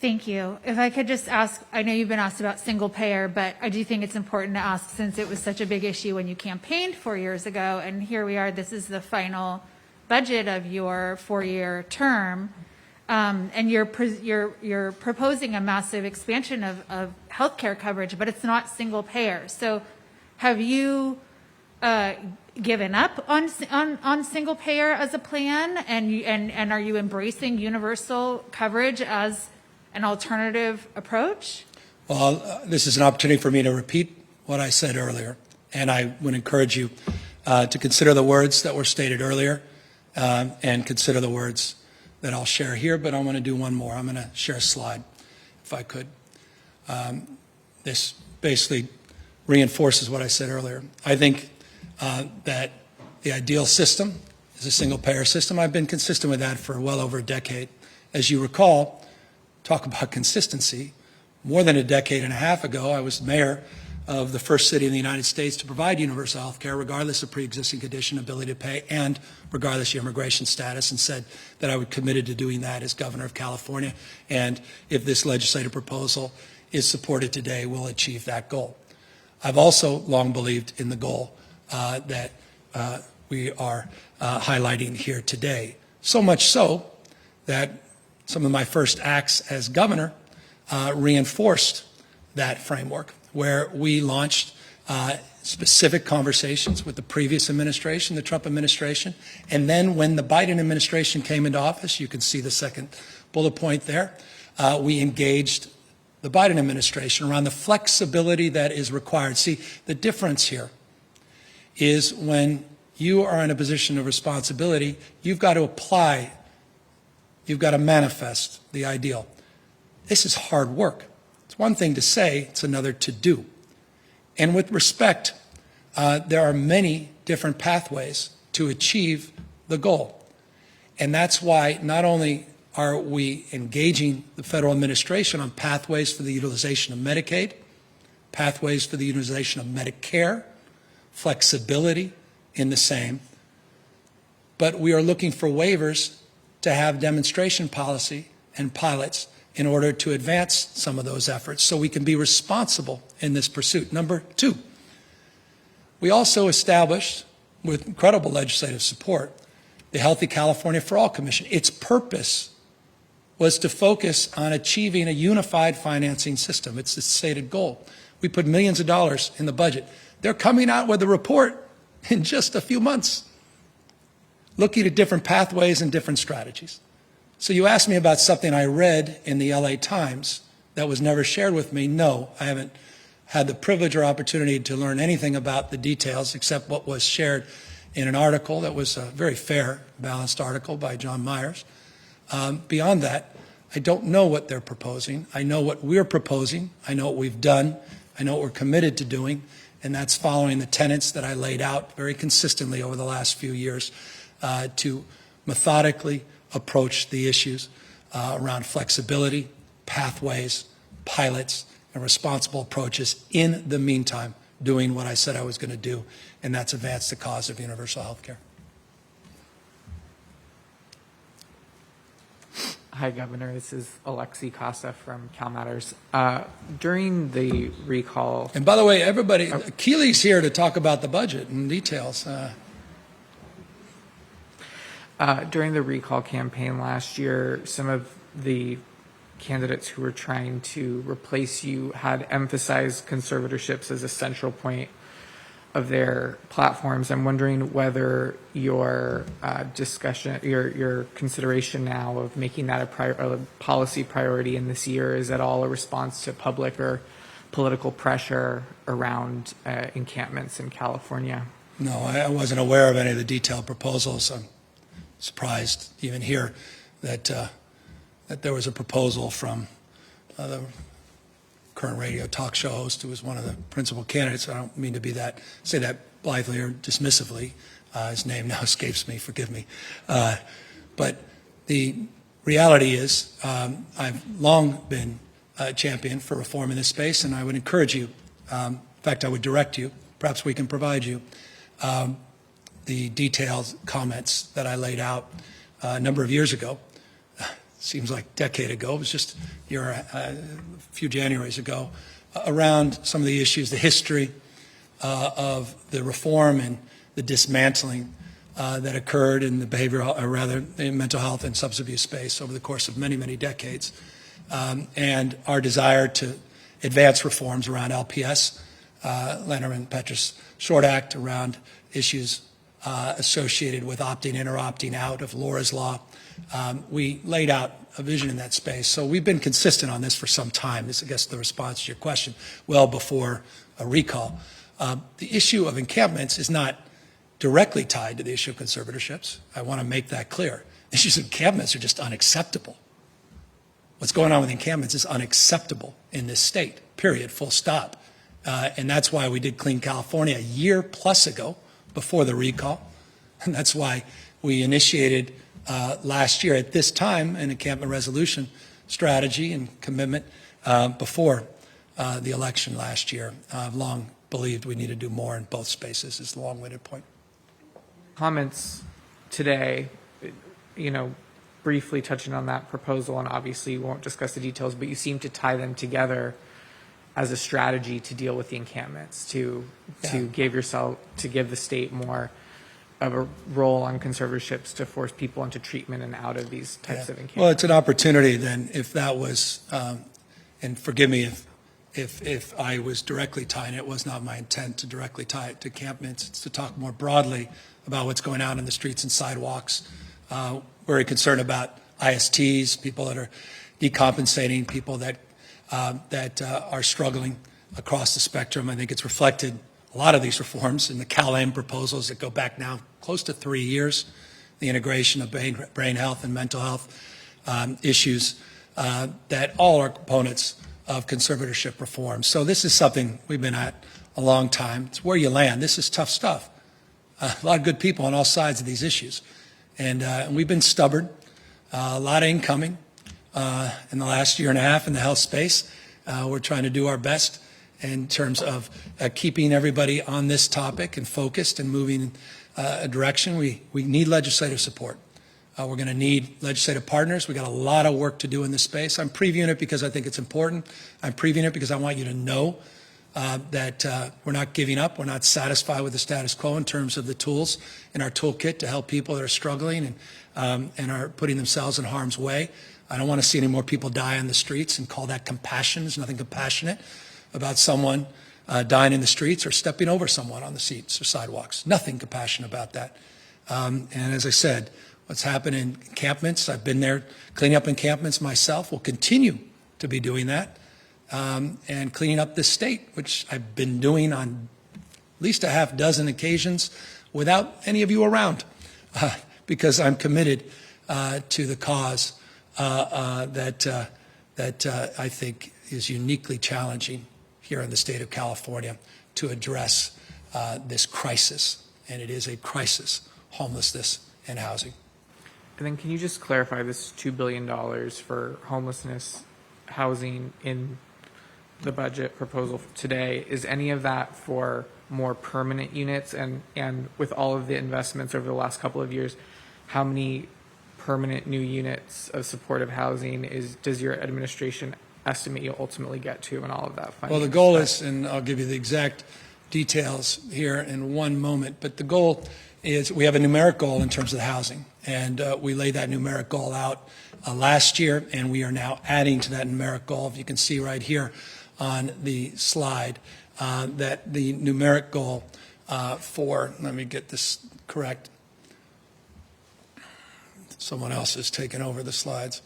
Thank you. If I could just ask, I know you've been asked about single payer, but I do think it's important to ask since it was such a big issue when you campaigned 4 years ago, and here we are, this is the final budget of your 4-year term, and you're proposing a massive expansion of healthcare coverage, but it's not single payer. So have you given up on single payer as a plan, and are you embracing universal coverage as an alternative approach? Well, this is an opportunity for me to repeat what I said earlier, and I would encourage you to consider the words that were stated earlier and consider the words that I'll share here, but I want to do one more. I'm going to share a slide, if I could. This basically reinforces what I said earlier. I think that the ideal system is a single-payer system. I've been consistent with that for well over a decade. As you recall, talk about consistency. More than a decade and a half ago, I was mayor of the first city in the United States to provide universal health care, regardless of pre-existing condition, ability to pay, and regardless of your immigration status, and said that I was committed to doing that as governor of California. And if this legislative proposal is supported today, we'll achieve that goal. I've also long believed in the goal that we are highlighting here today. So much so that some of my first acts as governor reinforced that framework, where we launched specific conversations with the previous administration, the Trump administration, and then when the Biden administration came into office, you can see the second bullet point there, we engaged the Biden administration around the flexibility that is required. See, the difference here is when you are in a position of responsibility, you've got to apply, you've got to manifest the ideal. This is hard work. It's one thing to say, it's another to do. And with respect, there are many different pathways to achieve the goal. And that's why not only are we engaging the federal administration on pathways for the utilization of Medicaid, pathways for the utilization of Medicare, flexibility in the same, but we are looking for waivers to have demonstration policy and pilots in order to advance some of those efforts so we can be responsible in this pursuit. Number two, we also established, with incredible legislative support, the Healthy California for All Commission. Its purpose was to focus on achieving a unified financing system. It's the stated goal. We put millions of dollars in the budget. They're coming out with a report in just a few months, looking at different pathways and different strategies. So you asked me about something I read in the LA Times that was never shared with me. No, I haven't had the privilege or opportunity to learn anything about the details except what was shared in an article that was a very fair, balanced article by John Myers. Beyond that, I don't know what they're proposing. I know what we're proposing. I know what we've done. I know what we're committed to doing, and that's following the tenets that I laid out very consistently over the last few years to methodically approach the issues around flexibility, pathways, pilots, and responsible approaches. In the meantime, doing what I said I was going to do, and that's advance the cause of universal health care. Hi, Governor. This is Alexi Casa from CalMatters. During the recall... And by the way, everybody, Keely's here to talk about the budget and details. During the recall campaign last year, some of the candidates who were trying to replace you had emphasized conservatorships as a central point of their platforms. I'm wondering whether your discussion, your consideration now of making that a policy priority in this year is at all a response to public or political pressure around encampments in California. No, I wasn't aware of any of the detailed proposals. I'm surprised even here that that there was a proposal from the current radio talk show host who was one of the principal candidates. I don't mean to say that blithely or dismissively. His name now escapes me, forgive me. But the reality is I've long been a champion for reform in this space, and I would encourage you, in fact, I would direct you, perhaps we can provide you the detailed comments that I laid out a number of years ago. Seems like a decade ago. It was just a few Januaries ago, around some of the issues, the history of the reform and the dismantling that occurred in the behavioral, or rather, the mental health and substance abuse space over the course of many, many decades, and our desire to advance reforms around LPS, Lanterman Petrus Short Act, around issues associated with opting in or opting out of Laura's Law. We laid out a vision in that space. So we've been consistent on this for some time. This, I guess, the response to your question, well before a recall. The issue of encampments is not directly tied to the issue of conservatorships. I want to make that clear. Issues of encampments are just unacceptable. What's going on with encampments is unacceptable in this state, period, full stop. And that's why we did Clean California a year plus ago before the recall. And that's why we initiated last year at this time an encampment resolution strategy and commitment before the election last year. I've long believed we need to do more in both spaces, is the long-winded point. Comments today, briefly touching on that proposal, and obviously we won't discuss the details, but you seem to tie them together as a strategy to deal with the encampments, to give the state more of a role on conservatorships to force people into treatment and out of these types of encampments. Well, it's an opportunity then, if that was, and forgive me if I was directly tying it was not my intent to directly tie it to encampments. It's to talk more broadly about what's going on in the streets and sidewalks. Very concerned about ISTs, people that are decompensating, people that are struggling across the spectrum. I think it's reflected, a lot of these reforms, in the CalM proposals that go back now close to 3 years, the integration of brain health and mental health issues that all are components of conservatorship reform. So this is something we've been at a long time. It's where you land. This is tough stuff. A lot of good people on all sides of these issues. And we've been stubborn, a lot of incoming in the last year and a half in the health space. We're trying to do our best in terms of keeping everybody on this topic and focused and moving a direction. We need legislative support. We're going to need legislative partners. We've got a lot of work to do in this space. I'm previewing it because I think it's important. I'm previewing it because I want you to know that we're not giving up. We're not satisfied with the status quo in terms of the tools in our toolkit to help people that are struggling and are putting themselves in harm's way. I don't want to see any more people die on the streets and call that compassion. There's nothing compassionate about someone dying in the streets or stepping over someone on the seats or sidewalks. Nothing compassionate about that. And as I said, what's happened in encampments, I've been there cleaning up encampments myself. We'll continue to be doing that. And cleaning up this state, which I've been doing on at least a half dozen occasions without any of you around, because I'm committed to the cause that I think is uniquely challenging here in the state of California to address this crisis, and it is a crisis, homelessness and housing. And then can you just clarify this $2 billion for homelessness, housing in the budget proposal today? Is any of that for more permanent units? And with all of the investments over the last couple of years, how many permanent new units of supportive housing does your administration estimate you'll ultimately get to and all of that funding? Well, the goal is, and I'll give you the exact details here in one moment, but the goal is we have a numeric goal in terms of housing, and we laid that numeric goal out last year, and we are now adding to that numeric goal. If you can see right here on the slide, that the numeric goal for, let me get this correct, someone else has taken over the slides.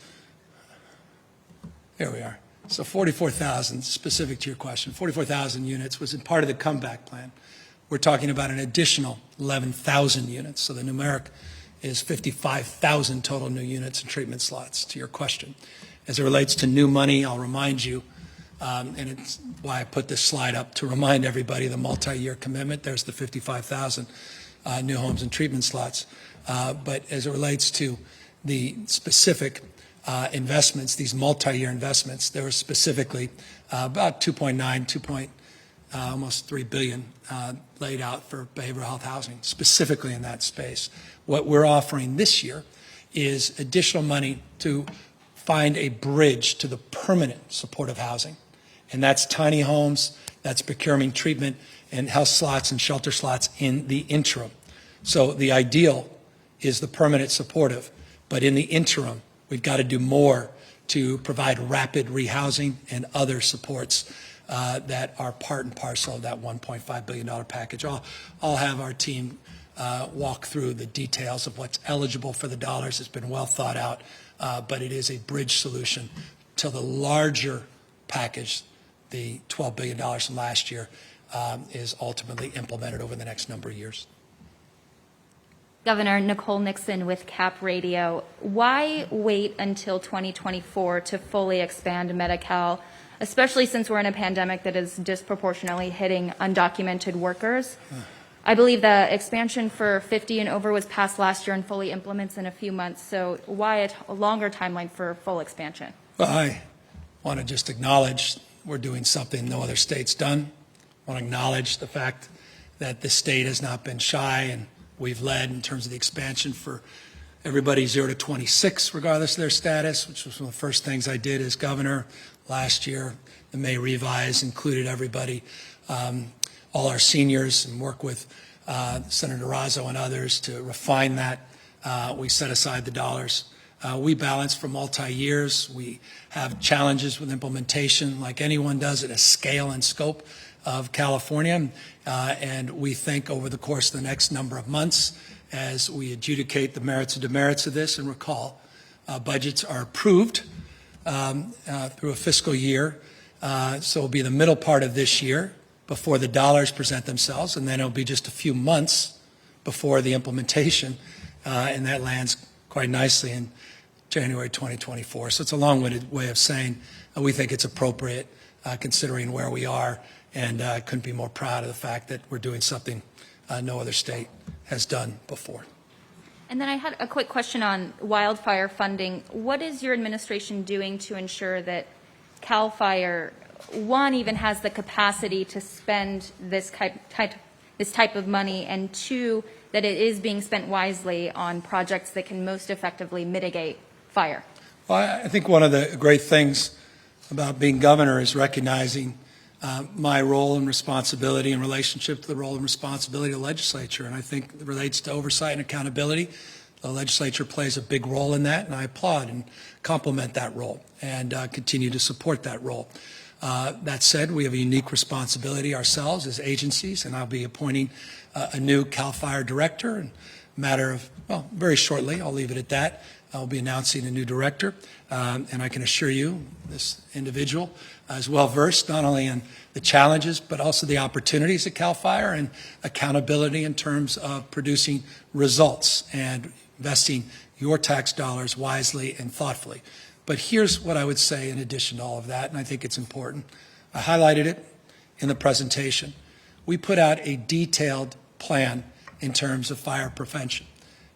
Here we are. So 44,000, specific to your question, 44,000 units was in part of the comeback plan. We're talking about an additional 11,000 units. So the numeric is 55,000 total new units and treatment slots, to your question. As it relates to new money, I'll remind you, and it's why I put this slide up, to remind everybody the multi-year commitment. There's the 55,000 new homes and treatment slots. But as it relates to the specific investments, these multi-year investments, there was specifically about almost $3 billion laid out for behavioral health housing, specifically in that space. What we're offering this year is additional money to find a bridge to the permanent supportive housing. And that's tiny homes, that's procuring treatment and health slots and shelter slots in the interim. So the ideal is the permanent supportive, but in the interim, we've got to do more to provide rapid rehousing and other supports that are part and parcel of that $1.5 billion package. I'll have our team walk through the details of what's eligible for the dollars. It's been well thought out, but it is a bridge solution to the larger package. The $12 billion from last year is ultimately implemented over the next number of years. Governor, Nicole Nixon with CAP Radio. Why wait until 2024 to fully expand Medi-Cal, especially since we're in a pandemic that is disproportionately hitting undocumented workers? I believe the expansion for 50 and over was passed last year and fully implements in a few months. So why a longer timeline for full expansion? Well, I want to just acknowledge we're doing something no other state's done. I want to acknowledge the fact that the state has not been shy, and we've led in terms of the expansion for everybody 0 to 26, regardless of their status, which was one of the first things I did as governor last year. The May revise included everybody, all our seniors, and work with Senator Razzo and others to refine that. We set aside the dollars. We balance for multi-years. We have challenges with implementation like anyone does at a scale and scope of California. And we think over the course of the next number of months, as we adjudicate the merits and demerits of this, and recall, budgets are approved through a fiscal year. So it'll be the middle part of this year before the dollars present themselves, and then it'll be just a few months before the implementation, and that lands quite nicely in January 2024. So it's a long-winded way of saying we think it's appropriate considering where we are, and I couldn't be more proud of the fact that we're doing something no other state has done before. And then I had a quick question on wildfire funding. What is your administration doing to ensure that CAL FIRE, one, even has the capacity to spend this type of money, and two, that it is being spent wisely on projects that can most effectively mitigate fire? Well, I think one of the great things about being governor is recognizing my role and responsibility in relationship to the role and responsibility of the legislature. And I think it relates to oversight and accountability. The legislature plays a big role in that, and I applaud and compliment that role and continue to support that role. That said, we have a unique responsibility ourselves as agencies, and I'll be appointing a new CAL FIRE director in a matter of, well, very shortly. I'll leave it at that. I'll be announcing a new director, and I can assure you this individual is well-versed not only in the challenges but also the opportunities at CAL FIRE and accountability in terms of producing results and investing your tax dollars wisely and thoughtfully. But here's what I would say in addition to all of that, and I think it's important. I highlighted it in the presentation. We put out a detailed plan in terms of fire prevention.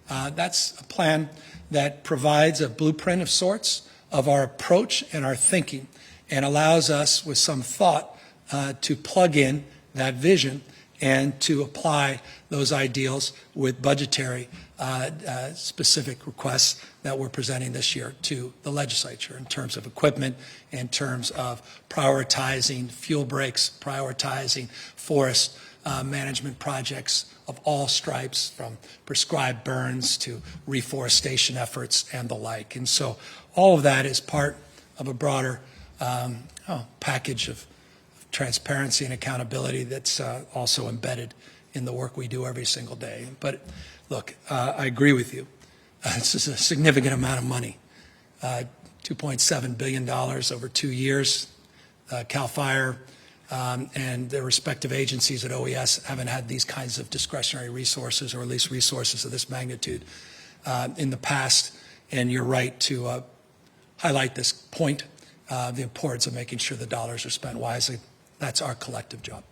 That's a plan that provides a blueprint of sorts of our approach and our thinking, and allows us with some thought to plug in that vision and to apply those ideals with budgetary specific requests that we're presenting this year to the legislature in terms of equipment, in terms of prioritizing fuel breaks, prioritizing forest management projects of all stripes, from prescribed burns to reforestation efforts and the like. And so all of that is part of a broader package of transparency and accountability that's also embedded in the work we do every single day. But look, I agree with you. This is a significant amount of money, $2.7 billion over 2 years. CAL FIRE and their respective agencies at OES haven't had these kinds of discretionary resources, or at least resources of this magnitude, in the past. And you're right to highlight this point, the importance of making sure the dollars are spent wisely. That's our collective job.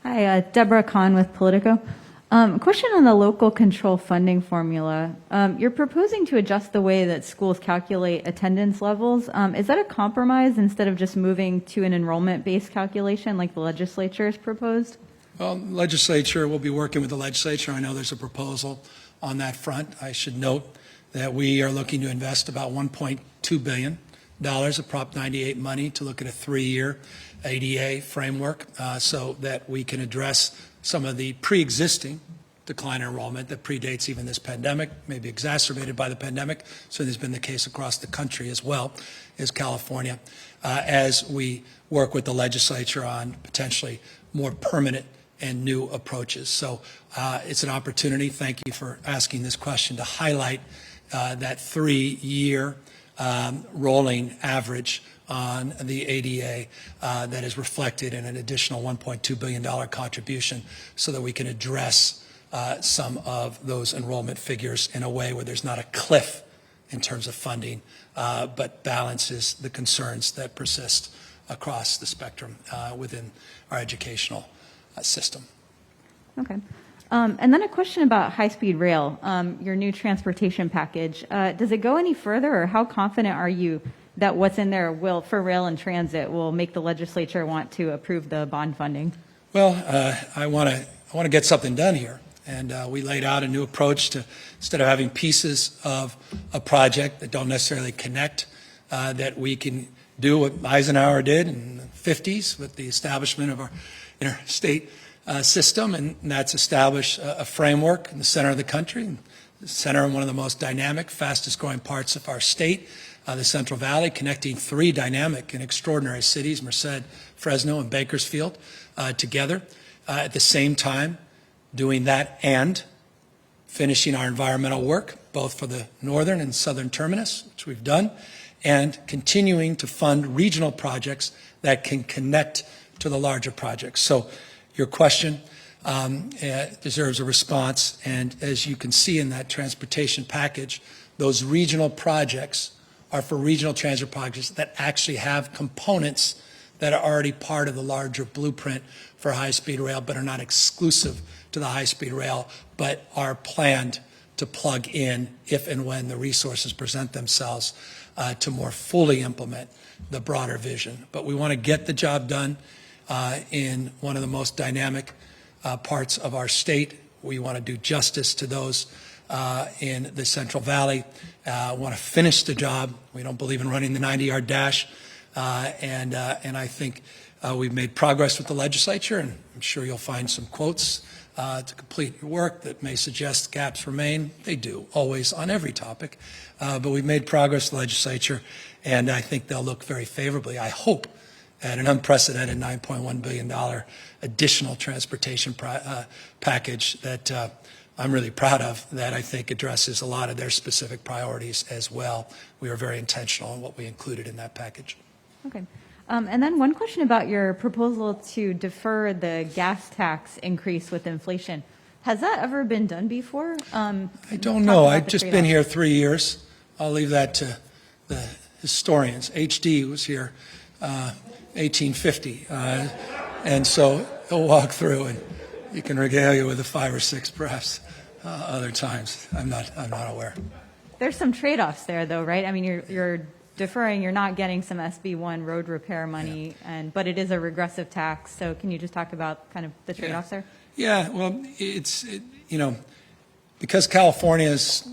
Hi, Deborah Kahn with Politico. Question on the local control funding formula. You're proposing to adjust the way that schools calculate attendance levels. Is that a compromise instead of just moving to an enrollment-based calculation like the legislature has proposed? Well, legislature, we'll be working with the legislature. I know there's a proposal on that front. I should note that we are looking to invest about $1.2 billion of Prop 98 money to look at a 3-year ADA framework so that we can address some of the pre-existing decline in enrollment that predates even this pandemic, maybe exacerbated by the pandemic. So there's been the case across the country as well as California, as we work with the legislature on potentially more permanent and new approaches. So it's an opportunity, thank you for asking this question, to highlight that 3-year rolling average on the ADA that is reflected in an additional $1.2 billion contribution, so that we can address some of those enrollment figures in a way where there's not a cliff in terms of funding, but balances the concerns that persist across the spectrum within our educational system. Okay. And then a question about high-speed rail, your new transportation package. Does it go any further, or how confident are you that what's in there will, for rail and transit, will make the legislature want to approve the bond funding? Well, I want to get something done here. And we laid out a new approach to, instead of having pieces of a project that don't necessarily connect, that we can do what Eisenhower did in the 50s with the establishment of our interstate system, and that's establish a framework in the center of the country, the center of one of the most dynamic, fastest growing parts of our state, the Central Valley, connecting three dynamic and extraordinary cities, Merced, Fresno, and Bakersfield, together. At the same time, doing that and finishing our environmental work, both for the northern and southern terminus, which we've done, and continuing to fund regional projects that can connect to the larger projects. So your question deserves a response, and as you can see in that transportation package, those regional projects are for regional transit projects that actually have components that are already part of the larger blueprint for high-speed rail, but are not exclusive to the high-speed rail, but are planned to plug in if and when the resources present themselves to more fully implement the broader vision. But we want to get the job done in one of the most dynamic parts of our state. We want to do justice to those in the Central Valley. Want to finish the job. We don't believe in running the 90-yard dash. And I think we've made progress with the legislature, and I'm sure you'll find some quotes to complete your work that may suggest gaps remain. They do, always, on every topic. But we've made progress with the legislature, and I think they'll look very favorably, I hope, at an unprecedented $9.1 billion additional transportation package that I'm really proud of, that I think addresses a lot of their specific priorities as well. We were very intentional in what we included in that package. Okay. And then one question about your proposal to defer the gas tax increase with inflation. Has that ever been done before? I don't know. I've just been here 3 years. I'll leave that to the historians. HD was here 1850. And so he'll walk through and you can regale you with the 5 or 6 perhaps other times. I'm not aware. There's some trade-offs there, though, right? I mean, you're deferring, you're not getting some SB1 road repair money, but it is a regressive tax. So can you just talk about kind of the trade-offs there? Yeah, well, because California is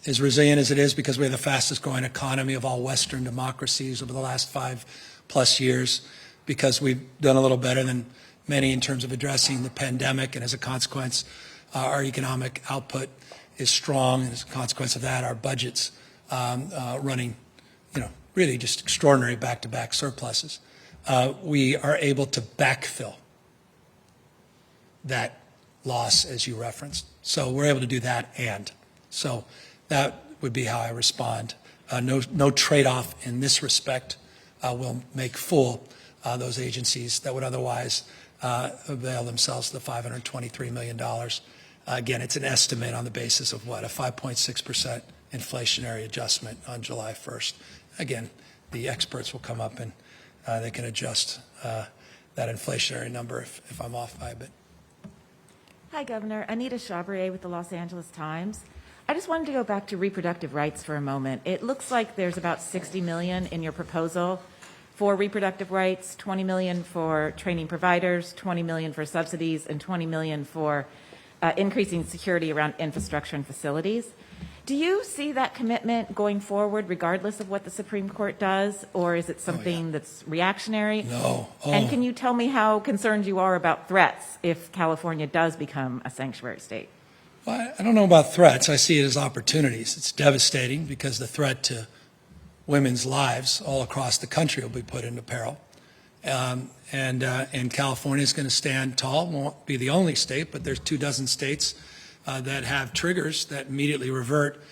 as resilient as it is, because we have the fastest growing economy of all Western democracies over the last 5+ years, because we've done a little better than many in terms of addressing the pandemic, and as a consequence, our economic output is strong, and as a consequence of that, our budget's running really just extraordinary back-to-back surpluses. We are able to backfill that loss, as you referenced. So we're able to do that, and so that would be how I respond. No trade-off in this respect will make full those agencies that would otherwise avail themselves of the $523 million. Again, it's an estimate on the basis of what, a 5.6% inflationary adjustment on July 1st. Again, the experts will come up and they can adjust that inflationary number if I'm off by a bit. Hi, Governor. Anita Chabrier with the Los Angeles Times. I just wanted to go back to reproductive rights for a moment. It looks like there's about $60 million in your proposal for reproductive rights, $20 million for training providers, $20 million for subsidies, and $20 million for increasing security around infrastructure and facilities. Do you see that commitment going forward regardless of what the Supreme Court does, or is it something that's reactionary? No. And can you tell me how concerned you are about threats if California does become a sanctuary state? Well, I don't know about threats. I see it as opportunities. It's devastating because the threat to women's lives all across the country will be put into peril. And California is going to stand tall. Won't be the only state, but there's 24 states that have triggers that immediately revert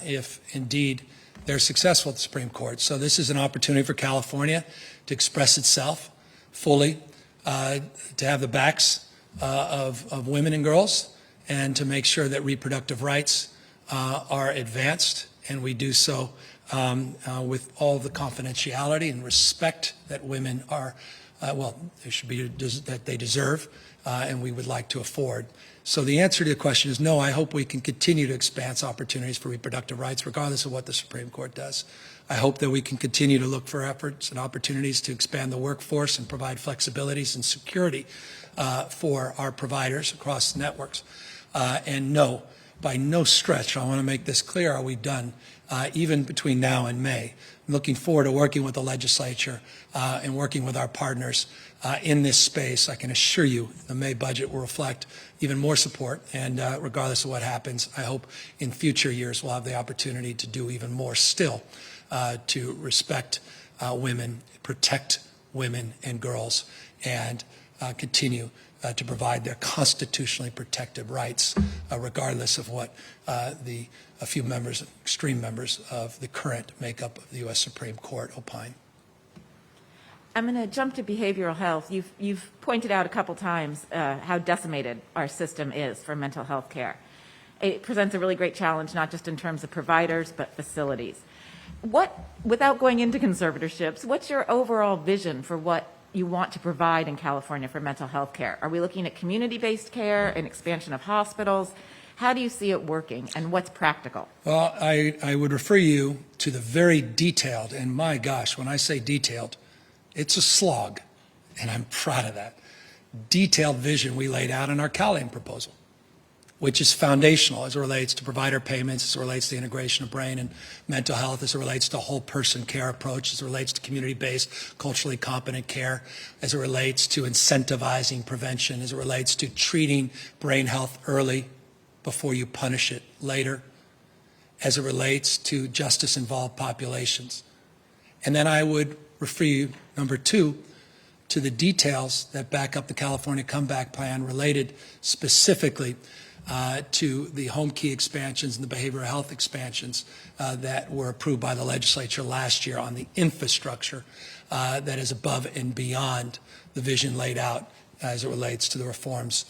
if indeed they're successful at the Supreme Court. So this is an opportunity for California to express itself fully, to have the backs of women and girls, and to make sure that reproductive rights are advanced, and we do so with all the confidentiality and respect that women are, they should be, that they deserve, and we would like to afford. So the answer to the question is no. I hope we can continue to expand opportunities for reproductive rights, regardless of what the Supreme Court does. I hope that we can continue to look for efforts and opportunities to expand the workforce and provide flexibilities and security for our providers across the networks. And no, by no stretch, I want to make this clear, are we done, even between now and May. I'm looking forward to working with the legislature and working with our partners in this space. I can assure you the May budget will reflect even more support, and regardless of what happens, I hope in future years we'll have the opportunity to do even more still to respect women, protect women and girls, and continue to provide their constitutionally protected rights, regardless of what a few members, extreme members of the current makeup of the U.S. Supreme Court opine. I'm going to jump to behavioral health. You've pointed out a couple times how decimated our system is for mental health care. It presents a really great challenge, not just in terms of providers, but facilities. Without going into conservatorships, what's your overall vision for what you want to provide in California for mental health care? Are we looking at community-based care, an expansion of hospitals? How do you see it working, and what's practical? Well, I would refer you to the very detailed, and my gosh, when I say detailed, it's a slog, and I'm proud of that, detailed vision we laid out in our CalAIM proposal, which is foundational as it relates to provider payments, as it relates to the integration of brain and mental health, as it relates to whole person care approach, as it relates to community-based, culturally competent care, as it relates to incentivizing prevention, as it relates to treating brain health early before you punish it later, as it relates to justice-involved populations. And then I would refer you, number two, to the details that back up the California Comeback Plan related specifically to the home key expansions and the behavioral health expansions that were approved by the legislature last year on the infrastructure that is above and beyond the vision laid out as it relates to the reforms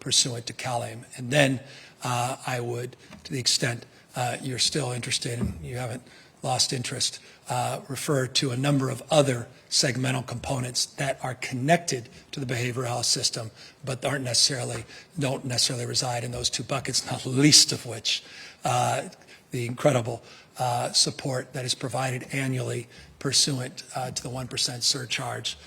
pursuant to CalAIM. And then I would, to the extent you're still interested and you haven't lost interest, refer to a number of other segmental components that are connected to the behavioral health system, but don't necessarily reside in those two buckets, not least of which the incredible support that is provided annually pursuant to the 1% surcharge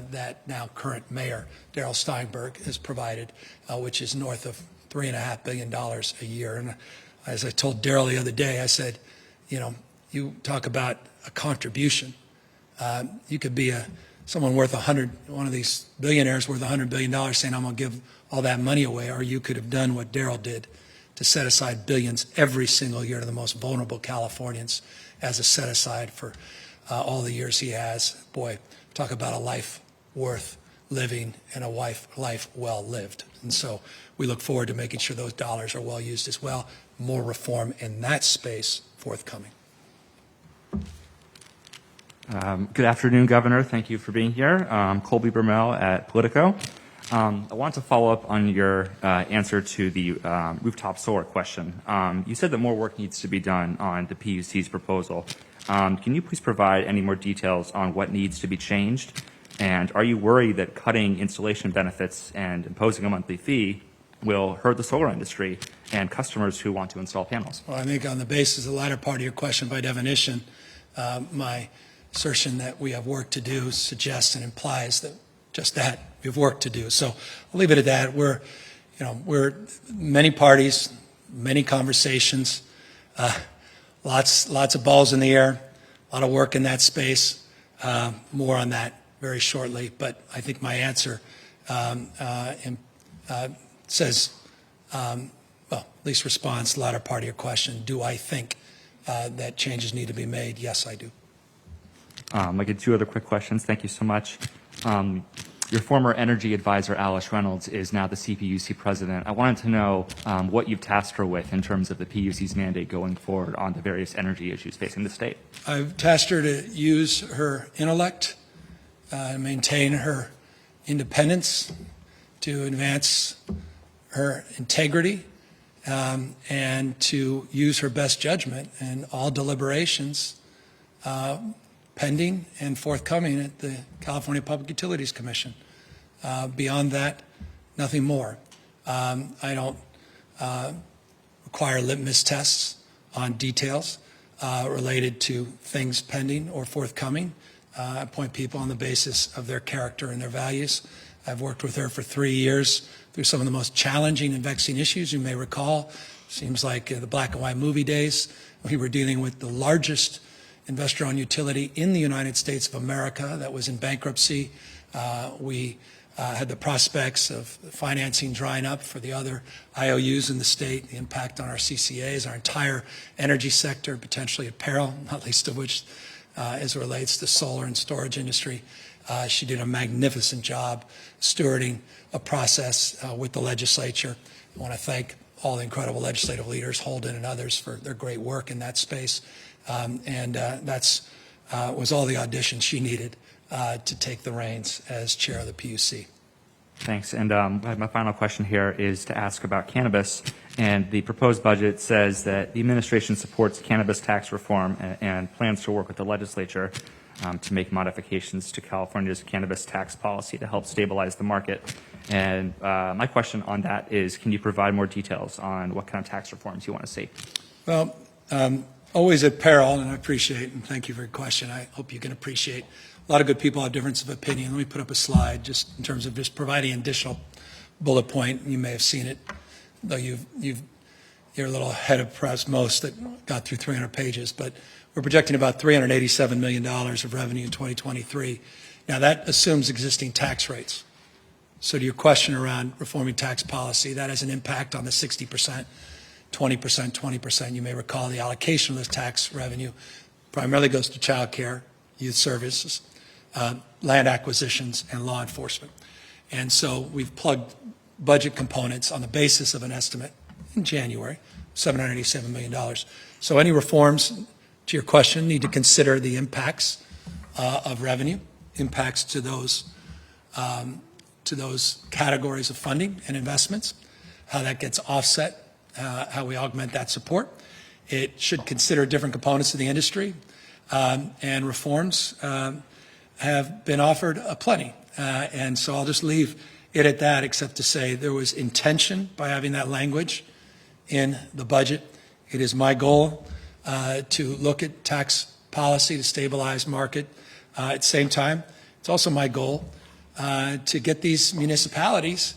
that now current Mayor Darrell Steinberg has provided, which is north of $3.5 billion a year. And as I told Darrell the other day, I said, you know, you talk about a contribution. You could be someone worth one of these billionaires worth $100 billion saying, I'm going to give all that money away, or you could have done what Darrell did to set aside billions every single year to the most vulnerable Californians as a set aside for all the years he has. Boy, talk about a life worth living and a life well lived. And so we look forward to making sure those dollars are well used as well. More reform in that space forthcoming. Good afternoon, Governor. Thank you for being here. Colby Bermel at Politico. I want to follow up on your answer to the rooftop solar question. You said that more work needs to be done on the PUC's proposal. Can you please provide any more details on what needs to be changed? And are you worried that cutting installation benefits and imposing a monthly fee will hurt the solar industry and customers who want to install panels? Well, I think on the basis of the latter part of your question, by definition, my assertion that we have work to do suggests and implies that just that we have work to do. So I'll leave it at that. We're many parties, many conversations, lots of balls in the air, a lot of work in that space. More on that very shortly. But I think my answer says, well, at least responds to the latter part of your question. Do I think that changes need to be made? Yes, I do. I get two other quick questions. Thank you so much. Your former energy advisor, Alice Reynolds, is now the CPUC president. I wanted to know what you've tasked her with in terms of the PUC's mandate going forward on the various energy issues facing the state. I've tasked her to use her intellect, maintain her independence, to advance her integrity, and to use her best judgment in all deliberations pending and forthcoming at the California Public Utilities Commission. Beyond that, nothing more. I don't require litmus tests on details related to things pending or forthcoming. I appoint people on the basis of their character and their values. I've worked with her for 3 years through some of the most challenging and vexing issues you may recall. Seems like the black and white movie days. We were dealing with the largest investor-owned utility in the United States of America that was in bankruptcy. We had the prospects of financing drying up for the other IOUs in the state, the impact on our CCAs, our entire energy sector, potentially at peril, not least of which as it relates to solar and storage industry. She did a magnificent job stewarding a process with the legislature. I want to thank all the incredible legislative leaders, Holden and others, for their great work in that space. That's was all the audition she needed to take the reins as chair of the PUC. Thanks. And my final question here is to ask about cannabis. And the proposed budget says that the administration supports cannabis tax reform and plans to work with the legislature to make modifications to California's cannabis tax policy to help stabilize the market. And my question on that is, can you provide more details on what kind of tax reforms you want to see? Well, always at peril, and I appreciate and thank you for your question. I hope you can appreciate a lot of good people have difference of opinion. Let me put up a slide just in terms of just providing additional bullet point. You may have seen it, though you're a little ahead of perhaps most that got through 300 pages, but we're projecting about $387 million of revenue in 2023. Now that assumes existing tax rates. So to your question around reforming tax policy, that has an impact on the 60%, 20%, 20%. You may recall the allocation of this tax revenue primarily goes to child care, youth services, land acquisitions, and law enforcement. And so we've plugged budget components on the basis of an estimate in January, $787 million. So any reforms, to your question, need to consider the impacts of revenue, impacts to those categories of funding and investments, how that gets offset, how we augment that support. It should consider different components of the industry, and reforms have been offered aplenty. And so I'll just leave it at that, except to say there was intention by having that language in the budget. It is my goal to look at tax policy to stabilize market. At the same time, it's also my goal to get these municipalities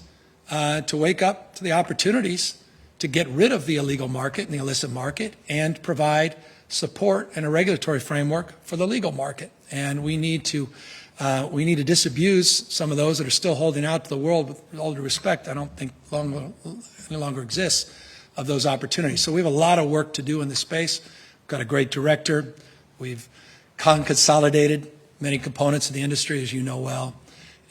to wake up to the opportunities to get rid of the illegal market and the illicit market and provide support and a regulatory framework for the legal market. And we need to disabuse some of those that are still holding out to the world. With all due respect, I don't think any longer exists of those opportunities. So we have a lot of work to do in this space. We've got a great director. We've consolidated many components of the industry, as you know well.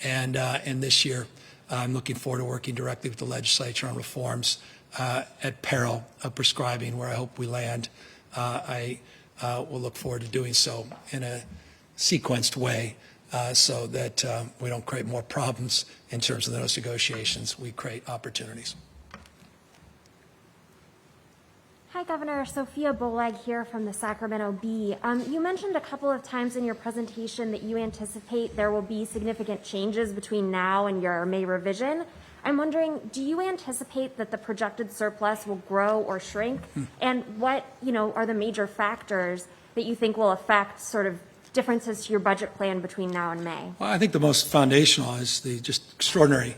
And this year, I'm looking forward to working directly with the legislature on reforms at peril of prescribing, where I hope we land. I will look forward to doing so in a sequenced way so that we don't create more problems in terms of those negotiations. We create opportunities. Hi, Governor. Sophia Bolag here from the Sacramento Bee. You mentioned a couple of times in your presentation that you anticipate there will be significant changes between now and your May revision. I'm wondering, do you anticipate that the projected surplus will grow or shrink? And what, are the major factors that you think will affect sort of differences to your budget plan between now and May? Well, I think the most foundational is the just extraordinary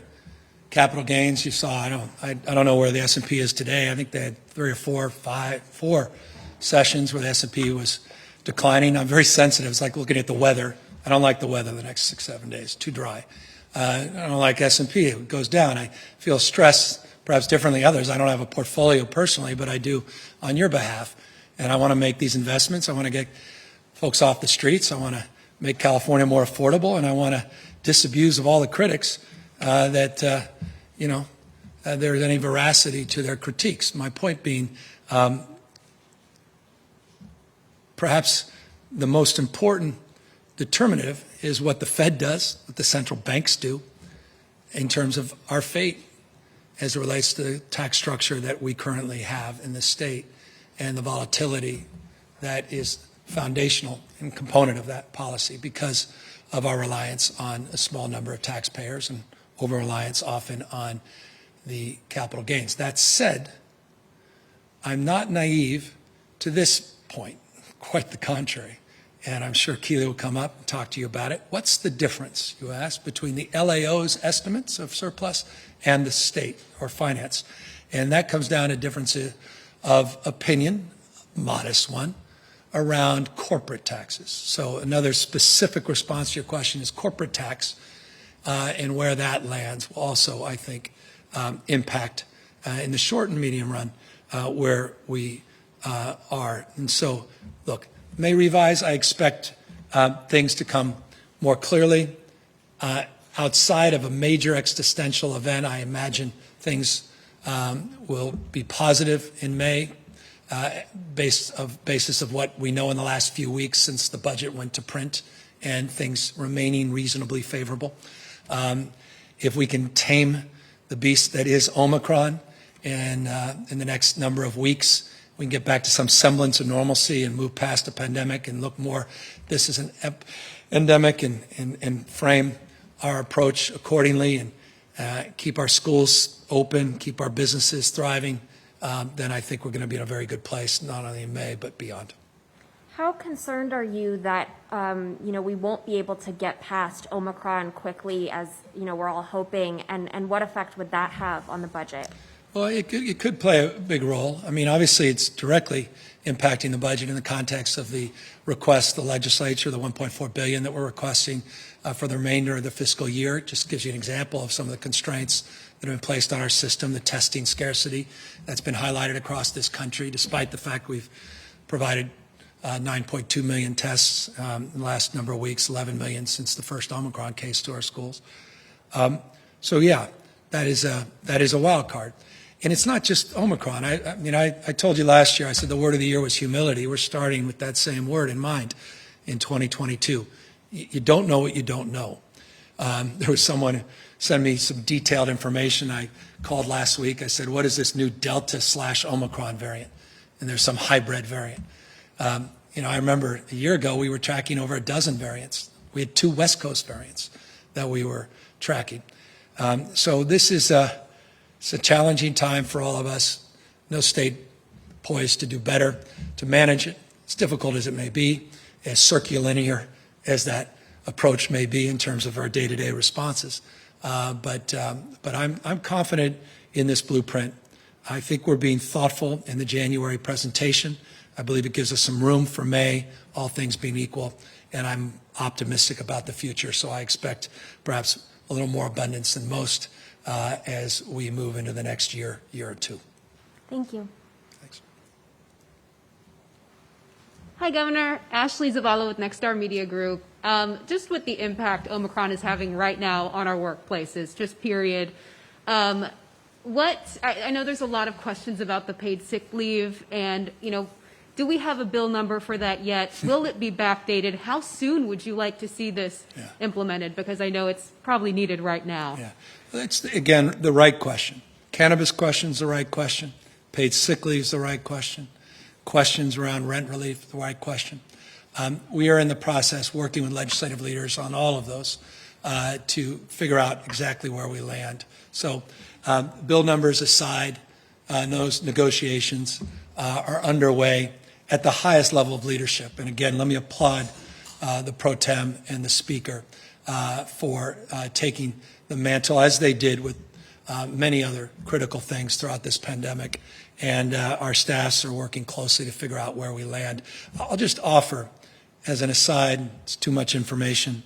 capital gains you saw. I don't know where the S&P is today. I think they had 3 or 4 sessions where the S&P was declining. I'm very sensitive. It's like looking at the weather. I don't like the weather the next 6-7 days. Too dry. I don't like S&P. It goes down. I feel stressed, perhaps differently than others. I don't have a portfolio personally, but I do on your behalf. And I want to make these investments. I want to get folks off the streets. I want to make California more affordable, and I want to disabuse of all the critics that there's any veracity to their critiques. My point being, perhaps the most important determinative is what the Fed does, what the central banks do in terms of our fate as it relates to the tax structure that we currently have in the state and the volatility that is foundational and component of that policy because of our reliance on a small number of taxpayers and over-reliance often on the capital gains. That said, I'm not naive to this point, quite the contrary. And I'm sure Keely will come up and talk to you about it. What's the difference, you ask, between the LAO's estimates of surplus and the state or finance? And that comes down to differences of opinion, modest one, around corporate taxes. So another specific response to your question is corporate tax, and where that lands will also, I think, impact in the short and medium run where we are. And so, look, may revise. I expect things to come more clearly. Outside of a major existential event, I imagine things will be positive in May, basis of what we know in the last few weeks since the budget went to print, and things remaining reasonably favorable. If we can tame the beast that is Omicron, and in the next number of weeks, we can get back to some semblance of normalcy and move past the pandemic and look more, this is an endemic, and frame our approach accordingly, and keep our schools open, keep our businesses thriving, then I think we're going to be in a very good place, not only in May, but beyond. How concerned are you that, we won't be able to get past Omicron quickly as, we're all hoping, and what effect would that have on the budget? Well, it could play a big role. I mean, obviously, it's directly impacting the budget in the context of the request, the legislature, the $1.4 billion that we're requesting for the remainder of the fiscal year. It just gives you an example of some of the constraints that have been placed on our system, the testing scarcity that's been highlighted across this country, despite the fact we've provided 9.2 million tests in the last number of weeks, 11 million since the first Omicron case to our schools. So yeah, that is a wild card. And it's not just Omicron. I told you last year, I said the word of the year was humility. We're starting with that same word in mind in 2022. You don't know what you don't know. There was someone who sent me some detailed information. I called last week. I said, what is this new Delta/Omicron variant? And there's some hybrid variant. I remember a year ago, we were tracking over a dozen variants. We had 2 West Coast variants that we were tracking. So this is it's a challenging time for all of us. No state poised to do better to manage it, as difficult as it may be, as circulinear as that approach may be in terms of our day-to-day responses. But I'm confident in this blueprint. I think we're being thoughtful in the January presentation. I believe it gives us some room for May, all things being equal, and I'm optimistic about the future. So I expect perhaps a little more abundance than most as we move into the next year or two. Thank you. Thanks. Hi, Governor. Ashley Zavala with Nexstar Media Group. Just with the impact Omicron is having right now on our workplaces, just period. I know there's a lot of questions about the paid sick leave, and do we have a bill number for that yet? Will it be backdated? How soon would you like to see this implemented? Because I know it's probably needed right now. Yeah, that's again the right question. Cannabis question's the right question. Paid sick leave's the right question. Questions around rent relief, the right question. We are in the process working with legislative leaders on all of those to figure out exactly where we land. So bill numbers aside, those negotiations are underway at the highest level of leadership. And again, let me applaud the pro tem and the speaker for taking the mantle, as they did with many other critical things throughout this pandemic. And our staffs are working closely to figure out where we land. I'll just offer, as an aside, it's too much information.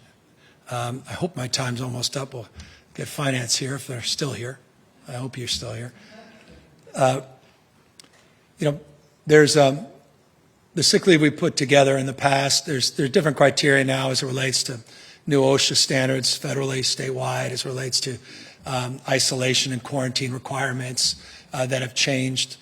I hope my time's almost up. We'll get finance here if they're still here. I hope you're still here. There's the sick leave we put together in the past. There's different criteria now as it relates to new OSHA standards federally, statewide, as it relates to isolation and quarantine requirements that have changed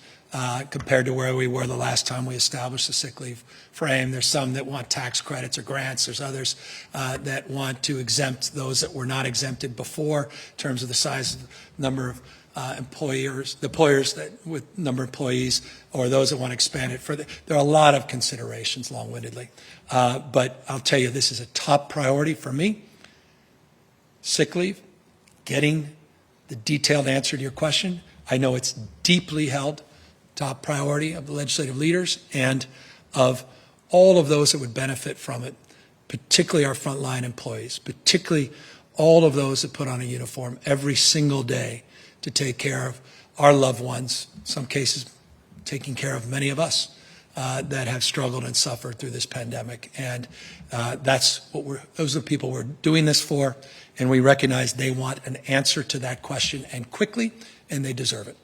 compared to where we were the last time we established the sick leave frame. There's some that want tax credits or grants. There's others that want to exempt those that were not exempted before in terms of the size of the number of employers that with number of employees, or those that want to expand it further. There are a lot of considerations, long-windedly. But I'll tell you, this is a top priority for me. Sick leave, getting the detailed answer to your question. I know it's deeply held top priority of the legislative leaders and of all of those that would benefit from it, particularly our frontline employees, particularly all of those that put on a uniform every single day to take care of our loved ones, in some cases taking care of many of us that have struggled and suffered through this pandemic. And those are the people we're doing this for, and we recognize they want an answer to that question, and quickly, and they deserve it.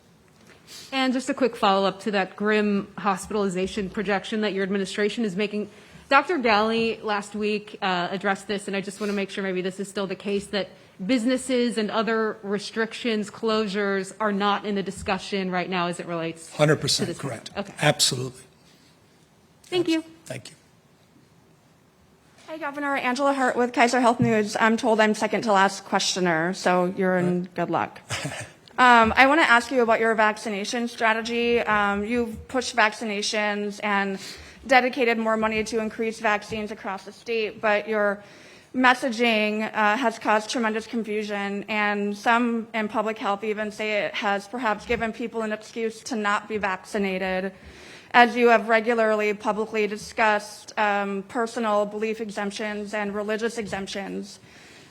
And just a quick follow-up to that grim hospitalization projection that your administration is making. Dr. Galley last week addressed this, and I just want to make sure maybe this is still the case, that businesses and other restrictions, closures are not in the discussion right now as it relates 100% to this. correct. Okay. Absolutely. Thank you. Thank you. Hi, Governor. Angela Hart with Kaiser Health News. I'm told I'm second to last questioner, so you're in good luck. I want to ask you about your vaccination strategy. You've pushed vaccinations and dedicated more money to increase vaccines across the state, but your messaging has caused tremendous confusion, and some in public health even say it has perhaps given people an excuse to not be vaccinated, as you have regularly publicly discussed personal belief exemptions and religious exemptions.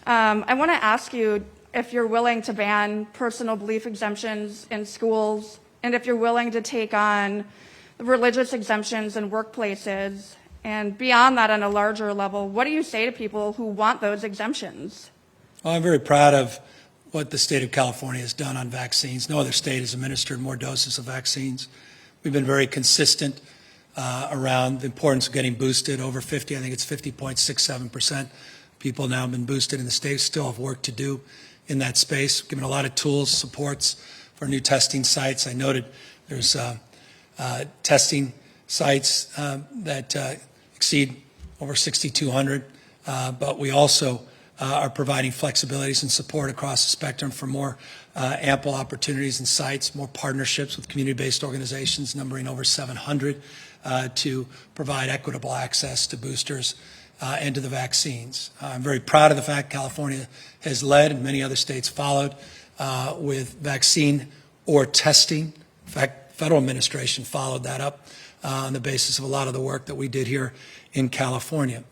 I want to ask you if you're willing to ban personal belief exemptions in schools, and if you're willing to take on religious exemptions in workplaces. And beyond that, on a larger level, what do you say to people who want those exemptions? Well, I'm very proud of what the state of California has done on vaccines. No other state has administered more doses of vaccines. We've been very consistent around the importance of getting boosted. Over 50, I think it's 50.67% people now have been boosted in the state. Still have work to do in that space. Given a lot of tools, supports for new testing sites. I noted there's testing sites that exceed over 6,200, but we also are providing flexibilities and support across the spectrum for more ample opportunities and sites, more partnerships with community-based organizations numbering over 700 to provide equitable access to boosters and to the vaccines. I'm very proud of the fact California has led, and many other states followed, with vaccine or testing. In fact, federal administration followed that up on the basis of a lot of the work that we did here in California.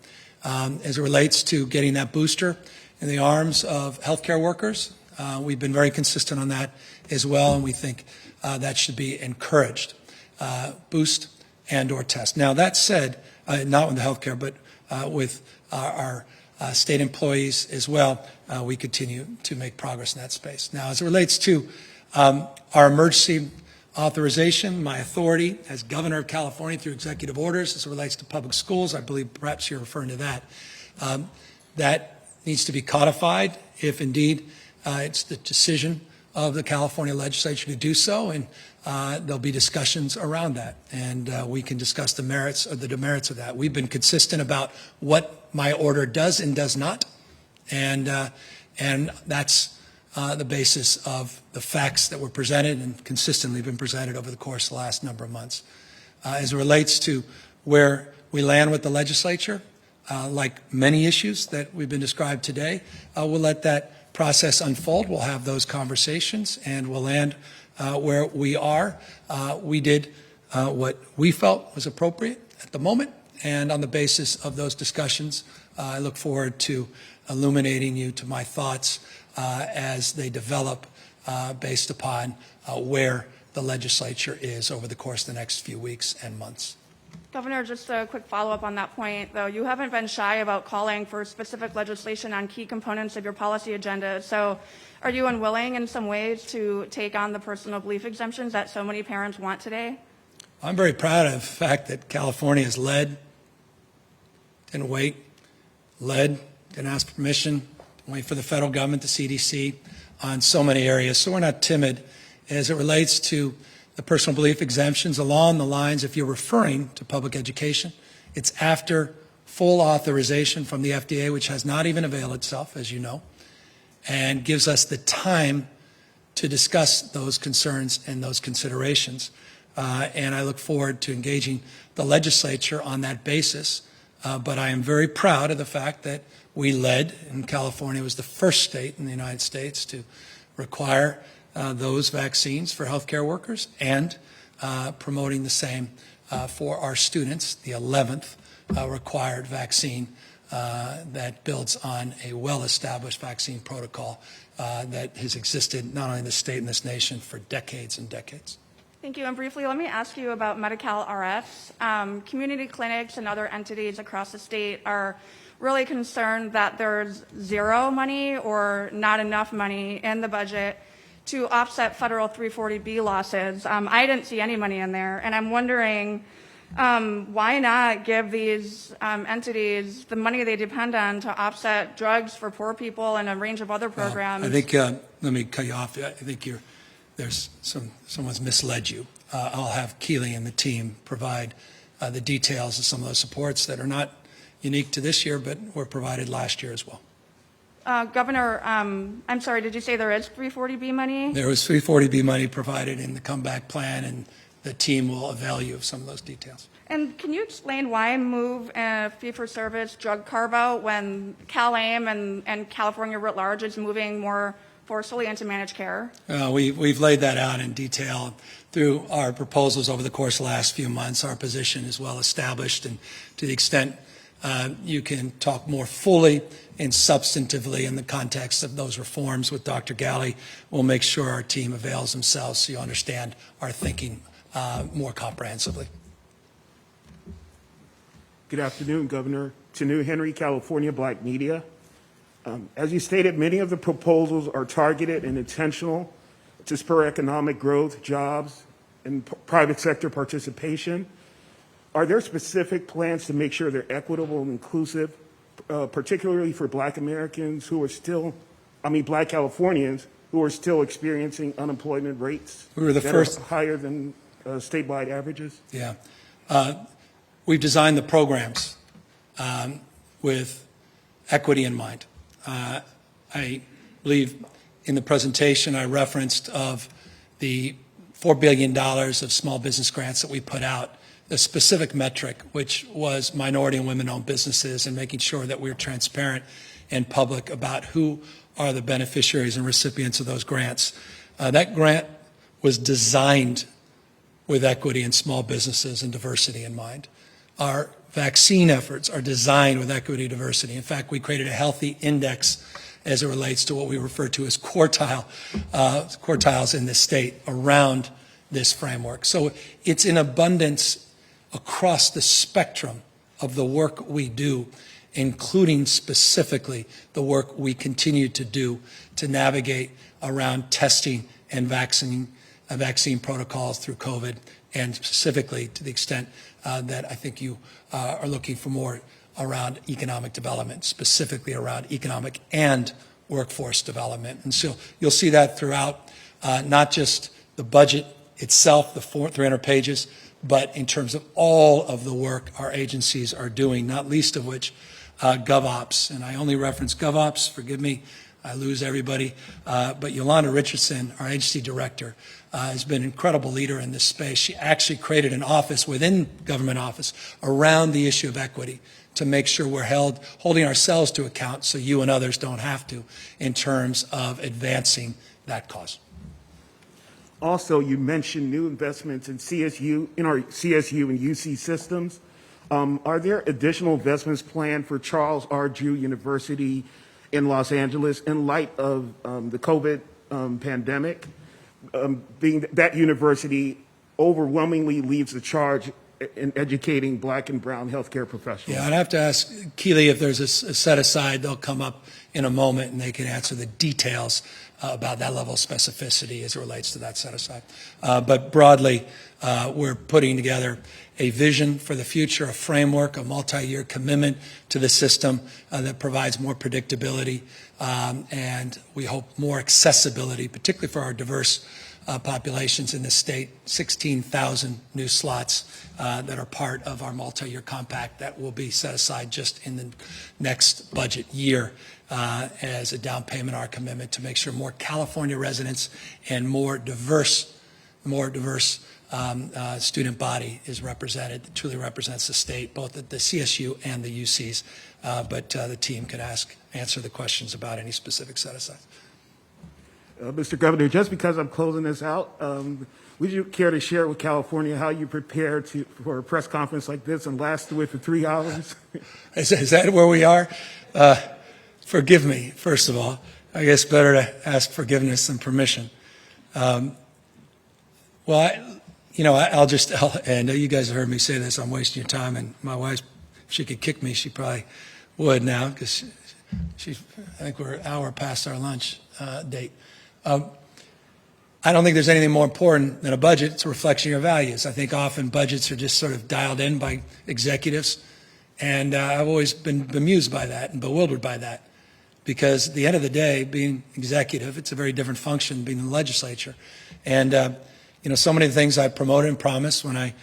As it relates to getting that booster in the arms of healthcare workers, we've been very consistent on that as well, and we think that should be encouraged. Boost and or test. Now, that said, not with the healthcare, but with our state employees as well, we continue to make progress in that space. Now, as it relates to our emergency authorization, my authority as governor of California through executive orders as it relates to public schools, I believe perhaps you're referring to that, that needs to be codified if indeed it's the decision of the California legislature to do so, and there'll be discussions around that, and we can discuss the merits or the demerits of that. We've been consistent about what my order does and does not, and that's the basis of the facts that were presented and consistently been presented over the course of the last number of months. As it relates to where we land with the legislature, like many issues that we've been described today, we'll let that process unfold. We'll have those conversations, and we'll land where we are. We did what we felt was appropriate at the moment, and on the basis of those discussions, I look forward to illuminating you to my thoughts as they develop based upon where the legislature is over the course of the next few weeks and months. Governor, just a quick follow-up on that point, though. You haven't been shy about calling for specific legislation on key components of your policy agenda. So are you unwilling in some ways to take on the personal belief exemptions that so many parents want today? I'm very proud of the fact that California has led, didn't wait, led, didn't ask permission, wait for the federal government, the CDC, on so many areas. So we're not timid as it relates to the personal belief exemptions along the lines, if you're referring to public education, it's after full authorization from the FDA, which has not even availed itself, as you know, and gives us the time to discuss those concerns and those considerations. And I look forward to engaging the legislature on that basis. But I am very proud of the fact that we led, and California was the first state in the United States to require those vaccines for healthcare workers and promoting the same for our students, the 11th required vaccine that builds on a well-established vaccine protocol that has existed not only in the state and this nation for decades and decades. Thank you. And briefly, let me ask you about Medi-Cal RFs. Community clinics and other entities across the state are really concerned that there's zero money or not enough money in the budget to offset federal 340B losses. I didn't see any money in there, and I'm wondering why not give these entities the money they depend on to offset drugs for poor people and a range of other programs? I think, let me cut you off. I think someone's misled you. I'll have Keely and the team provide the details of some of those supports that are not unique to this year, but were provided last year as well. Governor, I'm sorry, did you say there is 340B money? There was 340B money provided in the comeback plan, and the team will avail you of some of those details. And can you explain why move a fee-for-service drug carve-out when CalAIM and California writ large is moving more forcefully into managed care? We've laid that out in detail through our proposals over the course of the last few months. Our position is well established, and to the extent you can talk more fully and substantively in the context of those reforms with Dr. Galley, we'll make sure our team avails themselves so you understand our thinking more comprehensively. Good afternoon, Governor. Tanu Henry, California Black Media. As you stated, many of the proposals are targeted and intentional to spur economic growth, jobs, and private sector participation. Are there specific plans to make sure they're equitable and inclusive, particularly for Black Americans who are still, Black Californians who are still experiencing unemployment rates that are higher than statewide averages? Yeah. We've designed the programs with equity in mind. I believe in the presentation I referenced of the $4 billion of small business grants that we put out, the specific metric, which was minority and women-owned businesses, and making sure that we're transparent and public about who are the beneficiaries and recipients of those grants. That grant was designed with equity in small businesses and diversity in mind. Our vaccine efforts are designed with equity and diversity. In fact, we created a healthy index as it relates to what we refer to as quartiles in this state around this framework. So it's in abundance across the spectrum of the work we do, including specifically the work we continue to do to navigate around testing and vaccine protocols through COVID, and specifically to the extent that I think you are looking for more around economic development, specifically around economic and workforce development. And so you'll see that throughout not just the budget itself, the 300 pages, but in terms of all of the work our agencies are doing, not least of which GovOps. And I only reference GovOps, forgive me, I lose everybody. But Yolanda Richardson, our agency director, has been an incredible leader in this space. She actually created an office within government office around the issue of equity to make sure we're holding ourselves to account so you and others don't have to in terms of advancing that cause. Also, you mentioned new investments in our CSU and UC systems. Are there additional investments planned for Charles R. Drew University in Los Angeles in light of the COVID pandemic? Being that university overwhelmingly leads the charge in educating Black and brown healthcare professionals. Yeah, I'd have to ask Keely if there's a set aside. They'll come up in a moment and they can answer the details about that level of specificity as it relates to that set aside. But broadly, we're putting together a vision for the future, a framework, a multi-year commitment to the system that provides more predictability and we hope more accessibility, particularly for our diverse populations in the state. 16,000 new slots that are part of our multi-year compact that will be set aside just in the next budget year as a down payment, our commitment to make sure more California residents and more diverse student body is represented, that truly represents the state, both at the CSU and the UCs. But the team can answer the questions about any specific set-asides. Mr. Governor, just because I'm closing this out, would you care to share with California how you prepare for a press conference like this and last with for 3 hours? Is that where we are? Forgive me, first of all. I guess better to ask forgiveness than permission. I know you guys have heard me say this, I'm wasting your time, and my wife, if she could kick me, she probably would now, because I think we're an hour past our lunch date. I don't think there's anything more important than a budget. It's a reflection of your values. I think often budgets are just sort of dialed in by executives, and I've always been bemused by that and bewildered by that, because at the end of the day, being executive, it's a very different function than being in the legislature. And so many of the things I promoted and promised when I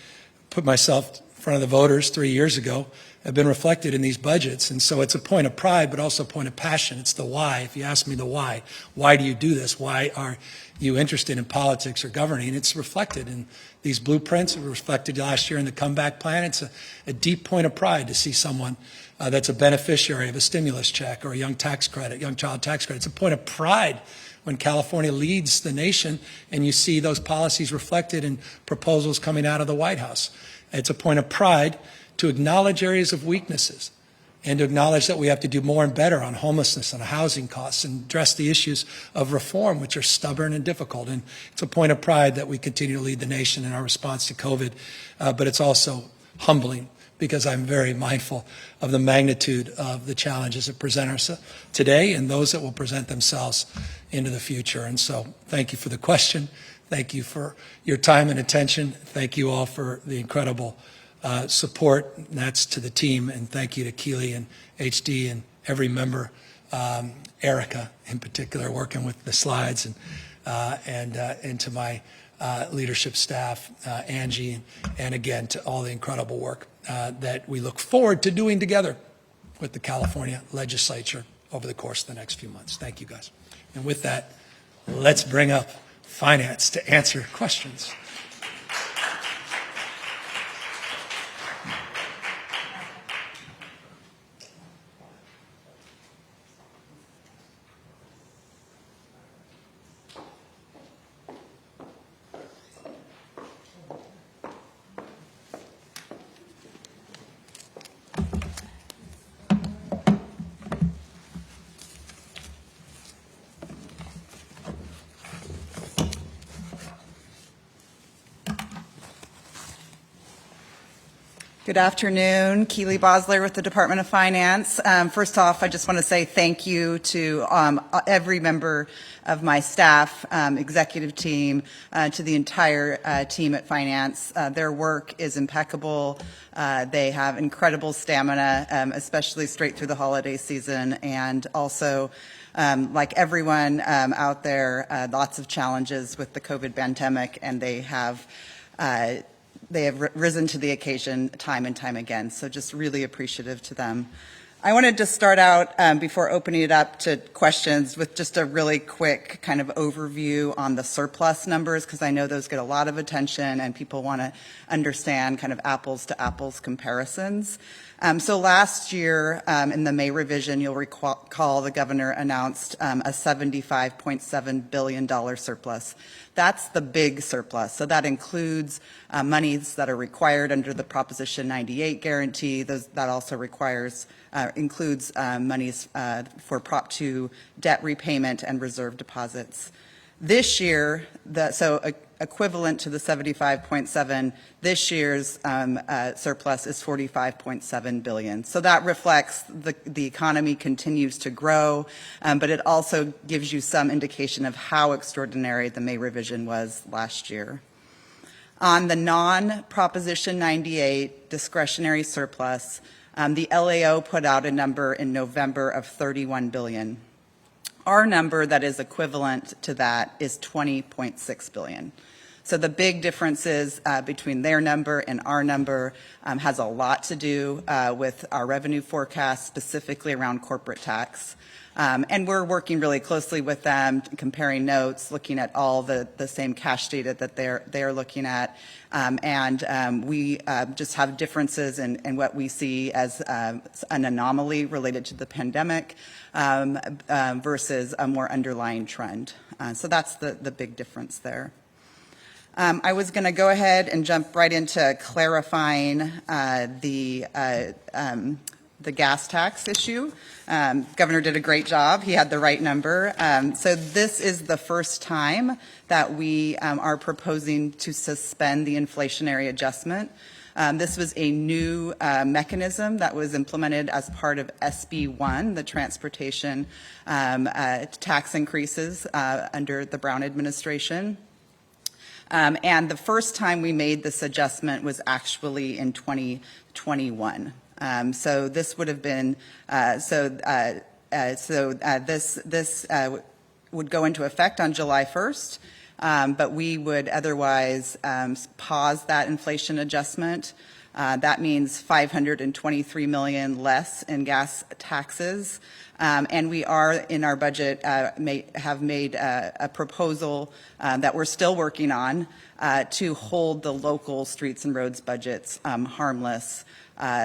put myself in front of the voters 3 years ago have been reflected in these budgets. And so it's a point of pride, but also a point of passion. It's the why. If you ask me the why do you do this? Why are you interested in politics or governing? It's reflected in these blueprints. It was reflected last year in the comeback plan. It's a deep point of pride to see someone that's a beneficiary of a stimulus check or a young tax credit, young child tax credit. It's a point of pride when California leads the nation and you see those policies reflected in proposals coming out of the White House. It's a point of pride to acknowledge areas of weaknesses and to acknowledge that we have to do more and better on homelessness and housing costs and address the issues of reform, which are stubborn and difficult. And it's a point of pride that we continue to lead the nation in our response to COVID, but it's also humbling because I'm very mindful of the magnitude of the challenges that present us today and those that will present themselves into the future. And so thank you for the question. Thank you for your time and attention. Thank you all for the incredible support. And that's to the team. And thank you to Keely and HD and every member, Erica in particular, working with the slides, and to my leadership staff, Angie, and again, to all the incredible work that we look forward to doing together with the California Legislature over the course of the next few months. Thank you, guys. And with that, let's bring up Finance to answer questions. Good afternoon. Keely Bosler with the Department of Finance. First off, I just want to say thank you to every member of my staff, executive team, to the entire team at Finance. Their work is impeccable. They have incredible stamina, especially straight through the holiday season, and also like everyone out there, lots of challenges with the COVID pandemic, and they have risen to the occasion time and time again. So just really appreciative to them. I wanted to start out before opening it up to questions with just a really quick kind of overview on the surplus numbers, because I know those get a lot of attention and people want to understand kind of apples to apples comparisons. So last year in the May revision, you'll recall the governor announced a $75.7 billion surplus. That's the big surplus. So that includes monies that are required under the Proposition 98 guarantee. That also includes monies for Prop 2 debt repayment and reserve deposits. This year, equivalent to the 75.7, this year's surplus is 45.7 billion. So that reflects the economy continues to grow, but it also gives you some indication of how extraordinary the May revision was last year. On the non-Proposition 98 discretionary surplus, the LAO put out a number in November of 31 billion. Our number that is equivalent to that is 20.6 billion. So the big differences between their number and our number has a lot to do with our revenue forecast, specifically around corporate tax. And we're working really closely with them, comparing notes, looking at all the same cash data that they're looking at. We just have differences in what we see as an anomaly related to the pandemic versus a more underlying trend. So that's the big difference there. I was going to go ahead and jump right into clarifying the gas tax issue. Governor did a great job. He had the right number. So this is the first time that we are proposing to suspend the inflationary adjustment. This was a new mechanism that was implemented as part of SB 1, the transportation tax increases under the Brown administration. And the first time we made this adjustment was actually in 2021. So this would have been this would go into effect on July 1st, but we would otherwise pause that inflation adjustment. That means $523 million less in gas taxes. And we are, in our budget, have made a proposal that we're still working on to hold the local streets and roads budgets harmless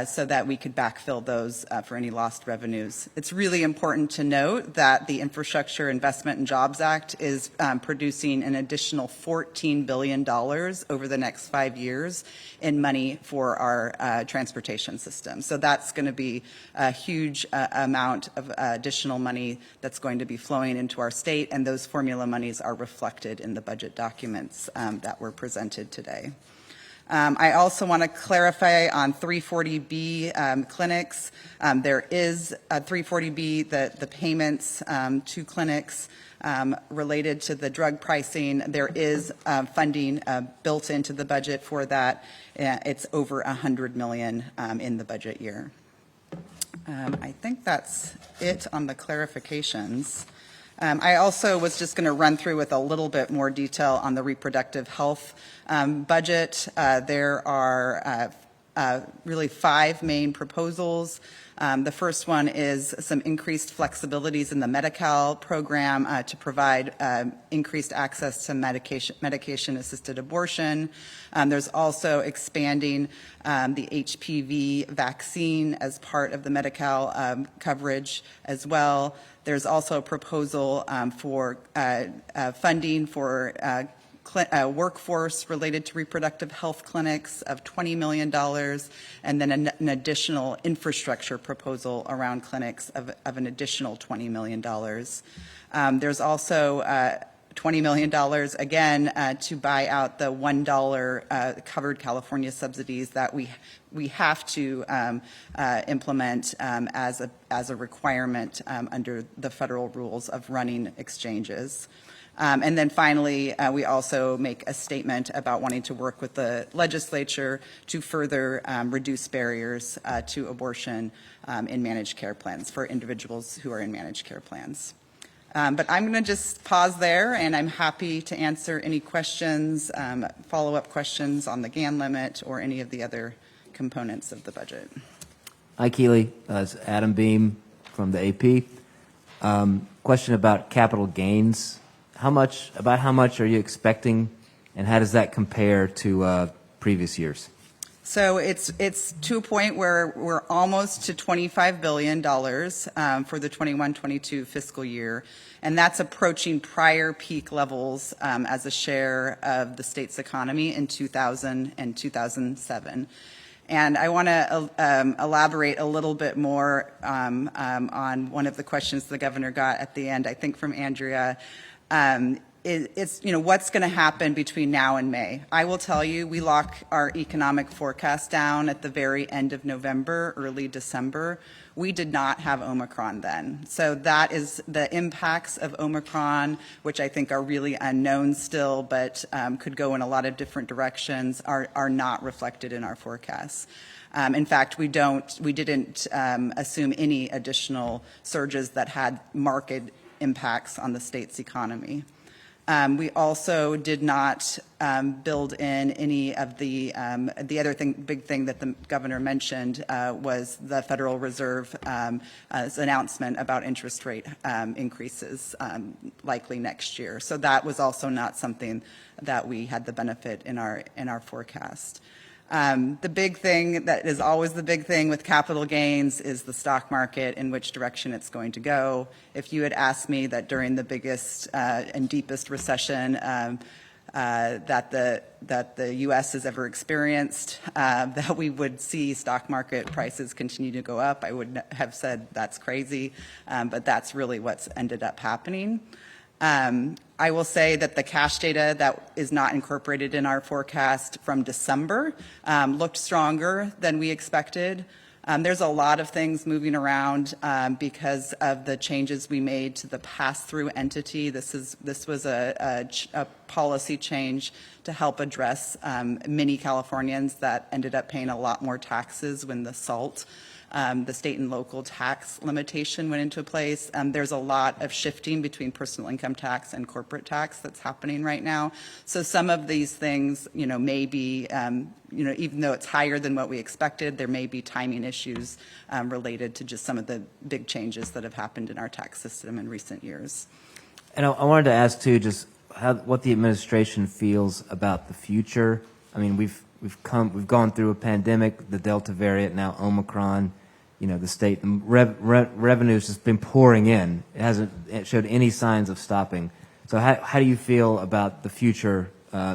so that we could backfill those for any lost revenues. It's really important to note that the Infrastructure Investment and Jobs Act is producing an additional $14 billion over the next 5 years in money for our transportation system. So that's going to be a huge amount of additional money that's going to be flowing into our state, and those formula monies are reflected in the budget documents that were presented today. I also want to clarify on 340B clinics. There is a 340B, the payments to clinics related to the drug pricing. There is funding built into the budget for that. It's over $100 million in the budget year. I think that's it on the clarifications. I also was just going to run through with a little bit more detail on the reproductive health budget. There are really 5 main proposals. The first one is some increased flexibilities in the Medi-Cal program to provide increased access to medication-assisted abortion. There's also expanding the HPV vaccine as part of the Medi-Cal coverage as well. There's also a proposal for funding for workforce related to reproductive health clinics of $20 million, and then an additional infrastructure proposal around clinics of an additional $20 million. There's also $20 million, again, to buy out the $1 covered California subsidies that we have to implement as a requirement under the federal rules of running exchanges. And then finally, we also make a statement about wanting to work with the legislature to further reduce barriers to abortion in managed care plans for individuals who are in managed care plans. But I'm going to just pause there, and I'm happy to answer any questions, follow-up questions on the GAN limit or any of the other components of the budget. Hi, Keely. It's Adam Beam from the AP. Question about capital gains. How much are you expecting, and how does that compare to previous years? So it's to a point where we're almost to $25 billion for the 21-22 fiscal year, and that's approaching prior peak levels as a share of the state's economy in 2000 and 2007. And I want to elaborate a little bit more on one of the questions the governor got at the end, I think from Andrea. It's, what's going to happen between now and May. I will tell you, we lock our economic forecast down at the very end of November, early December. We did not have Omicron then. So that is the impacts of Omicron, which I think are really unknown still, but could go in a lot of different directions, are not reflected in our forecasts. In fact, we didn't assume any additional surges that had marked impacts on the state's economy. We also did not build in any of the other big thing that the governor mentioned was the Federal Reserve's announcement about interest rate increases likely next year. So that was also not something that we had the benefit in our forecast. The big thing that is always the big thing with capital gains is the stock market, in which direction it's going to go. If you had asked me that during the biggest and deepest recession that the U.S. has ever experienced, that we would see stock market prices continue to go up, I would have said that's crazy, but that's really what's ended up happening. I will say that the cash data that is not incorporated in our forecast from December looked stronger than we expected. There's a lot of things moving around because of the changes we made to the pass-through entity. This was a policy change to help address many Californians that ended up paying a lot more taxes when the SALT, the state and local tax limitation, went into place. There's a lot of shifting between personal income tax and corporate tax that's happening right now. So some of these things, may be, even though it's higher than what we expected, there may be timing issues related to just some of the big changes that have happened in our tax system in recent years. And I wanted to ask too, just what the administration feels about the future. I mean, we've gone through a pandemic, the Delta variant, now Omicron. The state revenue's just been pouring in. It showed any signs of stopping. So how do you feel about the future?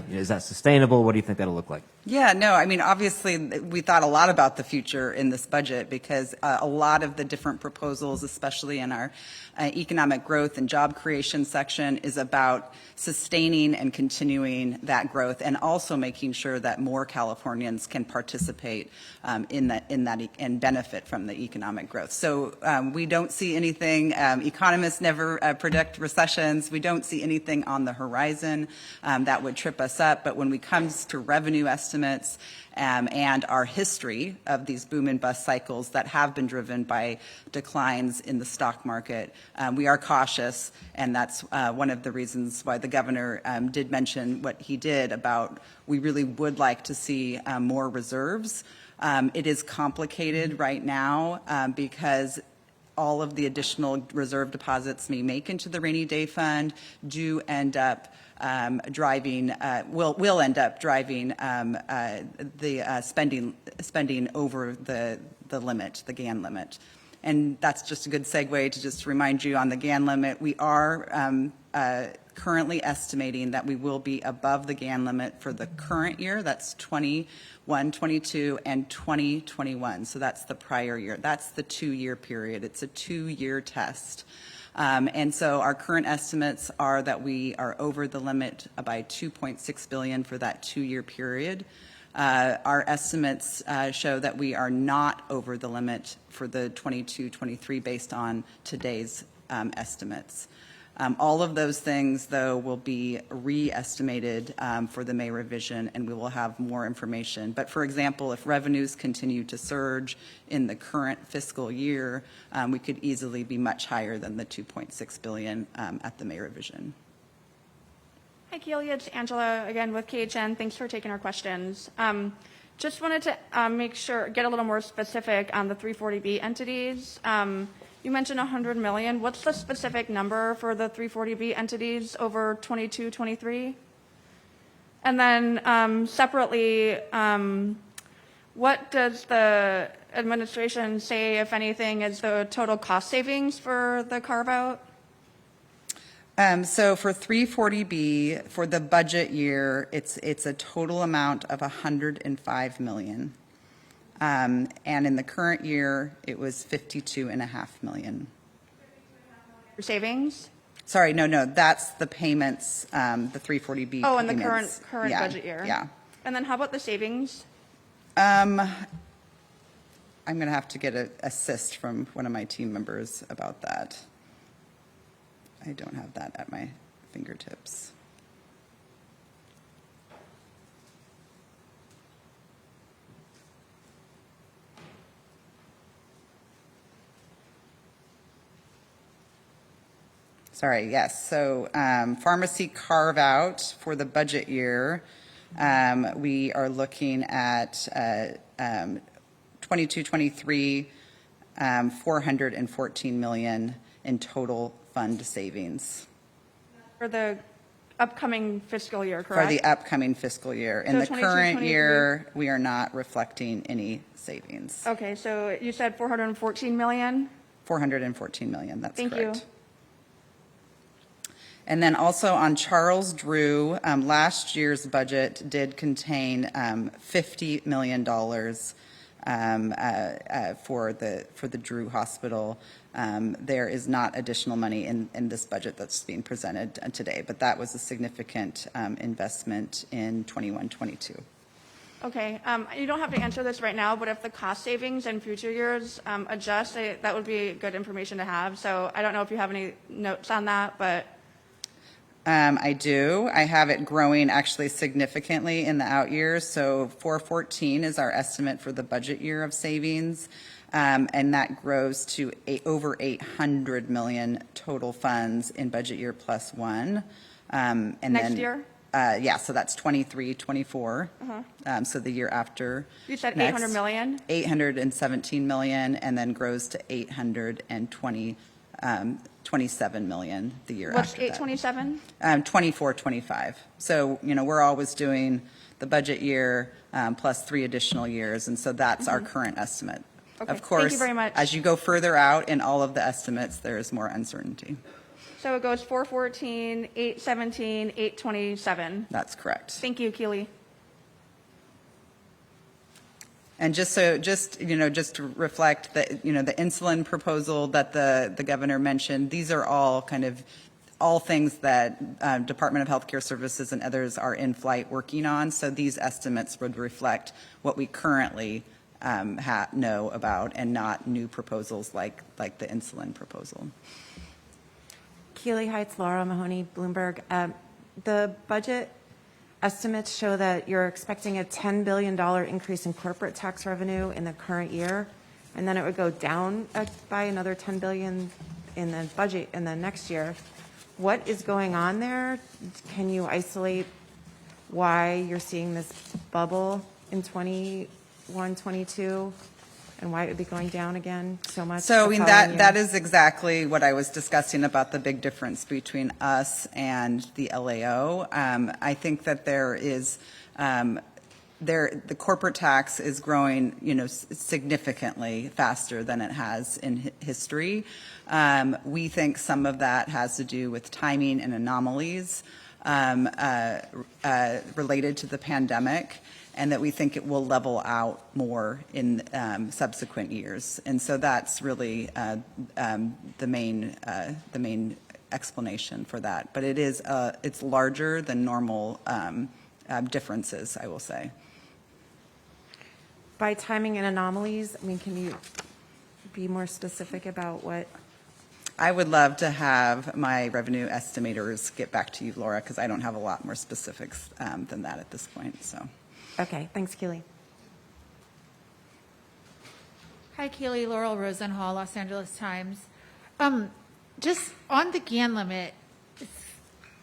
Is that sustainable? What do you think that'll look like? Yeah, no, I mean, obviously, we thought a lot about the future in this budget because a lot of the different proposals, especially in our economic growth and job creation section, is about sustaining and continuing that growth and also making sure that more Californians can participate in that and benefit from the economic growth. So we don't see anything, economists never predict recessions. We don't see anything on the horizon that would trip us up. But when it comes to revenue estimates and our history of these boom and bust cycles that have been driven by declines in the stock market, we are cautious, and that's one of the reasons why the governor did mention what he did about we really would like to see more reserves. It is complicated right now because all of the additional reserve deposits we make into the rainy day fund do end up will end up driving the spending over the limit, the GAN limit. And that's just a good segue to just remind you on the GAN limit, we are currently estimating that we will be above the GAN limit for the current year. That's 21, 22, and 2021. So that's the prior year. That's the 2-year period. It's a 2-year test. And so our current estimates are that we are over the limit by $2.6 billion for that 2-year period. Our estimates show that we are not over the limit for the 22-23 based on today's estimates. All of those things, though, will be re-estimated for the May revision, and we will have more information. But, for example, if revenues continue to surge in the current fiscal year, we could easily be much higher than the $2.6 billion at the May revision. Hi, Keelia. It's Angela again with KHN. Thanks for taking our questions. Just wanted to get a little more specific on the 340B entities. You mentioned $100 million. What's the specific number for the 340B entities over 22-23? And then separately, what does the administration say, if anything, is the total cost savings for the carve-out? So for 340B, for the budget year, it's a total amount of $105 million. And in the current year, it was $52.5 million. For savings? Sorry, no, that's the payments, the 340B Oh, in payments. the current budget year? Yeah. And then how about the savings? I'm going to have to get an assist from one of my team members about that. I don't have that at my fingertips. Sorry, yes. So pharmacy carve-out for the budget year, we are looking at 22-23, $414 million in total fund savings. For the upcoming fiscal year, correct? For the upcoming fiscal year. In So the 22, current 23. year, we are not reflecting any savings. Okay, so you said 414 million? 414 million, that's Thank correct. you. And then also on Charles Drew, last year's budget did contain $50 million for the Drew Hospital. There is not additional money in this budget that's being presented today, but that was a significant investment in 21-22. Okay, you don't have to answer this right now, but if the cost savings in future years adjust, that would be good information to have. So I don't know if you have any notes on that, but. I do. I have it growing actually significantly in the out years. So 414 is our estimate for the budget year of savings, and that grows to over 800 million total funds in budget year plus one. And Next then, year? Yeah, so that's 23, 24. So the year after. You said next, 800 million? 817 million, and then grows to 827 million the year What's after 827? 24, 25. So, we're always doing the budget year plus 3 additional years, and so that's our current estimate. Okay, Of course, thank you very much. as you go further out in all of the estimates, there is more uncertainty. So it goes 414, 817, 827. That's correct. Thank you, Keely. And just to reflect that, the insulin proposal that the governor mentioned, these are all all things that Department of Healthcare Services and others are in flight working on. So these estimates would reflect what we currently know about, and not new proposals like the insulin proposal. Keely Heights, Laura Mahoney, Bloomberg. The budget estimates show that you're expecting a $10 billion increase in corporate tax revenue in the current year, and then it would go down by another $10 billion in the budget in the next year. What is going on there? Can you isolate why you're seeing this bubble in 21, 22, and why it would be going down again so much? So, the following that year? is exactly what I was discussing about the big difference between us and the LAO. I think that there is, the corporate tax is growing, significantly faster than it has in history. We think some of that has to do with timing and anomalies related to the pandemic, and that we think it will level out more in subsequent years. And so that's really the main explanation for that. But it's larger than normal differences, I will say. By timing and anomalies, can you be more specific about what? I would love to have my revenue estimators get back to you, Laura, because I don't have a lot more specifics than that at this point. So. Okay, thanks, Keely. Hi, Keely. Laurel Rosenhall, Los Angeles Times. Just on the GAN limit,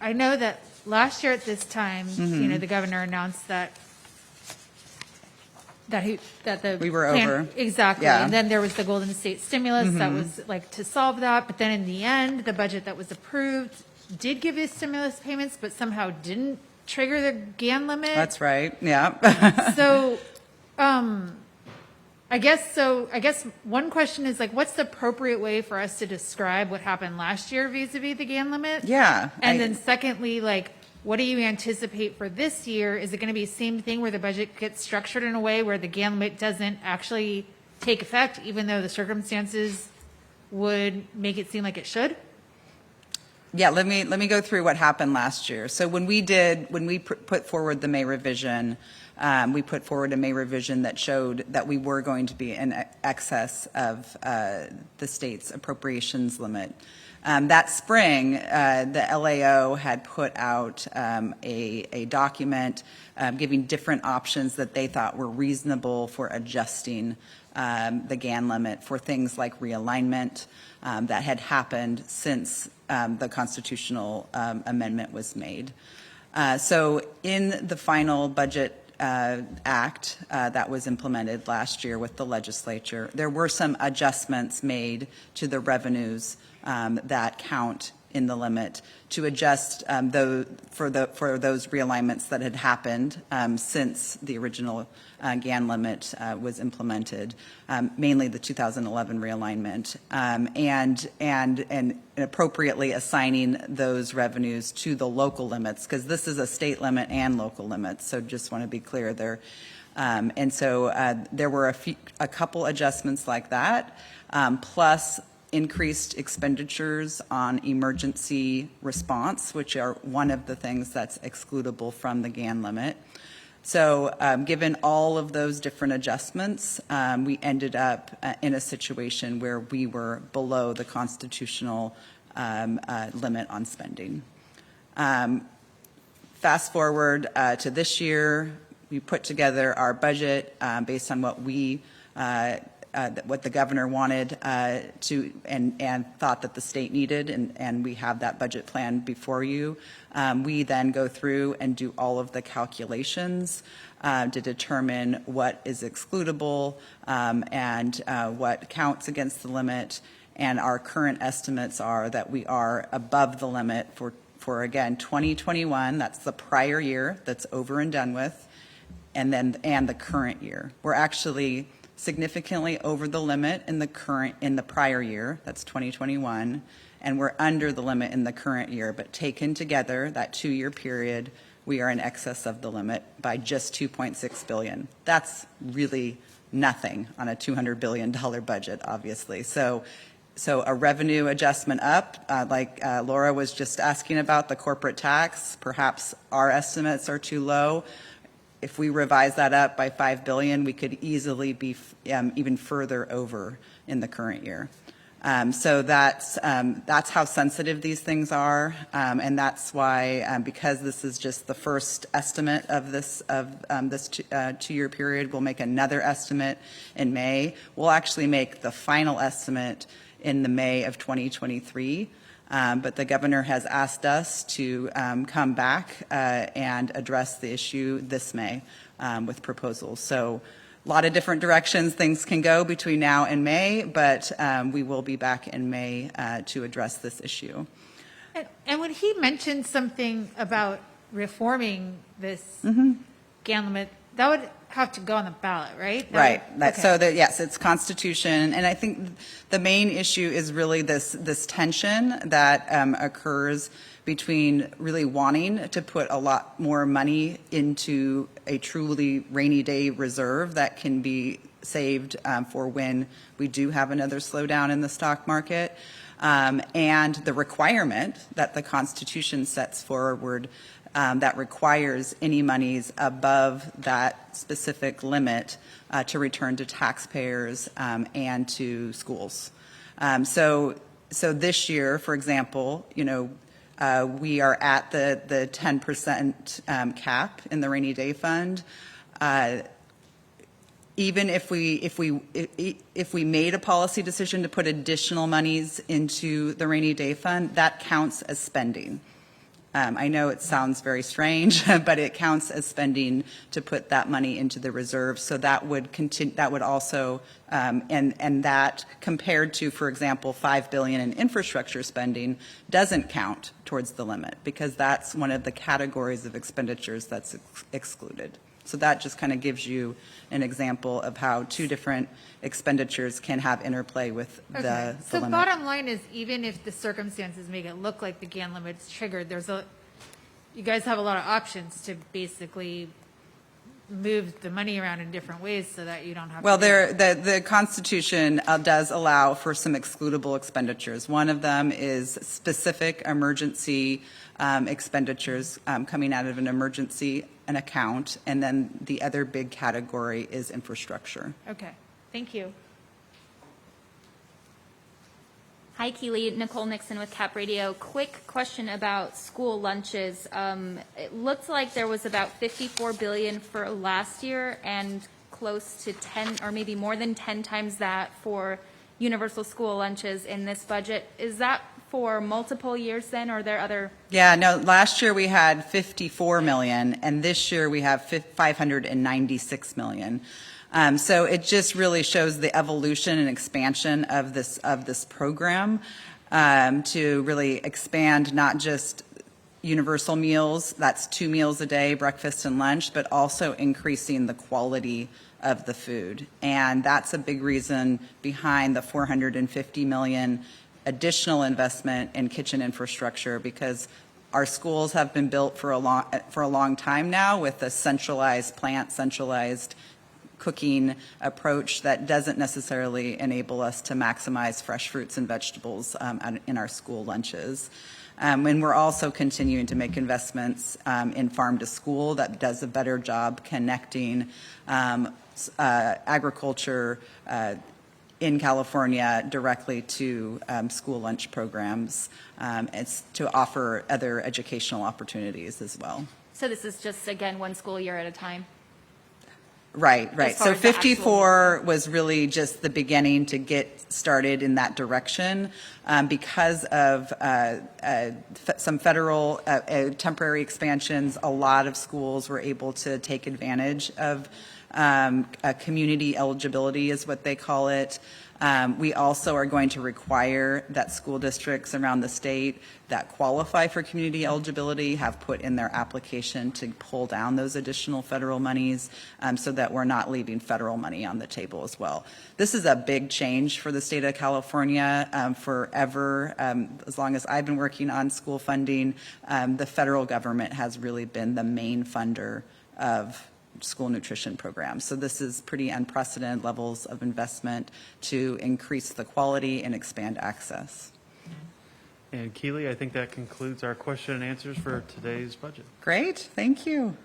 I know that last year at this time, the governor announced that we were plan, over. Exactly. Yeah. And then there was the Golden State stimulus that was to solve that. But then in the end, the budget that was approved did give you stimulus payments, but somehow didn't trigger the GAN limit. That's right. Yeah. So, I guess one question is what's the appropriate way for us to describe what happened last year vis-a-vis the GAN limit? Yeah. And then secondly, what do you anticipate for this year? Is it going to be the same thing where the budget gets structured in a way where the GAN limit doesn't actually take effect, even though the circumstances would make it seem like it should? Yeah, let me go through what happened last year. So when we put forward the May revision, we put forward a May revision that showed that we were going to be in excess of the state's appropriations limit. That spring, the LAO had put out a document giving different options that they thought were reasonable for adjusting the GAN limit for things like realignment that had happened since the constitutional amendment was made. So in the final budget act that was implemented last year with the legislature, there were some adjustments made to the revenues that count in the limit to adjust for those realignments that had happened since the original GAN limit was implemented, mainly the 2011 realignment, and appropriately assigning those revenues to the local limits, because this is a state limit and local limits. So just want to be clear there. And so there were a couple adjustments like that, plus increased expenditures on emergency response, which are one of the things that's excludable from the GAN limit. So given all of those different adjustments, we ended up in a situation where we were below the constitutional limit on spending. Fast forward to this year, we put together our budget based on what what the governor wanted and thought that the state needed, and we have that budget plan before you. We then go through and do all of the calculations to determine what is excludable and what counts against the limit. And our current estimates are that we are above the limit for again, 2021, that's the prior year that's over and done with, and the current year. We're actually significantly over the limit in the prior year, that's 2021, and we're under the limit in the current year. But taken together, that 2-year period, we are in excess of the limit by just $2.6 billion. That's really nothing on a $200 billion budget, obviously. So a revenue adjustment up, like Laura was just asking about the corporate tax, perhaps our estimates are too low. If we revise that up by $5 billion, we could easily be even further over in the current year. So that's how sensitive these things are, and that's why, because this is just the first estimate of this 2-year period, we'll make another estimate in May. We'll actually make the final estimate in the May of 2023. But the governor has asked us to come back and address the issue this May with proposals. So a lot of different directions things can go between now and May, but we will be back in May to address this issue. And when he mentioned something about reforming this GAN limit, that would have to go on the ballot, right? Right. Okay. So that, yes, it's Constitution, and I think the main issue is really this tension that occurs between really wanting to put a lot more money into a truly rainy day reserve that can be saved for when we do have another slowdown in the stock market, and the requirement that the Constitution sets forward that requires any monies above that specific limit to return to taxpayers and to schools. So this year, for example, we are at the 10% cap in the rainy day fund. Even if we made a policy decision to put additional monies into the rainy day fund, that counts as spending. I know it sounds very strange, but it counts as spending to put that money into the reserve. So that would continue. That would also, and that compared to, for example, $5 billion in infrastructure spending, doesn't count towards the limit because that's one of the categories of expenditures that's excluded. So that just kind of gives you an example of how two different expenditures can have interplay with the limit. So bottom line is, even if the circumstances make it look like the GAN limit's triggered, you guys have a lot of options to basically move the money around in different ways so that you don't have well, to the Constitution does allow for some excludable expenditures. One of them is specific emergency expenditures coming out of an account, and then the other big category is infrastructure. Okay, thank you. Hi, Keely. Nicole Nixon with Cap Radio. Quick question about school lunches. It looked like there was about $54 billion for last year and close to 10 or maybe more than 10 times that for universal school lunches in this budget. Is that for multiple years then, or are there other? Yeah, no, last year we had 54 million, and this year we have 596 million. So it just really shows the evolution and expansion of this program to really expand not just universal meals, that's 2 meals a day, breakfast and lunch, but also increasing the quality of the food. And that's a big reason behind the 450 million additional investment in kitchen infrastructure, because our schools have been built for a long time now with a centralized plant, centralized cooking approach that doesn't necessarily enable us to maximize fresh fruits and vegetables in our school lunches. And we're also continuing to make investments in farm to school that does a better job connecting agriculture in California directly to school lunch programs. It's to offer other educational opportunities as well. So this is just, again, one school year at a time? Right. As far So as the actual 54 was really just the beginning to get started in that direction because of some federal temporary expansions. A lot of schools were able to take advantage of community eligibility is what they call it. We also are going to require that school districts around the state that qualify for community eligibility have put in their application to pull down those additional federal monies so that we're not leaving federal money on the table as well. This is a big change for the state of California. Forever, as long as I've been working on school funding, the federal government has really been the main funder of school nutrition programs. So this is pretty unprecedented levels of investment to increase the quality and expand access. And Keely, I think that concludes our question and answers for today's budget. Great, thank you.